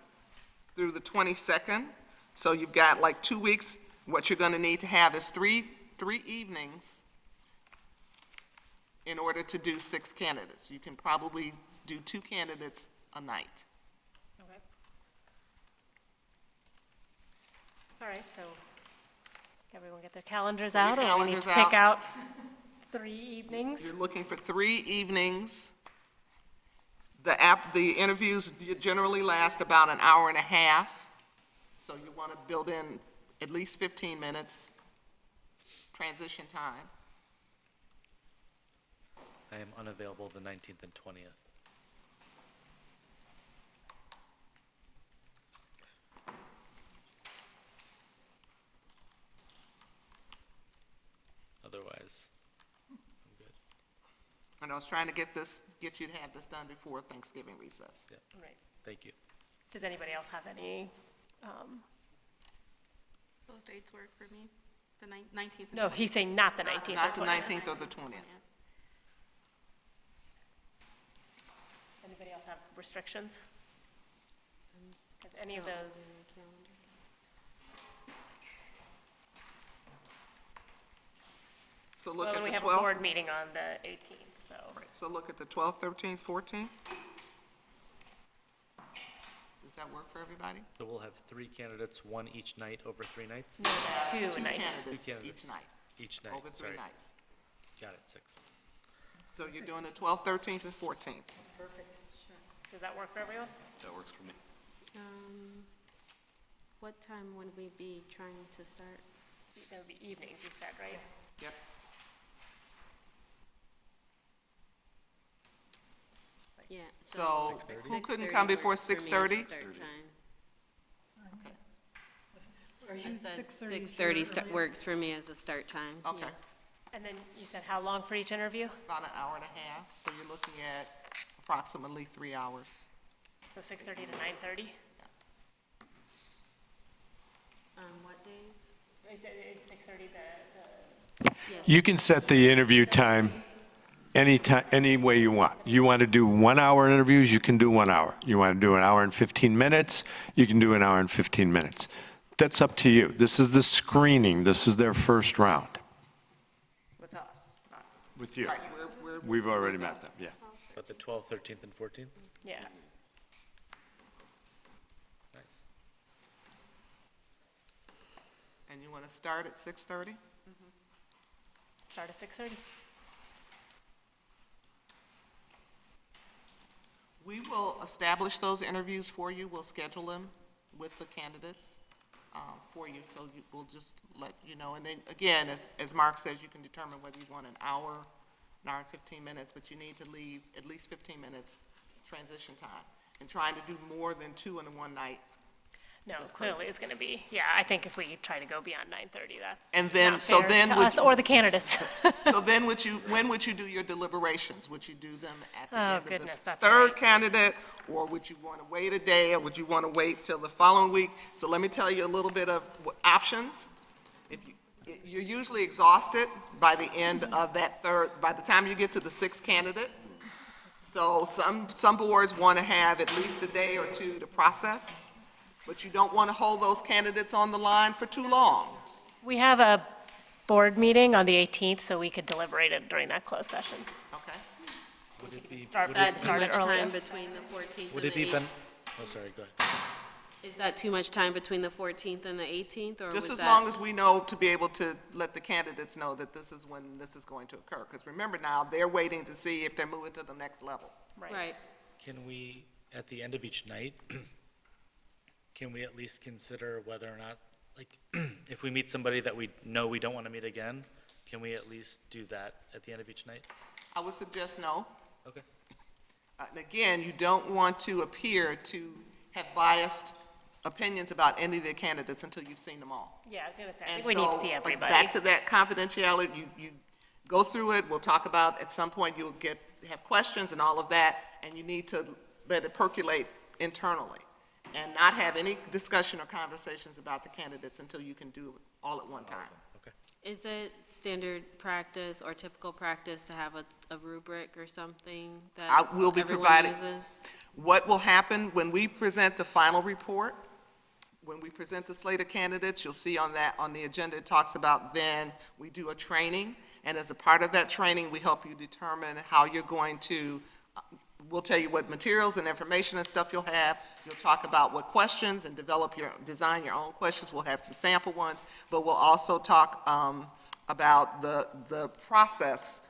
through the 22nd, so you've got like 2 weeks what you're going to need to have is three evenings in order to do 6 candidates. You can probably do 2 candidates a night. Okay. All right, so everyone get their calendars Get your out, or we need calendars to pick out. out 3 evenings? You're looking for 3 evenings. The interviews generally last about an hour and a half, so you want to build in at least 15 minutes transition time. I am unavailable the 19th and 20th. Otherwise, I'm good. And I was trying to get you to have this done before Thanksgiving recess. Right. Thank you. Does anybody else have any, Those dates work for me, the 19th. and no, 20th. he's saying not the 19th. Not the or 20th. 19th or the 20th. Anybody else have restrictions? Have any of those? So look Well, at we the have a 12th. board meeting on the 18th, so. Right, so look at the 12th, 13th, 14th. Does that work for everybody? So we'll have 3 candidates, 1 each night over 3 nights? No, 2 Two a night. candidates candidates. each night, Each night, over 3 sorry. nights. Got it, 6. So you're doing the 12th, 13th, and 14th. Does that work for everyone? That works for me. What time would we be trying to start? That would be evenings, you said, right? Yep. Yeah. So 6:30? who couldn't 6:30 come before works for me as a 6:30? start time. Okay. I said 6:30 works for me as a start time. Okay, yeah. And then you said how long for each interview? about an hour and a half, so you're looking at approximately 3 hours. So 6:30 to 9:30? What days? Is it 6:30 Yes. You can set the interview time any way you want. You want to do 1-hour interviews, you can do 1 hour. You want to do an hour and 15 minutes, you can do an hour and 15 minutes. That's up to you. This is the screening. This is their first round. With us, not. With you. Right, we're. We've already met them, yeah. But the 12th, 13th, and 14th? Yes. Nice. And you want to start at 6:30? Start at 6:30? We will establish those interviews for you. We'll schedule them with the candidates for you, so we'll just let you know. And then, again, as Mark says, you can determine whether you want an hour and 15 minutes, but you need to leave at least 15 minutes transition time. And trying to do more than 2 in one night. No, That's clearly crazy. it's going to be, yeah, I think if we try to go beyond 9:30, that's And then- not so fair then to would us you- or the candidates. So then when would you do your deliberations? Would you do them at the Oh, end of goodness, the that's third right. candidate? Or would you want to wait a day, or would you want to wait till the following week? So let me tell you a little bit of options. You're usually exhausted by the end of that by the time you get to the 6th candidate. So some boards want to have at least a day or 2 to process, but you don't want to hold those candidates on the line for too long. We have a board meeting on the 18th, so we could deliberate it during that closed session. Okay? Would it be, Start would That it, too Start much it earlier. time between the 14th would and it the be 18th? oh, sorry, go ahead. Is that too much time between the 14th and the 18th, or was Just that? as long as we know, to be able to let the candidates know that this is when this is going to occur. Because remember now, they're waiting to see if they're moving to the next level. Right. Can we, at the end of each night, can we at least consider whether or not, like, if we meet somebody that we know we don't want to meet again, can we at least do that at the end of each night? I would suggest no. Okay. And again, you don't want to appear to have biased opinions about any of the candidates until you've seen them all. Yeah, I was going to say, I And think we need to so, see everybody. Back to that confidentiality, you go through it, we'll talk about, at some point, you'll have questions and all of that, and you need to let it percolate internally, and not have any discussion or conversations about the candidates until you can do it all at one time. Is it standard practice or typical practice to have a rubric or something that I will be everyone providing- uses? What will happen when we present the final report, when we present the slate of candidates, you'll see on the agenda, it talks about then we do a training. And as a part of that training, we help you determine how you're going to, we'll tell you what materials and information and stuff you'll have. You'll talk about what questions and design your own questions. We'll have some sample ones, but we'll also talk about the process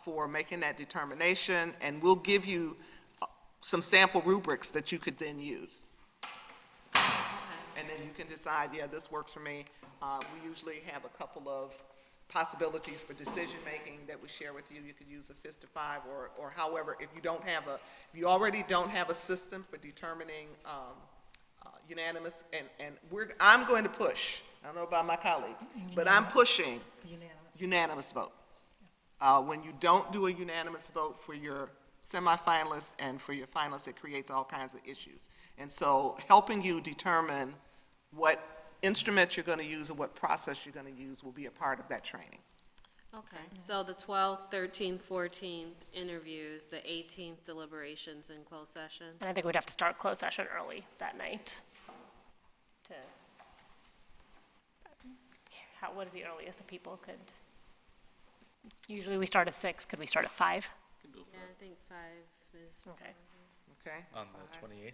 for making that determination, and we'll give you some sample rubrics that you could then use. And then you can decide, yeah, this works for me. We usually have a couple of possibilities for decision-making that we share with you. You could use a fist of 5, or however, if you already don't have a system for determining unanimous, and I'm going to push, I don't know about my colleagues, but I'm pushing unanimous vote. When you don't do a unanimous vote for your semifinalists and for your finalists, it creates all kinds of issues. And so helping you determine what instrument you're going to use or what process you're going to use will be a part of that training. Okay, so the 12th, 13th, 14th interviews, the 18th deliberations in closed session? And I think we'd have to start closed session early that night. What is the earliest that people could, usually we start at 6, could we start at 5? Yeah, I think 5 is. Okay. Okay? On the 28th?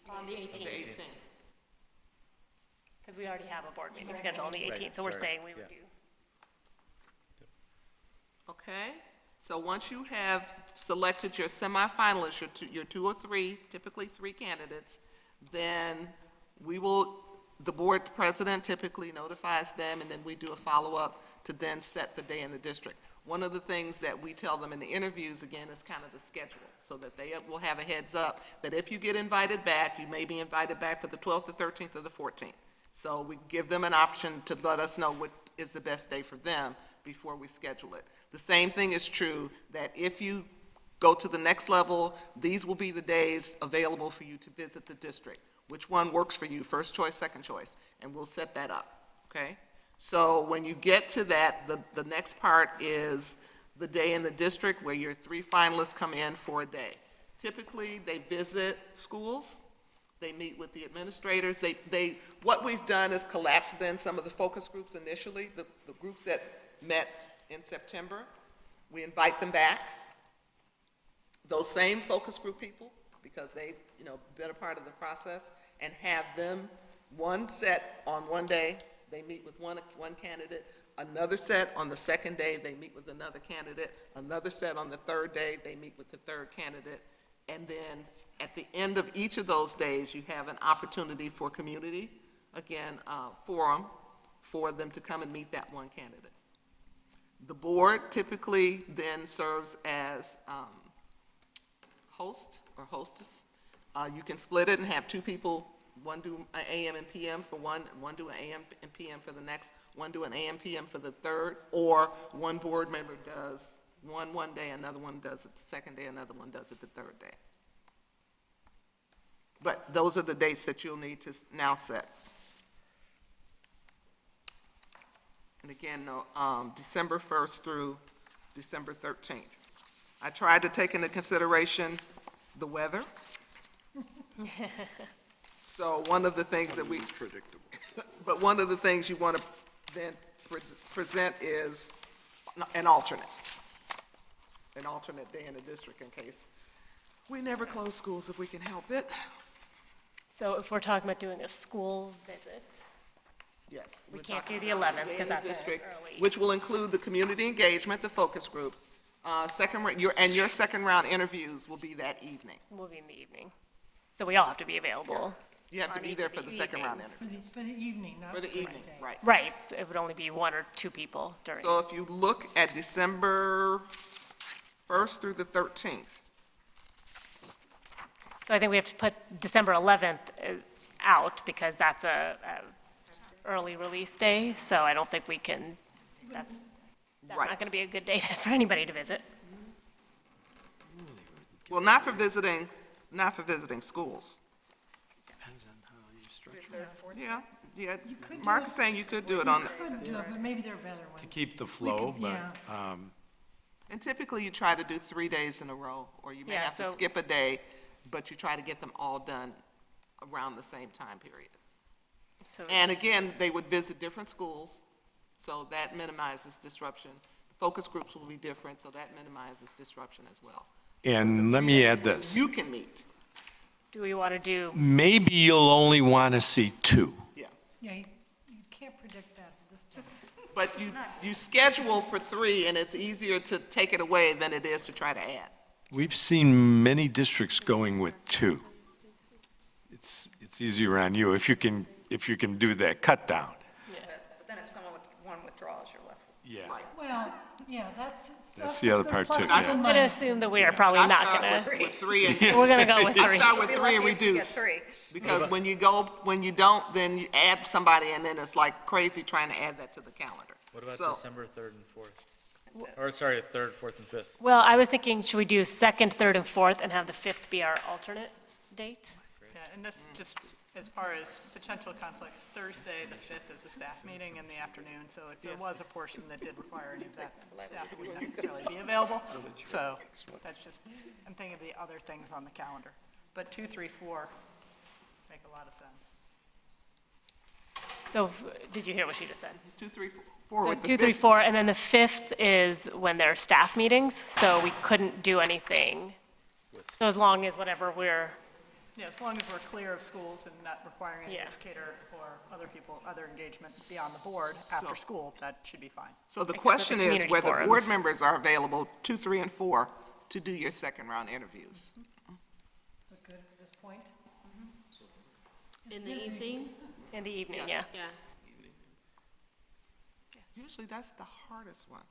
On the The 18th, 18th. because we already have a board meeting scheduled on the 18th, Right, so we're sorry, saying we would yeah. do. Okay, so once you have selected your semifinalists, your 2 or 3, typically 3 candidates, then the board president typically notifies them, and then we do a follow-up to then set the day in the district. One of the things that we tell them in the interviews, again, is kind of the schedule, so that they will have a heads up that if you get invited back, you may be invited back for the 12th, the 13th, or the 14th. So we give them an option to let us know what is the best day for them before we schedule it. The same thing is true that if you go to the next level, these will be the days available for you to visit the district. Which one works for you, first choice, second choice, and we'll set that up, okay? So when you get to that, the next part is the day in the district where your 3 finalists come in for a day. Typically, they visit schools, they meet with the administrators, what we've done is collapse then some of the focus groups initially, the groups that met in September, we invite them back. Those same focus group people, because they've, been a part of the process, and have them one set on one day, they meet with one candidate, another set on the second day, they meet with another candidate, another set on the third day, they meet with the third candidate, and then at the end of each of those days, you have an opportunity for community, again, forum, for them to come and meet that one candidate. The board typically then serves as host or hostess. You can split it and have 2 people, one do an AM and PM for one do an AM and PM for the next, one do an AM, PM for the third, or one board member does one day, another one does it the second day, another one does it the third day. But those are the dates that you'll need to now set. And again, December 1st through December 13th. I tried to take into consideration the weather. So one of the things that we, but one of the things you want to then present is an alternate day in the district in case we never close schools if we can help it. So if we're talking about doing a school visit, Yes. we we're can't do talking the about 11th day in because the that's district, early. which will include the community engagement, the focus groups. Your second round interviews will be that evening. We'll be in the evening. So we all have to be available. You have to on be each there of for the second round evenings. interview. For the evening, not For the evening, right. Right, it would only be 1 or 2 people during. So if you look at December 1st through the 13th, So I think we have to put December 11th out because that's a early release day. So I don't think we can, that's Right. not going to be a good day for anybody to visit. well, not for visiting schools. Yeah, Mark is saying you could do it on, Could do it, but maybe there are better ones. To keep the flow, could- but, yeah. and typically you try to do 3 days in a row, or you may Yeah, have to so- skip a day, but you try to get them all done around the same time period. So And again, they would visit different schools, so that minimizes disruption. Focus groups will be different, so that minimizes disruption as well. And let me add this. You can meet, do we want to do, Maybe you'll only want to see two. yeah. Yeah, you can't predict that at this point. But you schedule for 3, and it's easier to take it away than it is to try to add. We've seen many districts going with two. It's easier on you if you can do that cut down. But then if someone with one withdraws, you're left. Yeah. Well, yeah, that's the other part, too, pluses yeah. and I'm going to minuses. assume that we are probably I not start going to, with 3 and we're going to go with I 3. start with Be 3 lucky and if you get reduce. 3. Because when you don't, then you add somebody, and then it's like crazy trying to add that to the calendar. What about So- December 3rd and 4th? Or, sorry, 3rd, 4th, and 5th? Well, I was thinking, should we do 2nd, 3rd, and 4th and have the 5th be our alternate date? Yeah, and this, just as far as potential conflicts, Thursday, the 5th is a staff meeting in the afternoon, so if there was a portion that did require any of that, staff wouldn't necessarily be available. So that's just, I'm thinking of the other things on the calendar. But 2, 3, 4 make a lot of sense. So did you hear what she just said? 2, 3, 4 So with the 2, 3, fifth. 4, and then the 5th is when there are staff meetings, so we couldn't do anything. So as long as whatever we're, Yeah, as long as we're clear of schools and not requiring any Yeah. educator or other people, other engagements beyond the board after school, that should be fine. So the Except for the question is community whether forums. board members are available 2, 3, and 4 to do your second round interviews. Look good at this point. In the evening? in the evening, Yes. yeah. Yes. Usually that's the hardest one.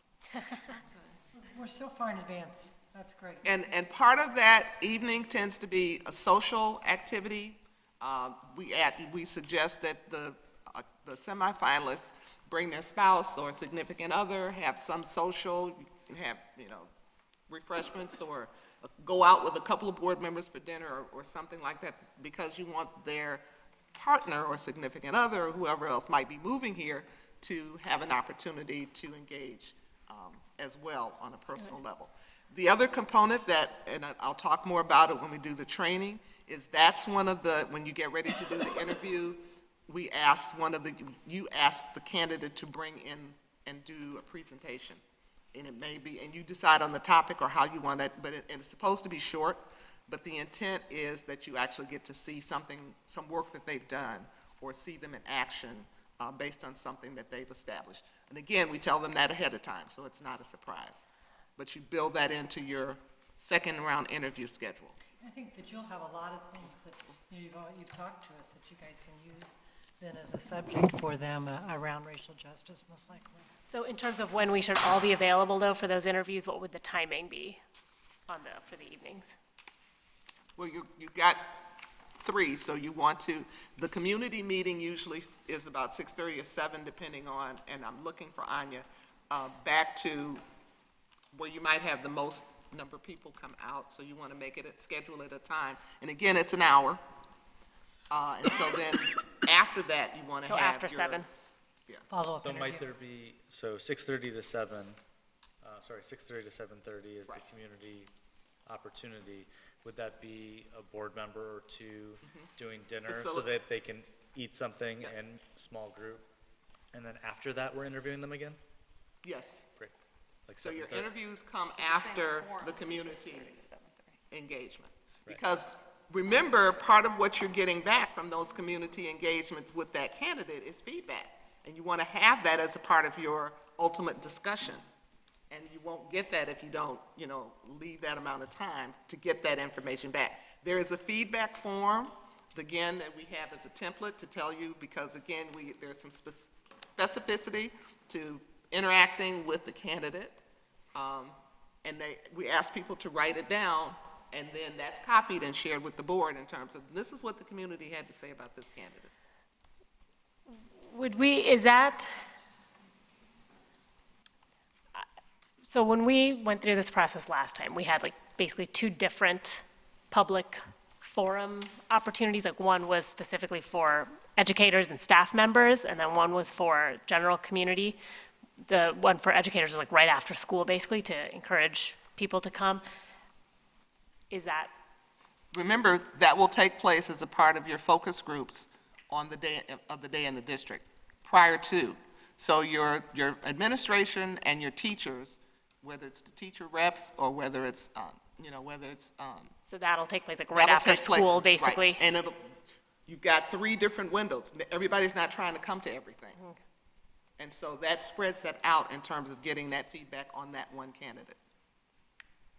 We're so far in advance. That's great. And part of that evening tends to be a social activity. We suggest that the semifinalists bring their spouse or significant other, have some social, have, refreshments, or go out with a couple of board members for dinner or something like that, because you want their partner or significant other, or whoever else might be moving here, to have an opportunity to engage as well on a personal level. The other component that, and I'll talk more about it when we do the training, is that's one of the, when you get ready to do the interview, you ask the candidate to bring in and do a presentation. And it may be, and you decide on the topic or how you want it, but it's supposed to be short, but the intent is that you actually get to see something, some work that they've done, or see them in action based on something that they've established. And again, we tell them that ahead of time, so it's not a surprise. But you build that into your second round interview schedule. I think that you'll have a lot of things that you've talked to us that you guys can use then as a subject for them around racial justice, most likely. So in terms of when we should all be available, though, for those interviews, what would the timing be for the evenings? Well, you got 3, so you want to, the community meeting usually is about 6:30 or 7, depending on, and I'm looking for Anya, back to where you might have the most number of people come out, so you want to make it, schedule it a time. And again, it's an hour. And so then, after that, you want to So have after your- 7? Follow-up So might interview. there be, so 6:30 to 7, 6:30 to 7:30 is the Right. community opportunity. Would that be a board member or two doing dinner so that they can eat something Yeah. in small group? And then after that, we're interviewing them again? Yes. Great. Like So your 7:30? interviews come after the community 6:30 to 7:30. engagement. Right. Because remember, part of what you're getting back from those community engagements with that candidate is feedback. And you want to have that as a part of your ultimate discussion. And you won't get that if you don't, leave that amount of time to get that information back. There is a feedback form, again, that we have as a template to tell you, because again, there's some specificity to interacting with the candidate. And we ask people to write it down, and then that's copied and shared with the board in terms of, this is what the community had to say about this candidate. So when we went through this process last time, we had basically 2 different public forum opportunities. One was specifically for educators and staff members, and then one was for general community. The one for educators was right after school, basically, to encourage people to come. Is that, Remember, that will take place as a part of your focus groups on the day of the day in the district, prior to. So your administration and your teachers, whether it's the teacher reps or whether it's, So that'll take place like right that'll after take place- school, right. basically? And you've got 3 different windows. Everybody's not trying to come to everything. And so that spreads that out in terms of getting that feedback on that one candidate.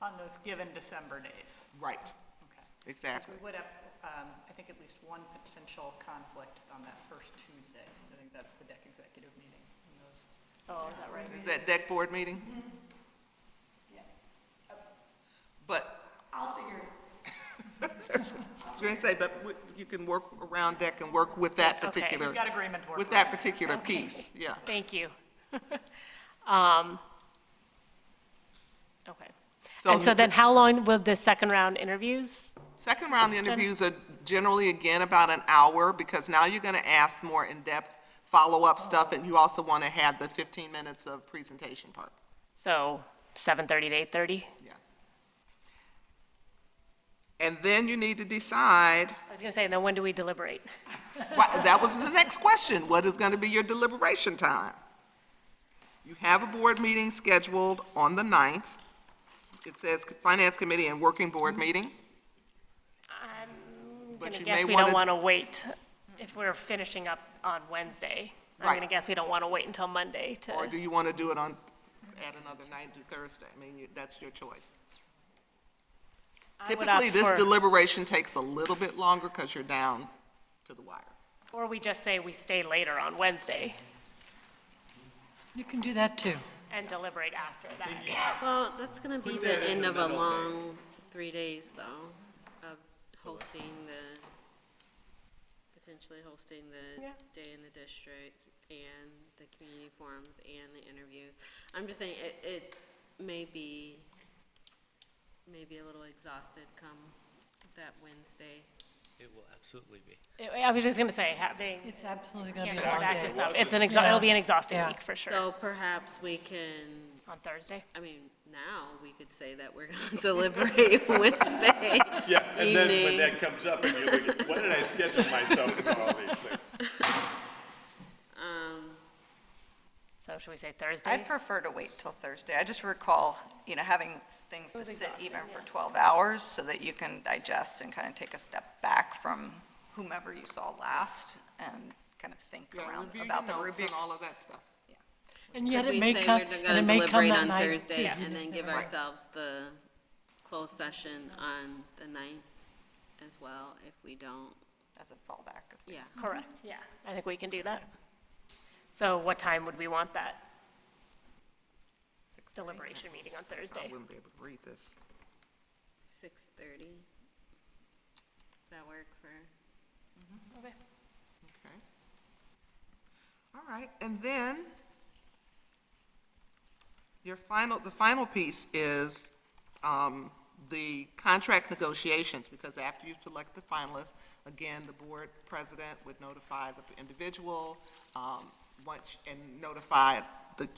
On those given December days. Right, Okay. exactly. We would have, I think, at least one potential conflict on that first Tuesday. I think that's the DEC executive meeting. And those- Oh, is that right? Is that deck board meeting? But. I'll figure it. I was going to say, but you can work around deck and work with that Okay. particular, We've got agreement to work with around that that. particular piece, yeah. Thank you. Okay. And so then how long will the second round interviews? Second round interviews are generally, again, about an hour, because now you're going to ask more in-depth follow-up stuff, and you also want to have the 15 minutes of presentation part. So 7:30 to 8:30? Yeah. And then you need to decide, I was going to say, then when do we deliberate? that was the next question, what is going to be your deliberation time? You have a board meeting scheduled on the 9th. It says Finance Committee and Working Board meeting. I'm But going to you guess may we don't wanna- want to wait if we're finishing up on Wednesday. I'm Right. going to guess we don't want to wait until Monday to. Or do you want to do it at another night, do Thursday? I mean, that's your choice. I would Typically, opt this for- deliberation takes a little bit longer because you're down to the wire. Or we just say we stay later on Wednesday You can do that too. and deliberate after that. Well, that's gonna be the end of a long 3 days, though, of potentially hosting the Yeah. day in the district and the community forums and the interviews. I'm just saying, it may be a little exhausted come that Wednesday. It will absolutely be. I was just going to say, having, It's absolutely going to can't be a long back day. this up. Yeah. It'll be an exhausting Yeah. week for sure. So perhaps we can, On Thursday? I mean, now we could say that we're gonna deliberate Wednesday Yeah, and then when evening. that comes up, and you look at, what did I schedule myself into all these things? So should we say Thursday? I'd prefer to wait till Thursday. I just recall, having things to sit even for 12 hours so that you can digest and kind of take a step back from whomever you saw last and kind of think Yeah, around review about the your notes rubric. and all of that stuff. And yet Could it we may say come, we're and gonna it may come deliberate that on night too. Thursday You and just then give never know. ourselves the closed session on the 9th as well, if we don't, As a fallback. yeah. Correct, yeah. I think we can do that. So what time would we want that deliberation meeting on I Thursday? wouldn't be able to read this. 6:30. Does that work for? Okay. Okay. All right, and then the final piece is the contract negotiations, because after you select the finalists, again, the board president would notify the individual, and notify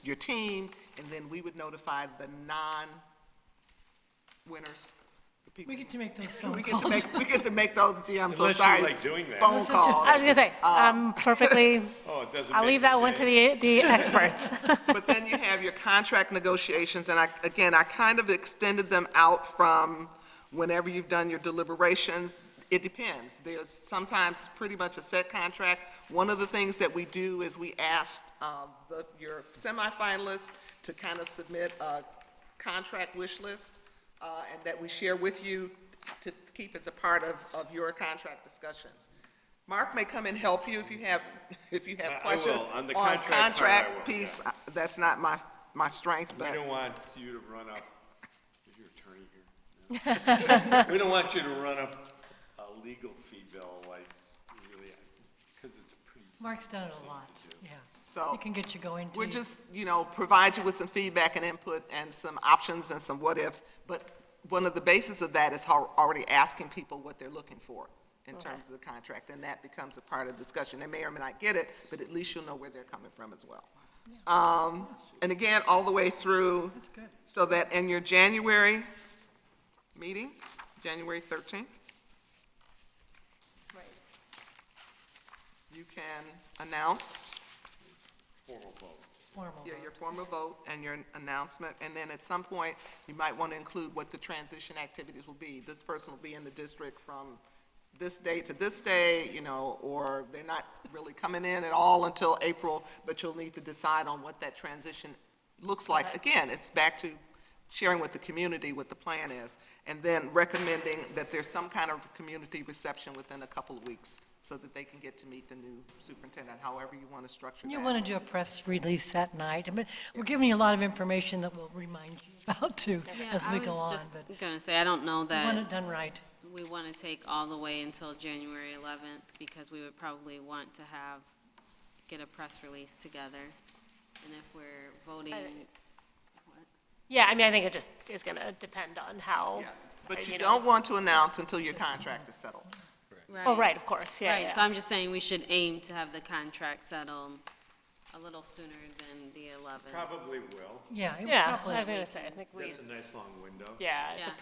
your team, and then we would notify the non-winners, the people. We get to make those phone We calls. get to make those, gee, I'm so Unless you sorry. like doing that. Phone calls. I was gonna say, I'm perfectly, Oh, it doesn't I'll make leave your that one to day. the experts. But then you have your contract negotiations, and I kind of extended them out from whenever you've done your deliberations. It depends. There's sometimes pretty much a set contract. One of the things that we do is we ask your semifinalists to kind of submit a contract wish list, and that we share with you to keep as a part of your contract discussions. Mark may come and help you if you have I questions. will. On the contract part, I contract will, piece, that's not my strength, We but, don't want you to run up, is your attorney here? No. We don't want you to run up a legal fee bill like, really, because it's a pretty. Mark's done it a lot, yeah. so, He can get you going too. we'll just, provide you with some feedback and input and some options and some what-ifs, but one of the bases of that is already asking people what they're looking for in terms of the contract, and that becomes a part of the discussion. They may or may not get it, but at least you'll know where they're coming from as well. And again, all the way through. That's good. So that in your January meeting, January 13th, you can announce Formal Yeah, vote. your formal vote and your announcement, and then at some point, you might want to include what the transition activities will be. This person will be in the district from this day to this day, you know, or they're not really coming in at all until April, but you'll need to decide on what that transition looks like. Okay. Again, it's back to sharing with the community what the plan is, and then recommending that there's some kind of community reception within a couple of weeks, so that they can get to meet the new superintendent, however you want to structure that. You want to do a press release that night. I mean, we're giving you a lot of information that we'll remind you about too as we go on, but I was just gonna say, I don't know we want that it done right. we want to take all the way until January 11th, because we would probably want to get a press release together. And if we're voting, what? Yeah, I mean, I think it just is going to depend on how. Yeah, but you know. don't want to announce until your contract is settled. Oh, right, of course, yeah, Right, yeah. so I'm just saying we should aim to have the contract settled a little sooner than the 11th. Probably will. Yeah, it Yeah, probably. I was going to say, I think we, That's a nice long window. yeah, it's a Yeah.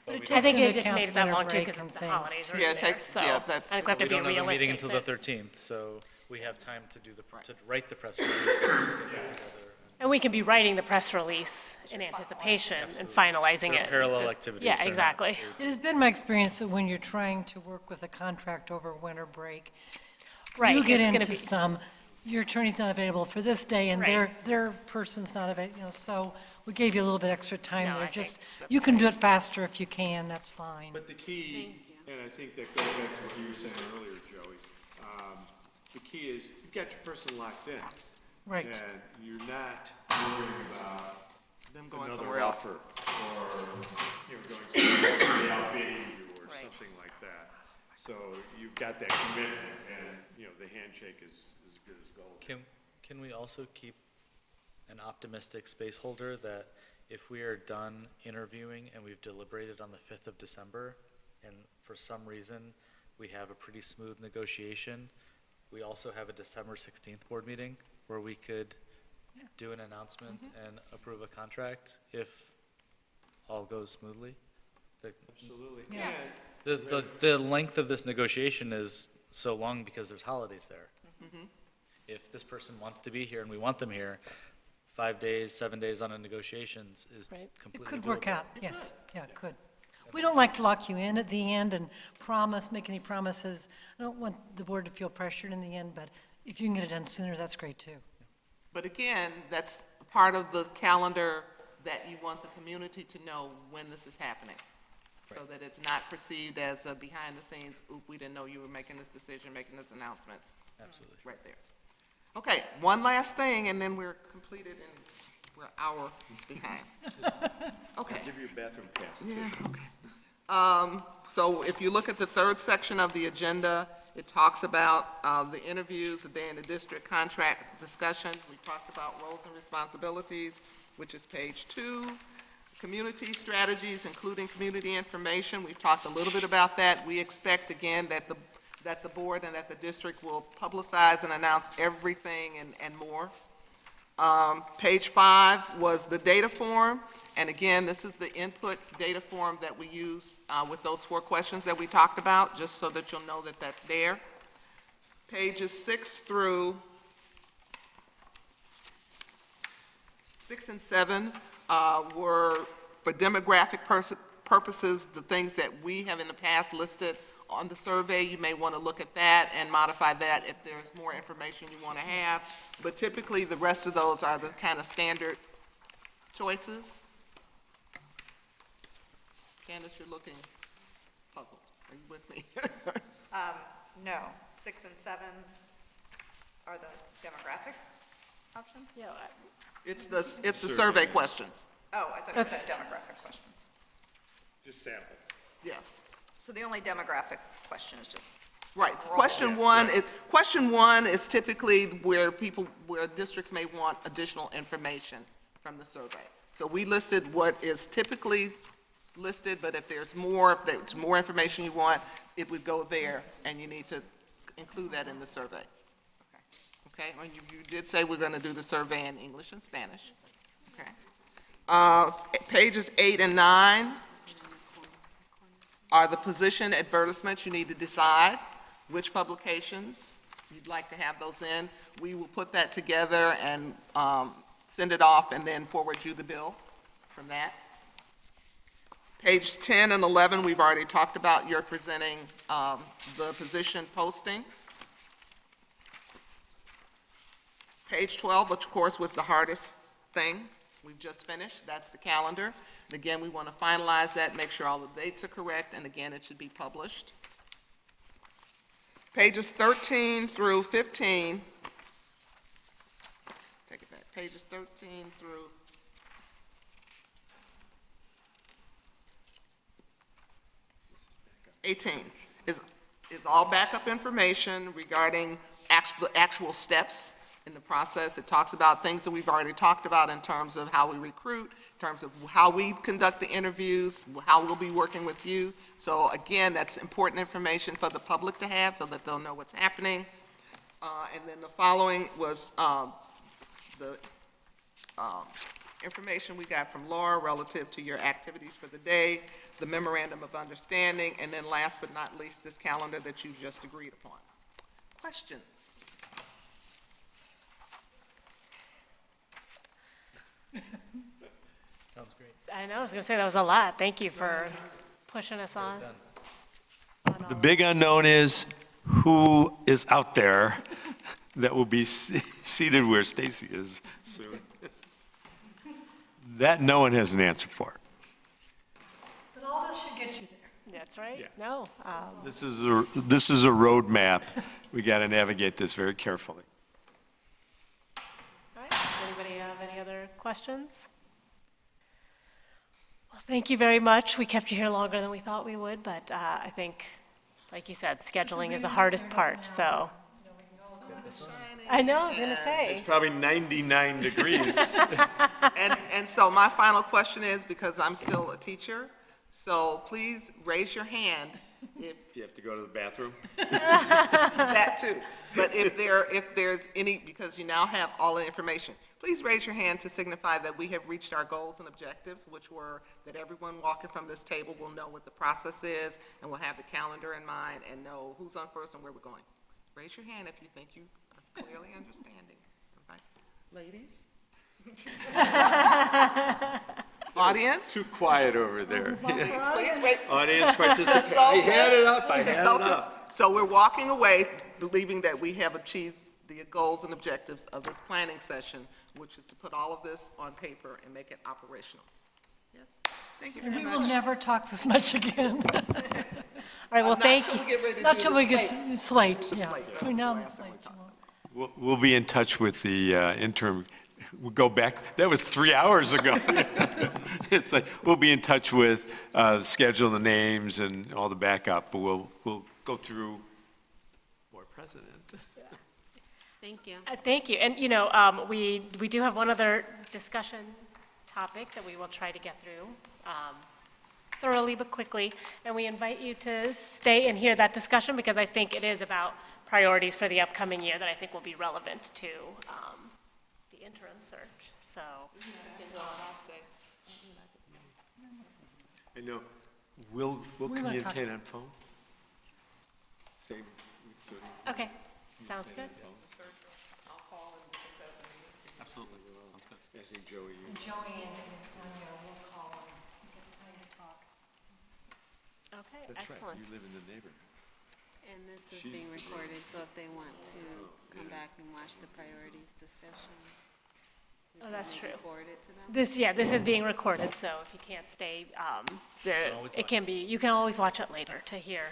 But it I takes think into it just account made the it that winter long too break because and of the things. holidays are Yeah, in there, take- so. yeah, that's- I think we have to We be don't have a meeting realistic. until the that- 13th, so we have time to do Right. to write the press release. And we can be writing the press release in anticipation and finalizing There are it. parallel activities. Yeah, They're not- exactly. It has been my experience that when you're trying to work with a contract over winter break, Right, you get it's gonna into be- some, your attorney's not available for this day, and Right. their person's not available, you know, so we gave you a little bit extra time No, there. I Just, think you can do it faster if you can, that's fine. But the key, Thank you. and I think that goes back to what you were saying earlier, Joey, the key is, you've got your person locked in. Right. And you're not worrying about Them going another somewhere else. offer, or, you know, going somewhere else, they outbidding you, or Right. something like that. So you've got that commitment, and, you know, the handshake is as good as gold. Can we also keep an optimistic space holder that if we are done interviewing and we've deliberated on the 5th of December, and for some reason we have a pretty smooth negotiation, we also have a December 16th board meeting where we could do an announcement and approve a contract if all goes smoothly? Absolutely. Yeah. And The length of this negotiation is so long because there's holidays there. If this person wants to be here and we want them here, 5 days, 7 days on a negotiations is Right. It completely could work doable. out, yes, yeah, it could. We don't like to lock you in at the end and make any promises. I don't want the board to feel pressured in the end, but if you can get it done sooner, that's great too. But again, that's part of the calendar that you want the community to know when this is happening, so that it's not perceived as a behind the scenes, oop, we didn't know you were making this decision, making this announcement, Absolutely. right there. Okay, one last thing, and then we're completed and we're an hour behind. Okay. give you a bathroom pass. too. Yeah, okay. So if you look at the third section of the agenda, it talks about the interviews, the day in the district contract discussion. We talked about roles and responsibilities, which is page 2. Community strategies, including community information. We've talked a little bit about that. We expect, again, that the board and that the district will publicize and announce everything and more. Page 5 was the data form, and again, this is the input data form that we use with those 4 questions that we talked about, just so that you'll know that that's there. Pages 6 and 7 were, for demographic purposes, the things that we have in the past listed on the survey. You may want to look at that and modify that if there's more information you want to have. But typically, the rest of those are the kind of standard choices. Candace, you're looking puzzled. Are you with me? No, 6 and 7 are the demographic options? Yeah, It's the survey questions. Oh, I thought you said demographic questions. Just samples. Yeah. So the only demographic question is just, Right. Question one is typically where districts may want additional information from the survey. So we listed what is typically listed, but if there's more information you want, it would go there, and you need to include that in the survey. Okay, and you did say we're gonna do the survey in English and Spanish. Okay. Pages 8 and 9 are the position advertisements. You need to decide which publications you'd like to have those in. We will put that together and send it off and then forward you the bill from that. Page 10 and 11, we've already talked about. You're presenting the position posting. Page 12, which of course was the hardest thing, we've just finished. That's the calendar. And again, we want to finalize that, make sure all the dates are correct, and again, it should be published. Pages 13 through 15. Take it back. Pages 13 through 18 is all backup information regarding actual steps in the process. It talks about things that we've already talked about in terms of how we recruit, in terms of how we conduct the interviews, how we'll be working with you. So again, that's important information for the public to have so that they'll know what's happening. And then the following was the information we got from Laura relative to your activities for the day, the memorandum of understanding, and then last but not least, this calendar that you just agreed upon. Questions? Sounds great. I know, I was going to say that was a lot. Thank you for pushing us on. The big unknown is who is out there that will be seated where Stacy is soon. That no one has an answer for. But all this should get you there. That's right. Yeah. No. This is a roadmap. We got to navigate this very carefully. All right. Does anybody have any other questions? Well, thank you very much. We kept you here longer than we thought we would, but I think, like you said, scheduling is the hardest part, so. I know, I was going to say. Probably 99 degrees. And so my final question is, because I'm still a teacher, so please raise your hand if If you have to go to the bathroom. that too. But if there's any, because you now have all the information, please raise your hand to signify that we have reached our goals and objectives, which were that everyone walking from this table will know what the process is and will have the calendar in mind and know who's on first and where we're going. Raise your hand if you think you are clearly understanding. Everybody? Ladies? Audience? Too quiet over there. Please raise. Audience participation. I had it up, I had it Consultants. up. So we're walking away believing that we have achieved the goals and objectives of this planning session, which is to put all of this on paper and make it operational. Yes, thank you And very we much. will never talk this much again. All right, well, thank you. Not till we get to slate, The yeah. slate. Between now and the Last time slate. we talked. you won't. We'll be in touch with the interim. We'll go back, that was 3 hours ago. It's like, we'll be in touch with the schedule, the names, and all the backup, but we'll go through board president. Thank you. Thank you. And, we do have one other discussion topic that we will try to get through thoroughly but quickly. And we invite you to stay and hear that discussion because I think it is about priorities for the upcoming year that I think will be relevant to the interim search. So, I know, we'll We wanna talk- communicate on phone? Same with Sudi. okay, sounds good. Absolutely. Sounds good. I think Joey, you. Joey and Antonio will call and get time to talk. Okay, That's right, excellent. you live in the neighborhood. And this is She's being the- recorded, so if they want to come back and watch the priorities discussion. we Oh, can that's maybe true. Forward it to them. This is being recorded, so if you can't stay, it can be, you can always watch it later to hear.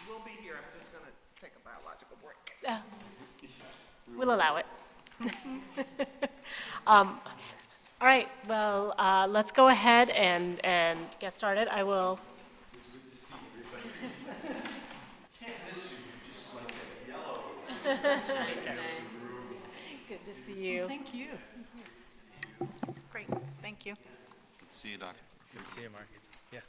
We'll be here, I'm just gonna take a biological break. We'll allow it. All right, well, let's go ahead and get started. I will. Good to see you. Thank you. Great, thank you. Good to see you, Doctor. Good to see you, Mark. Yeah.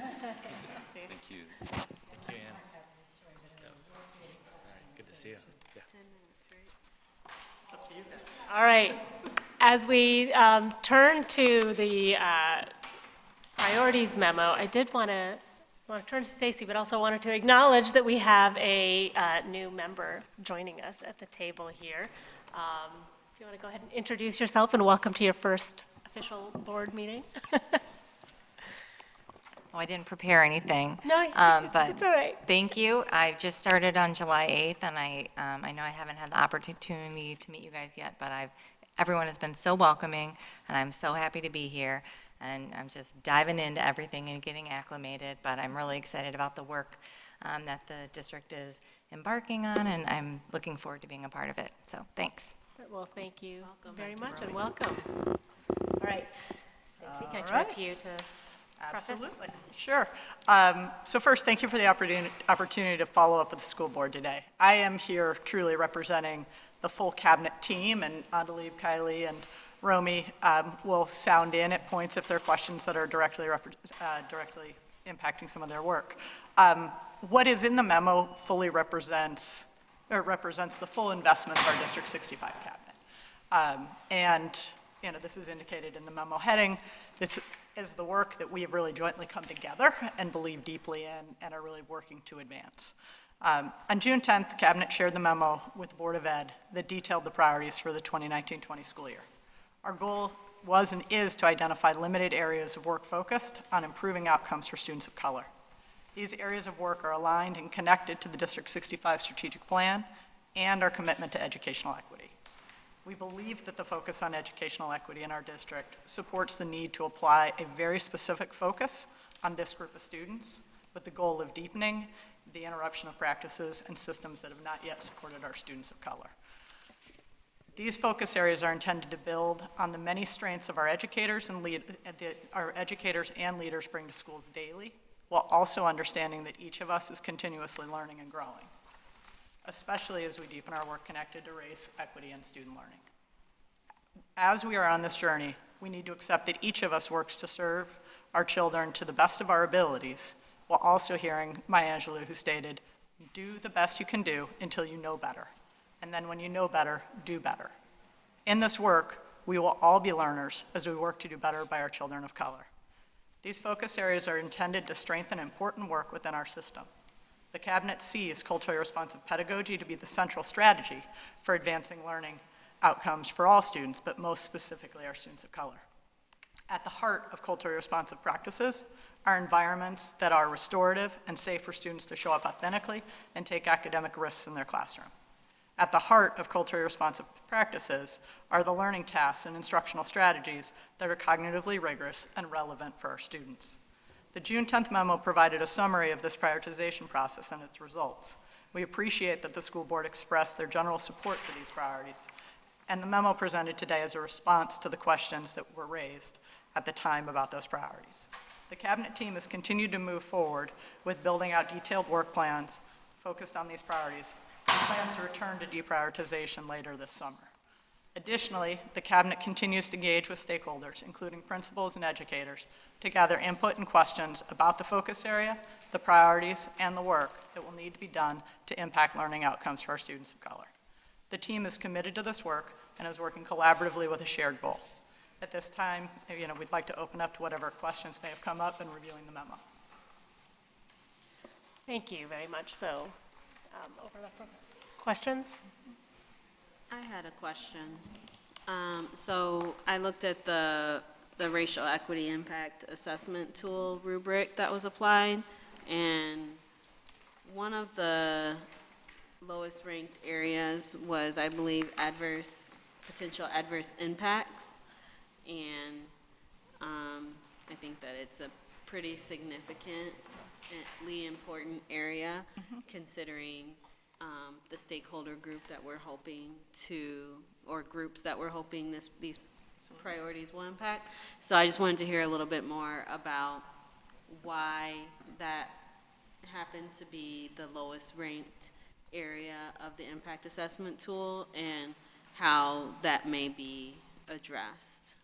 Thank you. Thank you, Ann. All right, good to see you. Yeah. 10 minutes, right? All right. As we turn to the priorities memo, I did want to turn to Stacy, but also wanted to acknowledge that we have a new member joining us at the table here. If you want to go ahead and introduce yourself and welcome to your first official board meeting. Well, I didn't prepare anything. No, but it's all right. Thank you. I just started on July 8th, and I know I haven't had the opportunity to meet you guys yet, but everyone has been so welcoming, and I'm so happy to be here. And I'm just diving into everything and getting acclimated, but I'm really excited about the work that the district is embarking on, and I'm looking forward to being a part of it. So, thanks. Well, thank you very much and welcome. All right. Stacy, can I turn it to you to preface? Absolutely, sure. So first, thank you for the opportunity to follow up with the school board today. I am here truly representing the full cabinet team, and Adalib, Kylie, and Romy will sound in at points if there are questions that are directly impacting some of their work. What is in the memo fully represents the full investment of our District 65 cabinet. And, this is indicated in the memo heading. This is the work that we have really jointly come together and believe deeply in and are really working to advance. On June 10th, the cabinet shared the memo with the Board of Ed that detailed the priorities for the 2019-20 school year. Our goal was and is to identify limited areas of work focused on improving outcomes for students of color. These areas of work are aligned and connected to the District 65 strategic plan and our commitment to educational equity. We believe that the focus on educational equity in our district supports the need to apply a very specific focus on this group of students with the goal of deepening the interruption of practices and systems that have not yet supported our students of color. These focus areas are intended to build on the many strengths of our educators and leaders bring to schools daily, while also understanding that each of us is continuously learning and growing, especially as we deepen our work connected to race, equity, and student learning. As we are on this journey, we need to accept that each of us works to serve our children to the best of our abilities, while also hearing Maya Angelou, who stated, "Do the best you can do until you know better. And then when you know better, do better." In this work, we will all be learners as we work to do better by our children of color. These focus areas are intended to strengthen important work within our system. The Cabinet sees culturally responsive pedagogy to be the central strategy for advancing learning outcomes for all students, but most specifically our students of color. At the heart of culturally responsive practices are environments that are restorative and safe for students to show up authentically and take academic risks in their classroom. At the heart of culturally responsive practices are the learning tasks and instructional strategies that are cognitively rigorous and relevant for our students. The June 10th memo provided a summary of this prioritization process and its results. We appreciate that the school board expressed their general support for these priorities, and the memo presented today is a response to the questions that were raised at the time about those priorities. The cabinet team has continued to move forward with building out detailed work plans focused on these priorities and plans to return to deprioritization later this summer. Additionally, the cabinet continues to engage with stakeholders, including principals and educators, to gather input and questions about the focus area, the priorities, and the work that will need to be done to impact learning outcomes for our students of color. The team is committed to this work and is working collaboratively with a shared goal. At this time, we'd like to open up to whatever questions may have come up in reviewing the memo. Thank you very much. So, questions? I had a question. So I looked at the racial equity impact assessment tool rubric that was applied, and one of the lowest ranked areas was, I believe, potential adverse impacts, and I think that it's a pretty significantly important area, considering the stakeholder group that we're hoping to, or groups that we're hoping these priorities will impact. So I just wanted to hear a little bit more about why that happened to be the lowest ranked area of the impact assessment tool and how that may be addressed.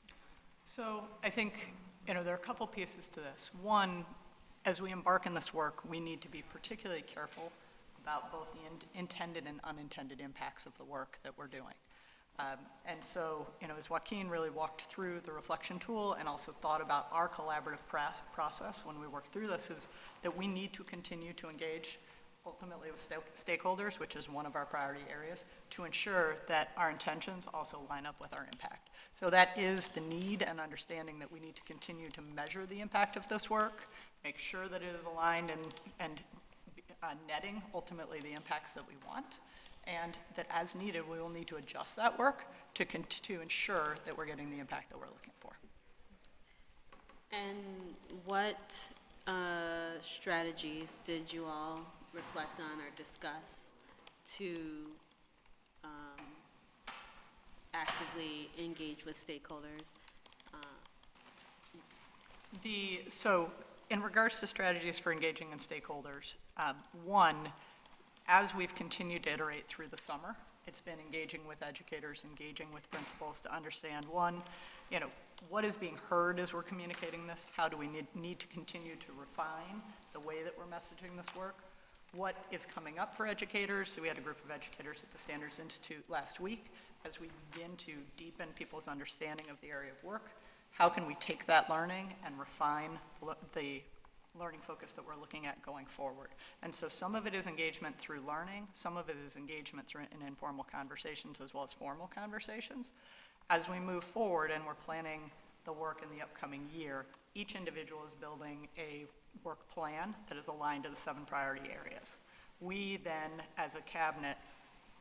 So I think, there are a couple pieces to this. One, as we embark in this work, we need to be particularly careful about both the intended and unintended impacts of the work that we're doing. And so, as Joaquin really walked through the reflection tool and also thought about our collaborative process when we work through this, is that we need to continue to engage ultimately with stakeholders, which is one of our priority areas, to ensure that our intentions also line up with our impact. So that is the need and understanding that we need to continue to measure the impact of this work, make sure that it is aligned and netting ultimately the impacts that we want, and that as needed, we will need to adjust that work to ensure that we're getting the impact that we're looking for. And what strategies did you all reflect on or discuss to actively engage with stakeholders? So in regards to strategies for engaging in stakeholders, one, as we've continued to iterate through the summer, it's been engaging with educators, engaging with principals to understand, one, what is being heard as we're communicating this? How do we need to continue to refine the way that we're messaging this work? What is coming up for educators? So we had a group of educators at the Standards Institute last week as we begin to deepen people's understanding of the area of work. How can we take that learning and refine the learning focus that we're looking at going forward? And so some of it is engagement through learning, some of it is engagement through in informal conversations as well as formal conversations. As we move forward and we're planning the work in the upcoming year, each individual is building a work plan that is aligned to the 7 priority areas. We then, as a cabinet,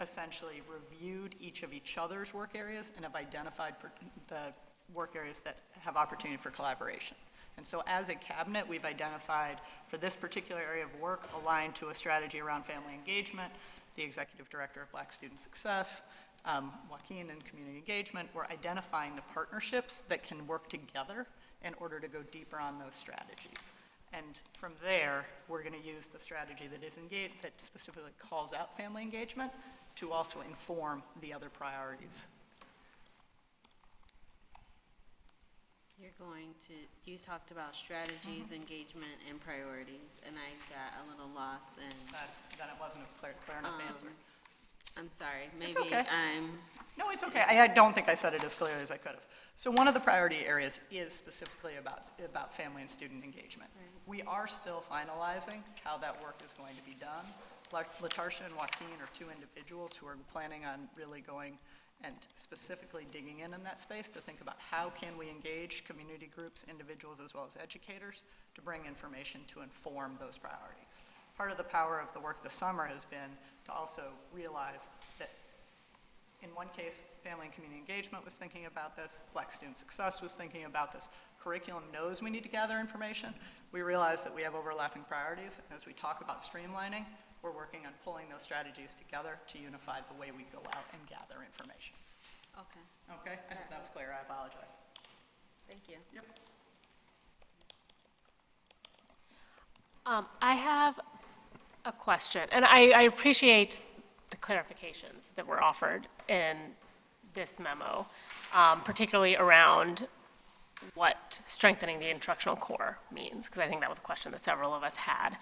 essentially reviewed each other's work areas and have identified the work areas that have opportunity for collaboration. And so as a cabinet, we've identified for this particular area of work aligned to a strategy around family engagement, the executive director of Black Student Success, Joaquin in community engagement. We're identifying the partnerships that can work together in order to go deeper on those strategies. And from there, we're going to use the strategy that is engaged, that specifically calls out family engagement, to also inform the other priorities. You talked about strategies, engagement, and priorities, and I got a little lost in. Then it wasn't a clear enough answer. I'm sorry, It's maybe okay. I'm. No, it's okay. I don't think I said it as clearly as I could have. So one of the priority areas is specifically about family and student engagement. We are still finalizing how that work is going to be done. Latarsha and Joaquin are 2 individuals who are planning on really going and specifically digging in that space to think about how can we engage community groups, individuals, as well as educators to bring information to inform those priorities. Part of the power of the work this summer has been to also realize that in one case, family and community engagement was thinking about this, Black Student Success was thinking about this, curriculum knows we need to gather information. We realize that we have overlapping priorities, and as we talk about streamlining, we're working on pulling those strategies together to unify the way we go out and gather information. Okay, Okay? I hope that was clear. I apologize. thank you. Yep. I have a question, and I appreciate the clarifications that were offered in this memo, particularly around what strengthening the instructional core means, because I think that was a question that several of us had.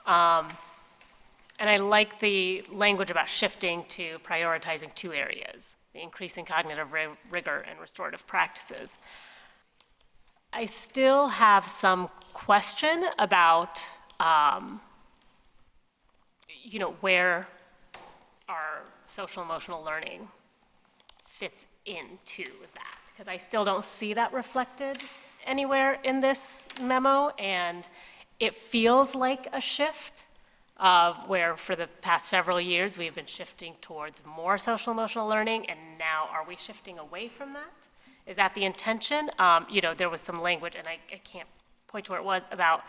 And I like the language about shifting to prioritizing 2 areas, the increasing cognitive rigor and restorative practices. I still have some question about, where our social emotional learning fits into that, because I still don't see that reflected anywhere in this memo, and it feels like a shift of where for the past several years we've been shifting towards more social emotional learning, and now are we shifting away from that? Is that the intention? There was some language, and I can't point to where it was, about,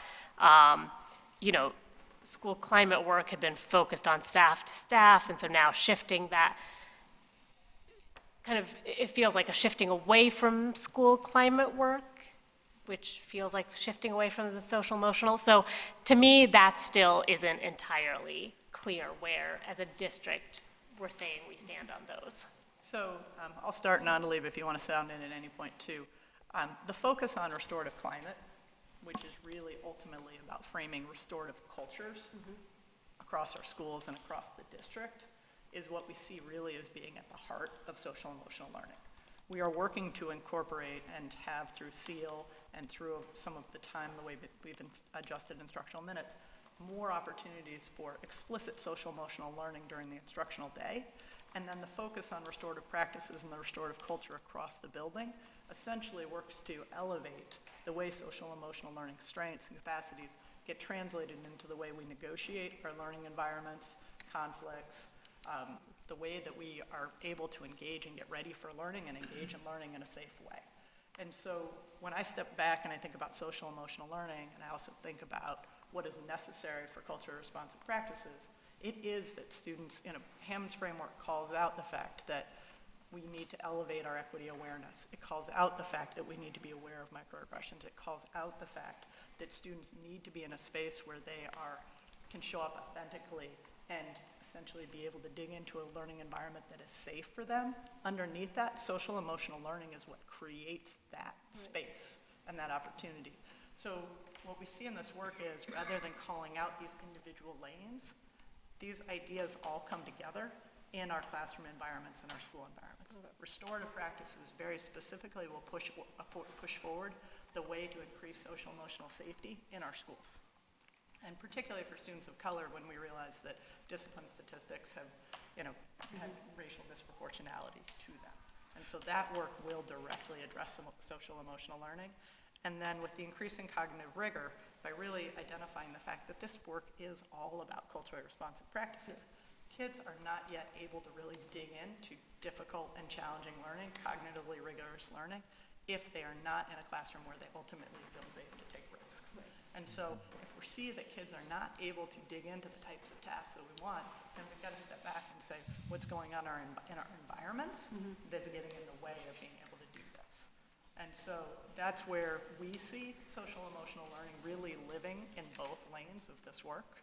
school climate work had been focused on staff to staff, and so now shifting that, it feels like a shifting away from school climate work, which feels like shifting away from the social emotional. So to me, that still isn't entirely clear where, as a district, we're saying we stand on those. So I'll start, and Anna-Leave, if you want to sound in at any point too. The focus on restorative climate, which is really ultimately about framing restorative cultures across our schools and across the district, is what we see really as being at the heart of social emotional learning. We are working to incorporate and have through SEAL and through some of the time, the way that we've adjusted instructional minutes, more opportunities for explicit social emotional learning during the instructional day. And then the focus on restorative practices and the restorative culture across the building essentially works to elevate the way social emotional learning strengths and capacities get translated into the way we negotiate our learning environments, conflicts, the way that we are able to engage and get ready for learning and engage in learning in a safe way. And so when I step back and I think about social emotional learning, and I also think about what is necessary for culturally responsive practices, it is that students, Hammond's framework calls out the fact that we need to elevate our equity awareness. It calls out the fact that we need to be aware of microaggressions. It calls out the fact that students need to be in a space where they can show up authentically and essentially be able to dig into a learning environment that is safe for them. Underneath that, social emotional learning is what creates that space and that opportunity. So what we see in this work is, rather than calling out these individual lanes, these ideas all come together in our classroom environments and our school environments. Restorative practices very specifically will push forward the way to increase social emotional safety in our schools. And particularly for students of color, when we realize that discipline statistics have, had racial disproportionality to them. And so that work will directly address social emotional learning. And then with the increasing cognitive rigor, by really identifying the fact that this work is all about culturally responsive practices, kids are not yet able to really dig into difficult and challenging learning, cognitively rigorous learning, if they are not in a classroom where they ultimately feel safe to take risks. And so if we see that kids are not able to dig into the types of tasks that we want, then we've got to step back and say, what's going on in our environments that's getting in the way of being able to do this? And so that's where we see social emotional learning really living in both lanes of this work.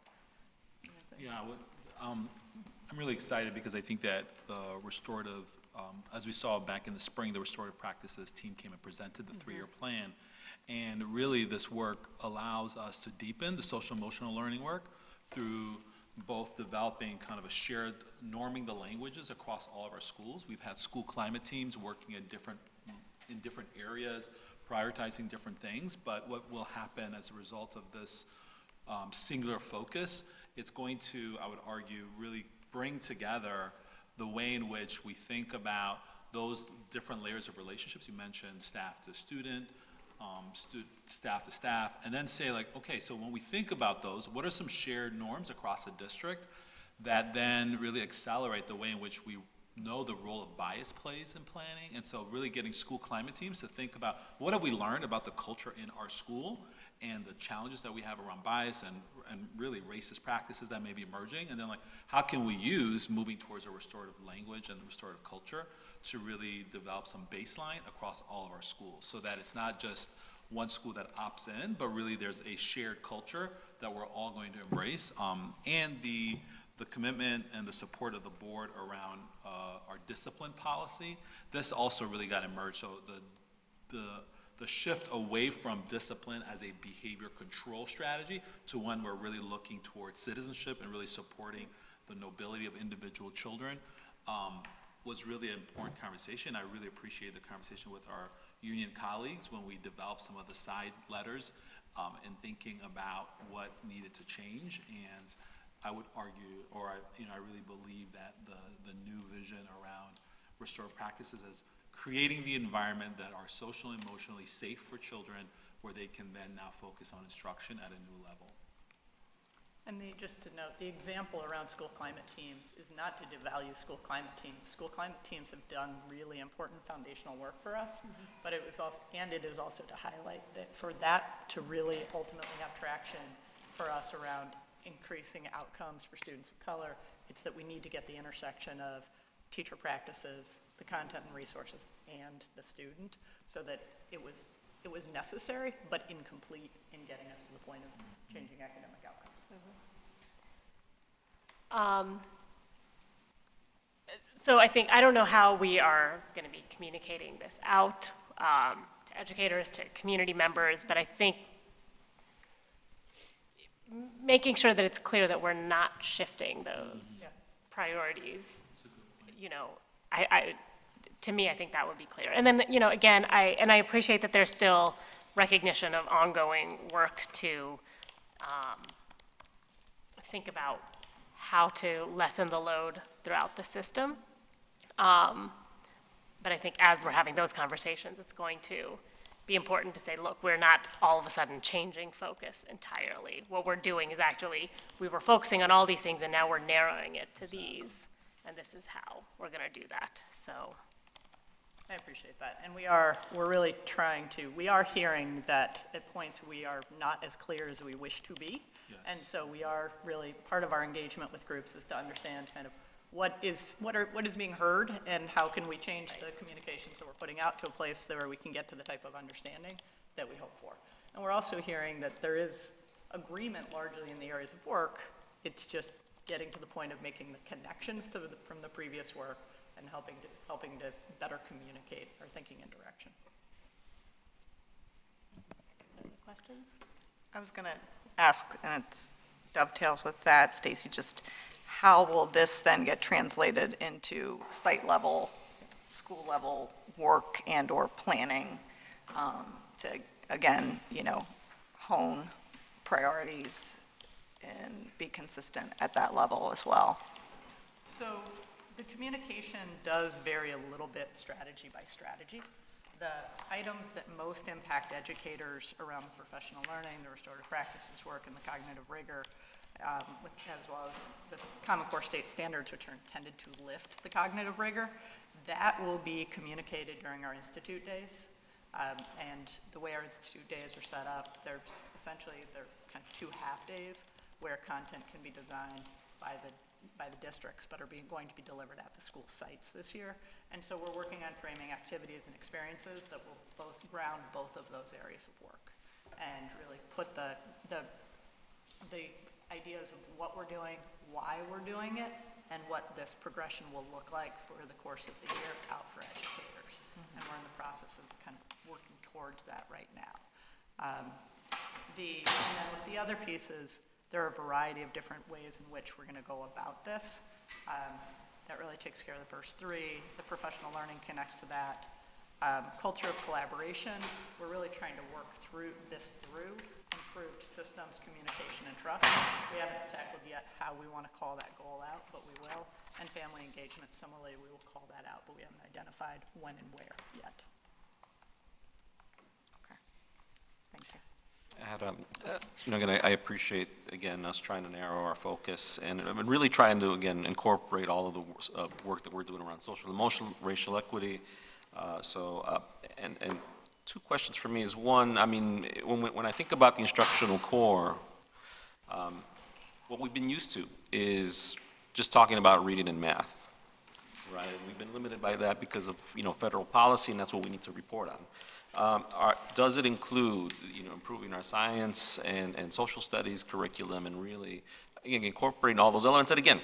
Yeah, I'm really excited because I think that the restorative, as we saw back in the spring, the restorative practices team came and presented the three-year plan. And really this work allows us to deepen the social emotional learning work through both developing kind of a shared, norming the languages across all of our schools. We've had school climate teams working in different areas, prioritizing different things, but what will happen as a result of this singular focus, it's going to, I would argue, really bring together the way in which we think about those different layers of relationships. You mentioned staff to student, staff to staff, and then say like, okay, so when we think about those, what are some shared norms across the district that then really accelerate the way in which we know the role of bias plays in planning? And so really getting school climate teams to think about what have we learned about the culture in our school and the challenges that we have around bias and really racist practices that may be emerging, and then like how can we use moving towards a restorative language and restorative culture to really develop some baseline across all of our schools so that it's not just one school that opts in, but really there's a shared culture that we're all going to embrace, and the commitment and the support of the board around our discipline policy. This also really got emerged. So the shift away from discipline as a behavior control strategy to one where we're really looking towards citizenship and really supporting the nobility of individual children was really an important conversation. I really appreciate the conversation with our union colleagues when we developed some of the side letters in thinking about what needed to change. And I would argue, or I really believe that the new vision around restorative practices is creating the environment that are social and emotionally safe for children, where they can then now focus on instruction at a new level. And just to note, the example around school climate teams is not to devalue school climate teams. School climate teams have done really important foundational work for us, but it is also to highlight that for that to really ultimately have traction for us around increasing outcomes for students of color, it's that we need to get the intersection of teacher practices, the content and resources, and the student, so that it was necessary but incomplete in getting us to the point of changing academic outcomes. So I don't know how we are going to be communicating this out to educators, to community members, but I think making sure that it's clear that we're not shifting those priorities, you know, to me, I think that would be clear. And then, you know, again, I appreciate that there's still recognition of ongoing work to think about how to lessen the load throughout the system. But I think as we're having those conversations, it's going to be important to say, look, we're not all of a sudden changing focus entirely. What we're doing is actually, we were focusing on all these things, and now we're narrowing it to these, and this is how we're going to do that, so. I appreciate that. And we're really trying to, we are hearing that at points we are not as clear as we wish to be. Yes. And so we are really, part of our engagement with groups is to understand kind of what is being heard and how can we change the communications that we're putting out to a place where we can get to the type of understanding that we hope for. And we're also hearing that there is agreement largely in the areas of work. It's just getting to the point of making the connections from the previous work and helping to better communicate our thinking and direction. Any questions? I was going to ask, and it dovetails with that, Stacy, just how will this then get translated into site level, school level work and or planning to, again, you know, hone priorities and be consistent at that level as well? So the communication does vary a little bit strategy by strategy. The items that most impact educators around the professional learning, the restorative practices work, and the cognitive rigor, as well as the Common Core state standards, which are intended to lift the cognitive rigor, that will be communicated during our institute days. And the way our institute days are set up, they're kind of 2 half-days where content can be designed by the districts, but are going to be delivered at the school sites this year. And so we're working on framing activities and experiences that will both ground both of those areas of work and really put the ideas of what we're doing, why we're doing it, and what this progression will look like for the course of the year out for educators. And we're in the process of kind of working towards that right now. And then with the other pieces, there are a variety of different ways in which we're going to go about this. That really takes care of the first 3. The professional learning connects to that. Culture of collaboration, we're really trying to work through improved systems, communication, and trust. We haven't tackled yet how we want to call that goal out, but we will. And family engagement, similarly, we will call that out, but we haven't identified when and where yet. Okay, thank you. I have, you know, again, I appreciate, again, us trying to narrow our focus and really trying to, again, incorporate all of the work that we're doing around social, emotional, racial equity. And 2 questions for me is, one, I mean, when I think about the instructional core, what we've been used to is just talking about reading and math, right? We've been limited by that because of, you know, federal policy, and that's what we need to report on. Does it include, you know, improving our science and social studies curriculum and really, again, incorporating all those elements that, again,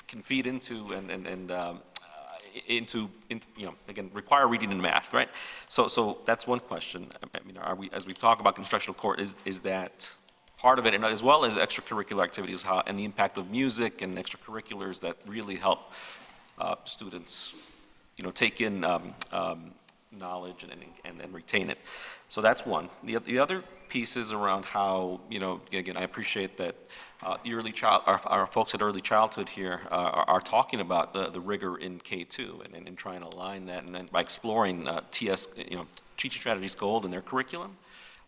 can feed into into, you know, again, require reading and math, right? So that's one question. I mean, are we, as we talk about instructional core, is that part of it, and as well as extracurricular activities, and the impact of music and extracurriculars that really help students, you know, take in knowledge and retain it. So that's one. The other piece is around how, you know, again, I appreciate that our folks at early childhood here are talking about the rigor in K2 and trying to align that, and then by exploring TS, you know, Teaching Strategies Gold in their curriculum.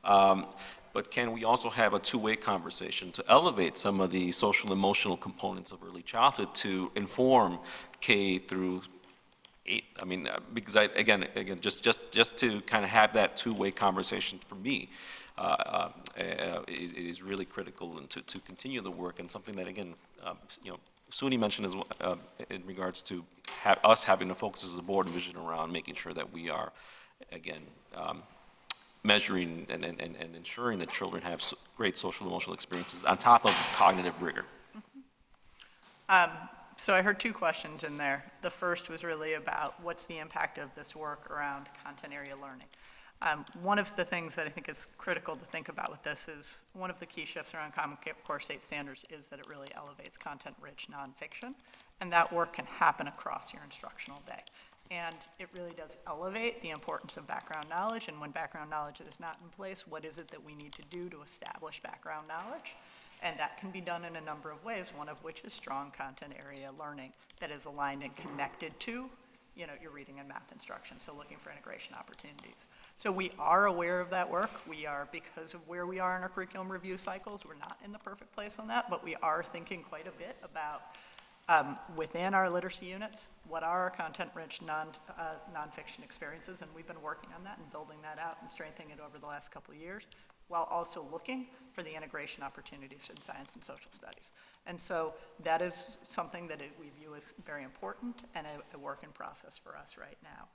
But can we also have a 2-way conversation to elevate some of the social emotional components of early childhood to inform K through 8? I mean, because again, just to kind of have that 2-way conversation for me is really critical and to continue the work, and something that, again, you know, SUNY mentioned as well, in regards to us having to focus as a board and vision around making sure that we are, again, measuring and ensuring that children have great social emotional experiences on top of cognitive rigor. So I heard 2 questions in there. The first was really about what's the impact of this work around content area learning. One of the things that I think is critical to think about with this is, one of the key shifts around Common Core State Standards is that it really elevates content-rich nonfiction, and that work can happen across your instructional day. And it really does elevate the importance of background knowledge, and when background knowledge is not in place, what is it that we need to do to establish background knowledge? And that can be done in a number of ways, one of which is strong content area learning that is aligned and connected to, your reading and math instruction, so looking for integration opportunities. So we are aware of that work. We are, because of where we are in our curriculum review cycles, we're not in the perfect place on that, but we are thinking quite a bit about within our literacy units, what are our content-rich nonfiction experiences, and we've been working on that and building that out and strengthening it over the last couple of years, while also looking for the integration opportunities in science and social studies. And so that is something that we view as very important and a work in process for us right now.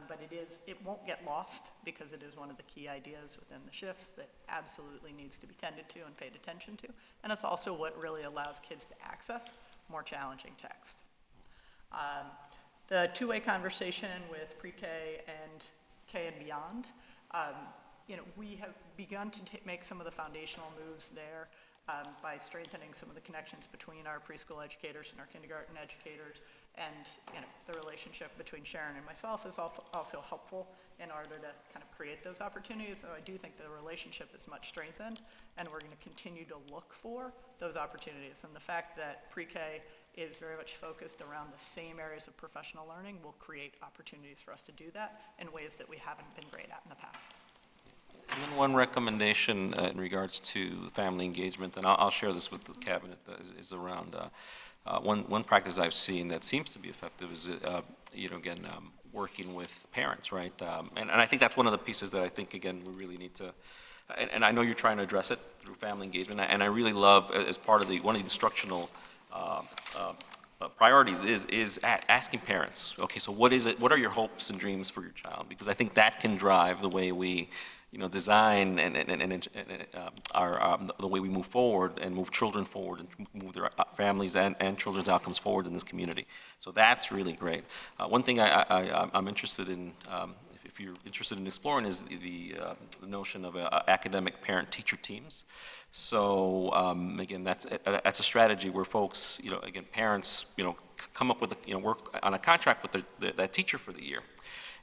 But it won't get lost, because it is one of the key ideas within the shifts that absolutely needs to be tended to and paid attention to. And it's also what really allows kids to access more challenging text. The two-way conversation with pre-K and K and beyond, we have begun to make some of the foundational moves there by strengthening some of the connections between our preschool educators and our kindergarten educators. And the relationship between Sharon and myself is also helpful in order to kind of create those opportunities. So I do think the relationship is much strengthened, and we're going to continue to look for those opportunities. And the fact that pre-K is very much focused around the same areas of professional learning will create opportunities for us to do that in ways that we haven't been great at in the past. And then one recommendation in regards to family engagement, and I'll share this with the cabinet, is around one practice I've seen that seems to be effective is, working with parents, right? And I think that's one of the pieces that I think, again, we really need to, and I know you're trying to address it through family engagement, and I really love, as part of one of the instructional priorities is asking parents, okay, so what are your hopes and dreams for your child? Because I think that can drive the way we design and the way we move forward and move children forward and move their families and children's outcomes forward in this community. So that's really great. One thing I'm interested in, if you're interested in exploring, is the notion of academic parent-teacher teams. So again, that's a strategy where folks, parents, come up with, work on a contract with that teacher for the year.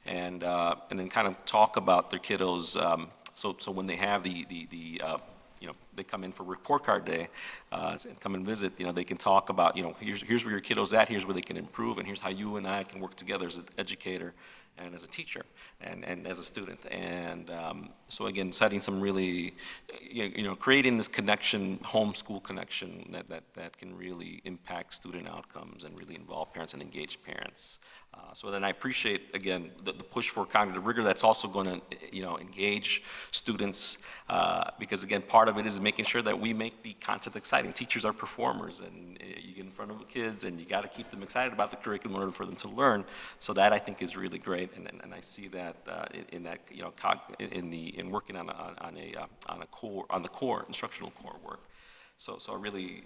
And then kind of talk about their kiddos. So when they have they come in for report card day and come and visit, they can talk about, here's where your kiddo's at, here's where they can improve, and here's how you and I can work together as an educator and as a teacher and as a student. And so again, setting some really, creating this connection, homeschool connection that can really impact student outcomes and really involve parents and engage parents. So then I appreciate, again, the push for cognitive rigor that's also going to, engage students, because again, part of it is making sure that we make the content exciting. Teachers are performers, and you get in front of the kids, and you got to keep them excited about the curriculum in order for them to learn. So that I think is really great, and I see that in that, in working on the core instructional core work. So really,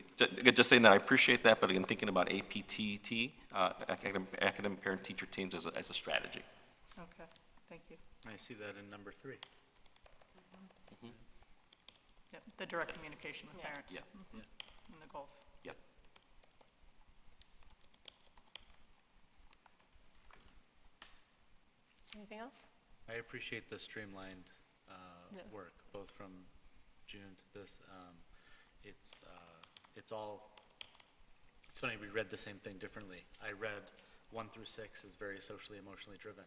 just saying that I appreciate that, but again, thinking about APTT, academic parent-teacher teams as a strategy. Okay, thank you. I see that in number 3. Yep, the direct communication with parents. Yeah. And the goals. Yep. Anything else? I appreciate the streamlined Yeah. work, both from June to this. It's funny, we read the same thing differently. I read 1 through 6 is very socially, emotionally driven,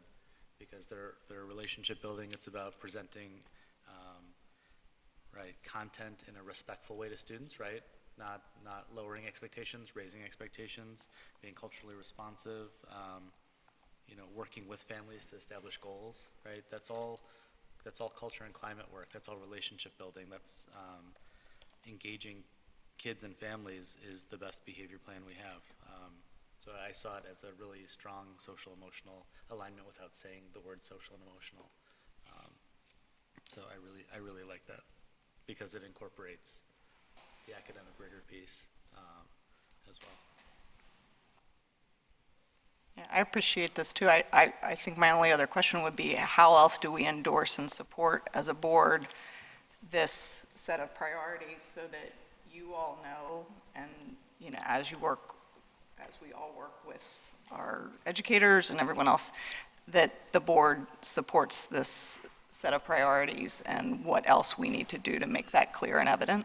because they're relationship building. It's about presenting content in a respectful way to students, right? Not lowering expectations, raising expectations, being culturally responsive, working with families to establish goals, right? That's all culture and climate work. That's all relationship building. That's engaging kids and families is the best behavior plan we have. So I saw it as a really strong social emotional alignment without saying the word social and emotional. So I really like that, because it incorporates the academic rigor piece as well. I appreciate this too. I think my only other question would be, how else do we endorse and support as a board this set of priorities so that you all know, and, as we all work with our educators and everyone else, that the board supports this set of priorities and what else we need to do to make that clear and evident.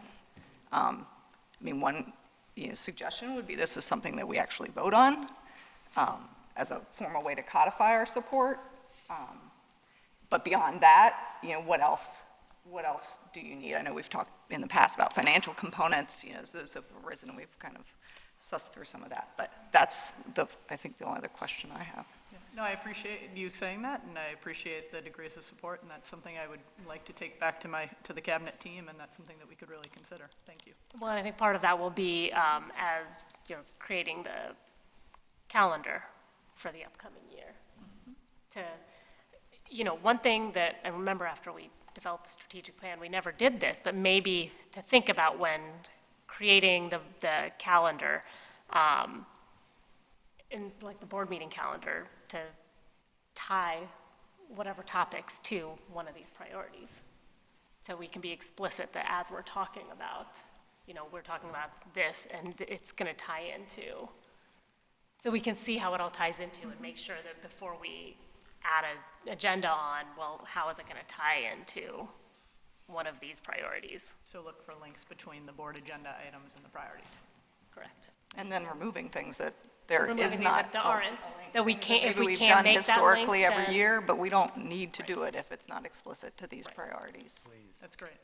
One suggestion would be this is something that we actually vote on as a formal way to codify our support. But beyond that, what else do you need? I know we've talked in the past about financial components, as those have arisen, and we've kind of sussed through some of that. But that's I think the only other question I have. Yeah. No, I appreciate you saying that, and I appreciate the degrees of support, and that's something I would like to take back to the cabinet team, and that's something that we could really consider. Thank you. Well, I think part of that will be as, creating the calendar for the upcoming year. One thing that I remember after we developed the strategic plan, we never did this, but maybe to think about when creating the calendar, in like the board meeting calendar, to tie whatever topics to one of these priorities. So we can be explicit that as we're talking about, we're talking about this and it's going to tie into. So we can see how it all ties into and make sure that before we add an agenda on, well, how is it going to tie into one of these priorities? So look for links between the board agenda items and the priorities. Correct. And then removing things that there Removing is things not. that aren't, that we can't, if Maybe we we've can't done make that link, historically every then- year, but we don't need to do it if it's not explicit to these priorities. That's great.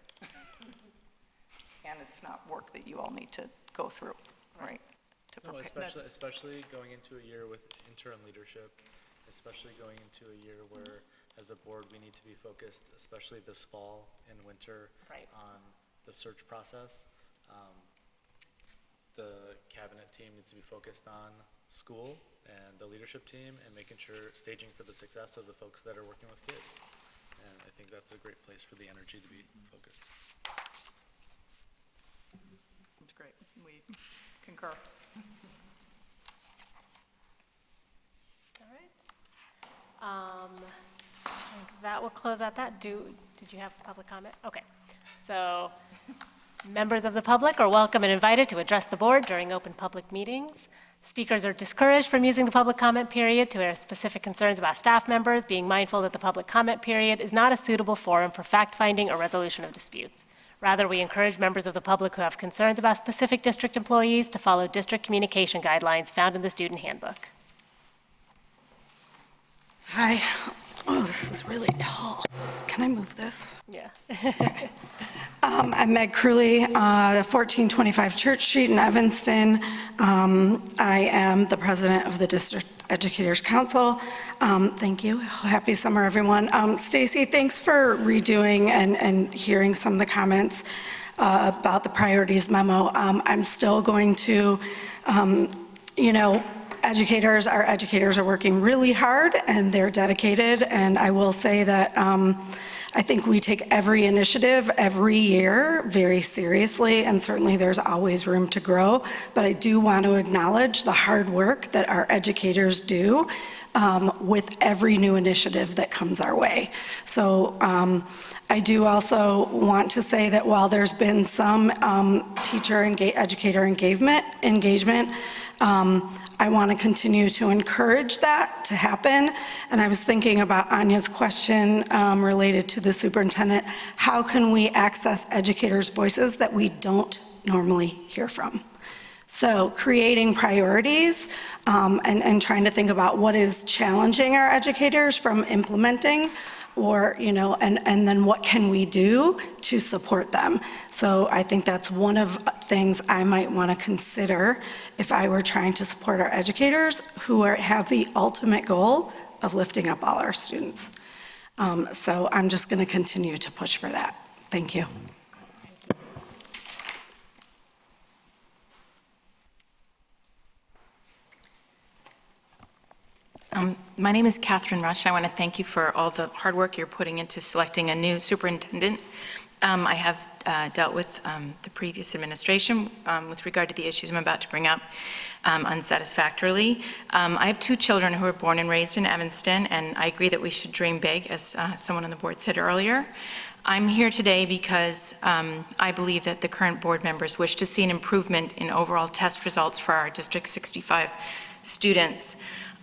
And it's not work that you all need to go through, right? To No, prepare. especially going into a year with interim leadership, especially going into a year where, as a board, we need to be focused, especially this fall and winter, Right. on the search process. The cabinet team needs to be focused on school and the leadership team and making sure, staging for the success of the folks that are working with kids. And I think that's a great place for the energy to be focused. That's great. We concur. All right. I think that will close out that. Did you have public comment? Okay. So members of the public are welcome and invited to address the board during open public meetings. Speakers are discouraged from using the public comment period to air specific concerns about staff members, being mindful that the public comment period is not a suitable forum for fact-finding or resolution of disputes. Rather, we encourage members of the public who have concerns about specific district employees to follow district communication guidelines found in the student handbook. Hi. Oh, this is really tall. Can I move this? Yeah. I'm Meg Crewley, 1425 Church Street in Evanston. I am the president of the District Educators Council. Thank you. Happy summer, everyone. Stacy, thanks for redoing and hearing some of the comments about the priorities memo. I'm still going to, our educators are working really hard and they're dedicated. And I will say that I think we take every initiative every year very seriously, and certainly there's always room to grow. But I do want to acknowledge the hard work that our educators do with every new initiative that comes our way. So I do also want to say that while there's been some educator engagement, I want to continue to encourage that to happen. And I was thinking about Anya's question related to the superintendent. How can we access educators' voices that we don't normally hear from? So creating priorities and trying to think about what is challenging our educators from implementing, or, and then what can we do to support them? So I think that's one of things I might want to consider if I were trying to support our educators who have the ultimate goal of lifting up all our students. So I'm just going to continue to push for that. Thank you. My name is Catherine Rush. I want to thank you for all the hard work you're putting into selecting a new superintendent. I have dealt with the previous administration with regard to the issues I'm about to bring up unsatisfactorily. I have 2 children who were born and raised in Evanston, and I agree that we should dream big, as someone on the board said earlier. I'm here today because I believe that the current board members wish to see an improvement in overall test results for our District 65 students.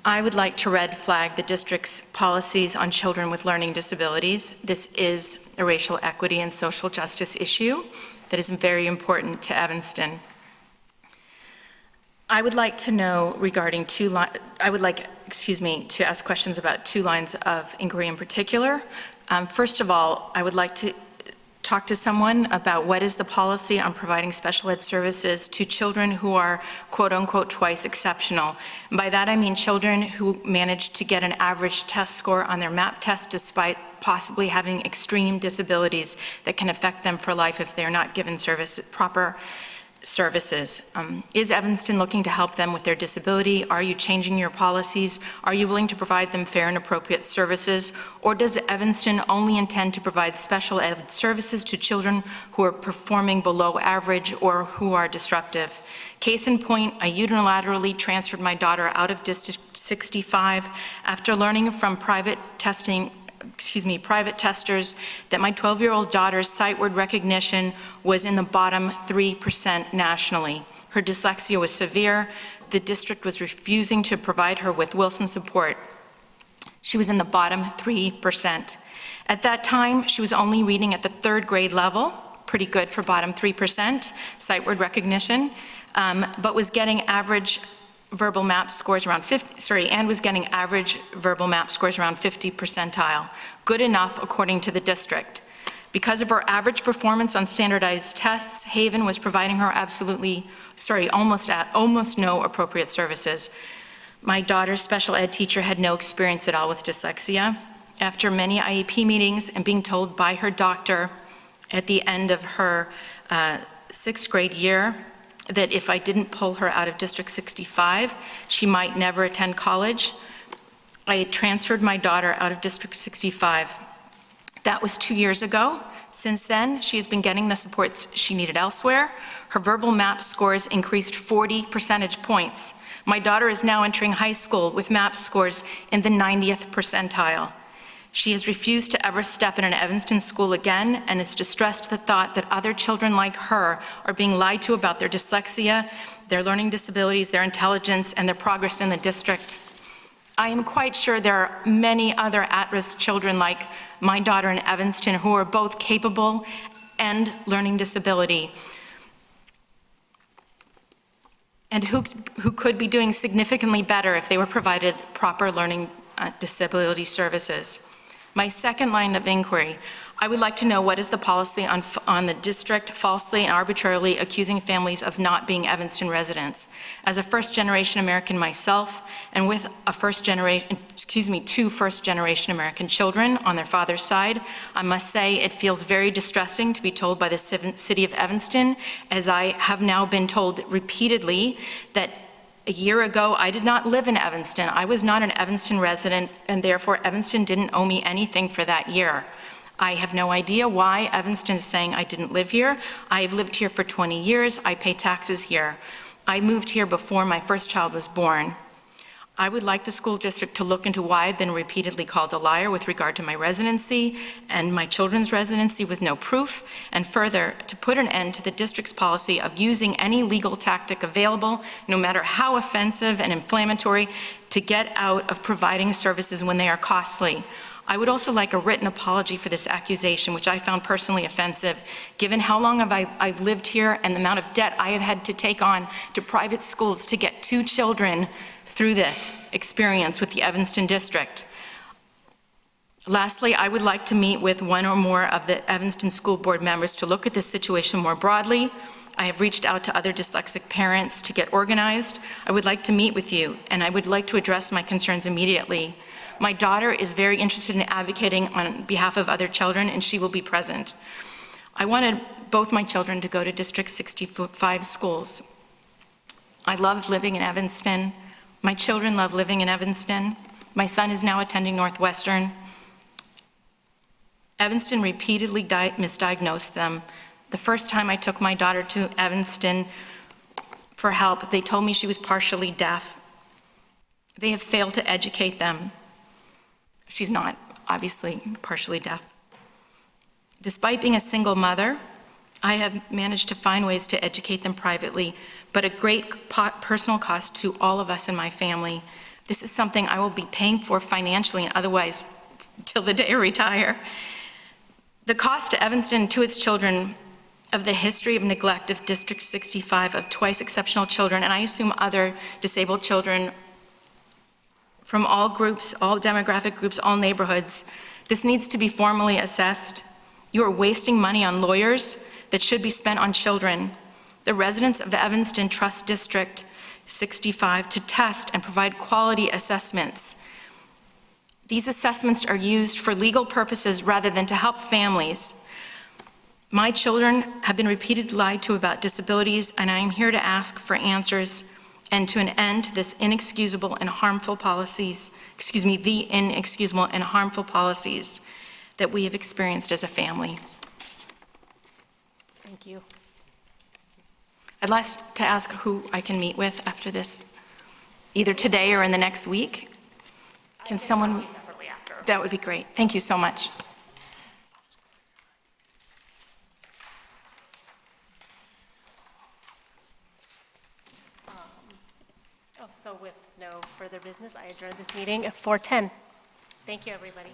I would like to red flag the district's policies on children with learning disabilities. This is a racial equity and social justice issue that is very important to Evanston. I would like to know regarding to ask questions about 2 lines of inquiry in particular. First of all, I would like to talk to someone about what is the policy on providing special ed services to children who are quote-unquote twice exceptional. And by that I mean children who manage to get an average test score on their MAP test despite possibly having extreme disabilities that can affect them for life if they're not given proper services. Is Evanston looking to help them with their disability? Are you changing your policies? Are you willing to provide them fair and appropriate services? Or does Evanston only intend to provide special ed services to children who are performing below average or who are disruptive? Case in point, I unilaterally transferred my daughter out of District 65 after learning from private testers that my 12-year-old daughter's sight word recognition was in the bottom 3% nationally. Her dyslexia was severe. The district was refusing to provide her with Wilson support. She was in the bottom 3%. At that time, she was only reading at the 3rd grade level, pretty good for bottom 3% sight word recognition, but was getting average verbal MAP scores around 50 percentile, good enough according to the district. Because of her average performance on standardized tests, Haven was providing her almost no appropriate services. My daughter's special ed teacher had no experience at all with dyslexia. After many IEP meetings and being told by her doctor at the end of her 6th grade year that if I didn't pull her out of District 65, she might never attend college, I transferred my daughter out of District 65. That was 2 years ago. Since then, she has been getting the supports she needed elsewhere. Her verbal MAP scores increased 40 percentage points. My daughter is now entering high school with MAP scores in the 90th percentile. She has refused to ever step in an Evanston school again and is distressed at the thought that other children like her are being lied to about their dyslexia, their learning disabilities, their intelligence, and their progress in the district. I am quite sure there are many other at-risk children like my daughter in Evanston who are both capable and learning disability, and who could be doing significantly better if they were provided proper learning disability services. My second line of inquiry, I would like to know what is the policy on the district falsely and arbitrarily accusing families of not being Evanston residents. As a first-generation American myself, and with two first-generation American children on their father's side, I must say it feels very distressing to be told by the city of Evanston, as I have now been told repeatedly, that a year ago, I did not live in Evanston. I was not an Evanston resident, and therefore Evanston didn't owe me anything for that year. I have no idea why Evanston is saying I didn't live here. I've lived here for 20 years. I pay taxes here. I moved here before my first child was born. I would like the school district to look into why I've been repeatedly called a liar with regard to my residency and my children's residency with no proof, and further, to put an end to the district's policy of using any legal tactic available, no matter how offensive and inflammatory, to get out of providing services when they are costly. I would also like a written apology for this accusation, which I found personally offensive, given how long I've lived here and the amount of debt I have had to take on to private schools to get 2 children through this experience with the Evanston district. Lastly, I would like to meet with one or more of the Evanston School Board members to look at this situation more broadly. I have reached out to other dyslexic parents to get organized. I would like to meet with you, and I would like to address my concerns immediately. My daughter is very interested in advocating on behalf of other children, and she will be present. I wanted both my children to go to District 65 schools. I love living in Evanston. My children love living in Evanston. My son is now attending Northwestern. Evanston repeatedly misdiagnosed them. The first time I took my daughter to Evanston for help, they told me she was partially deaf. They have failed to educate them. She's not, obviously, partially deaf. Despite being a single mother, I have managed to find ways to educate them privately, but at great personal cost to all of us in my family. This is something I will be paying for financially and otherwise till the day I retire. The cost to Evanston and to its children of the history of neglect of District 65 of twice exceptional children, and I assume other disabled children from all groups, all demographic groups, all neighborhoods, this needs to be formally assessed. You are wasting money on lawyers that should be spent on children. The residents of Evanston trust District 65 to test and provide quality assessments. These assessments are used for legal purposes rather than to help families. My children have been repeatedly lied to about disabilities, and I am here to ask for answers and to an end to this inexcusable and harmful policies, the inexcusable and harmful policies that we have experienced as a family. Thank you. I'd like to ask who I can meet with after this, either today or in the next week. Can someone? Talk to you separately after. That would be great. Thank you so much. So with no further business, I adjourn this meeting at 4:10. Thank you, everybody.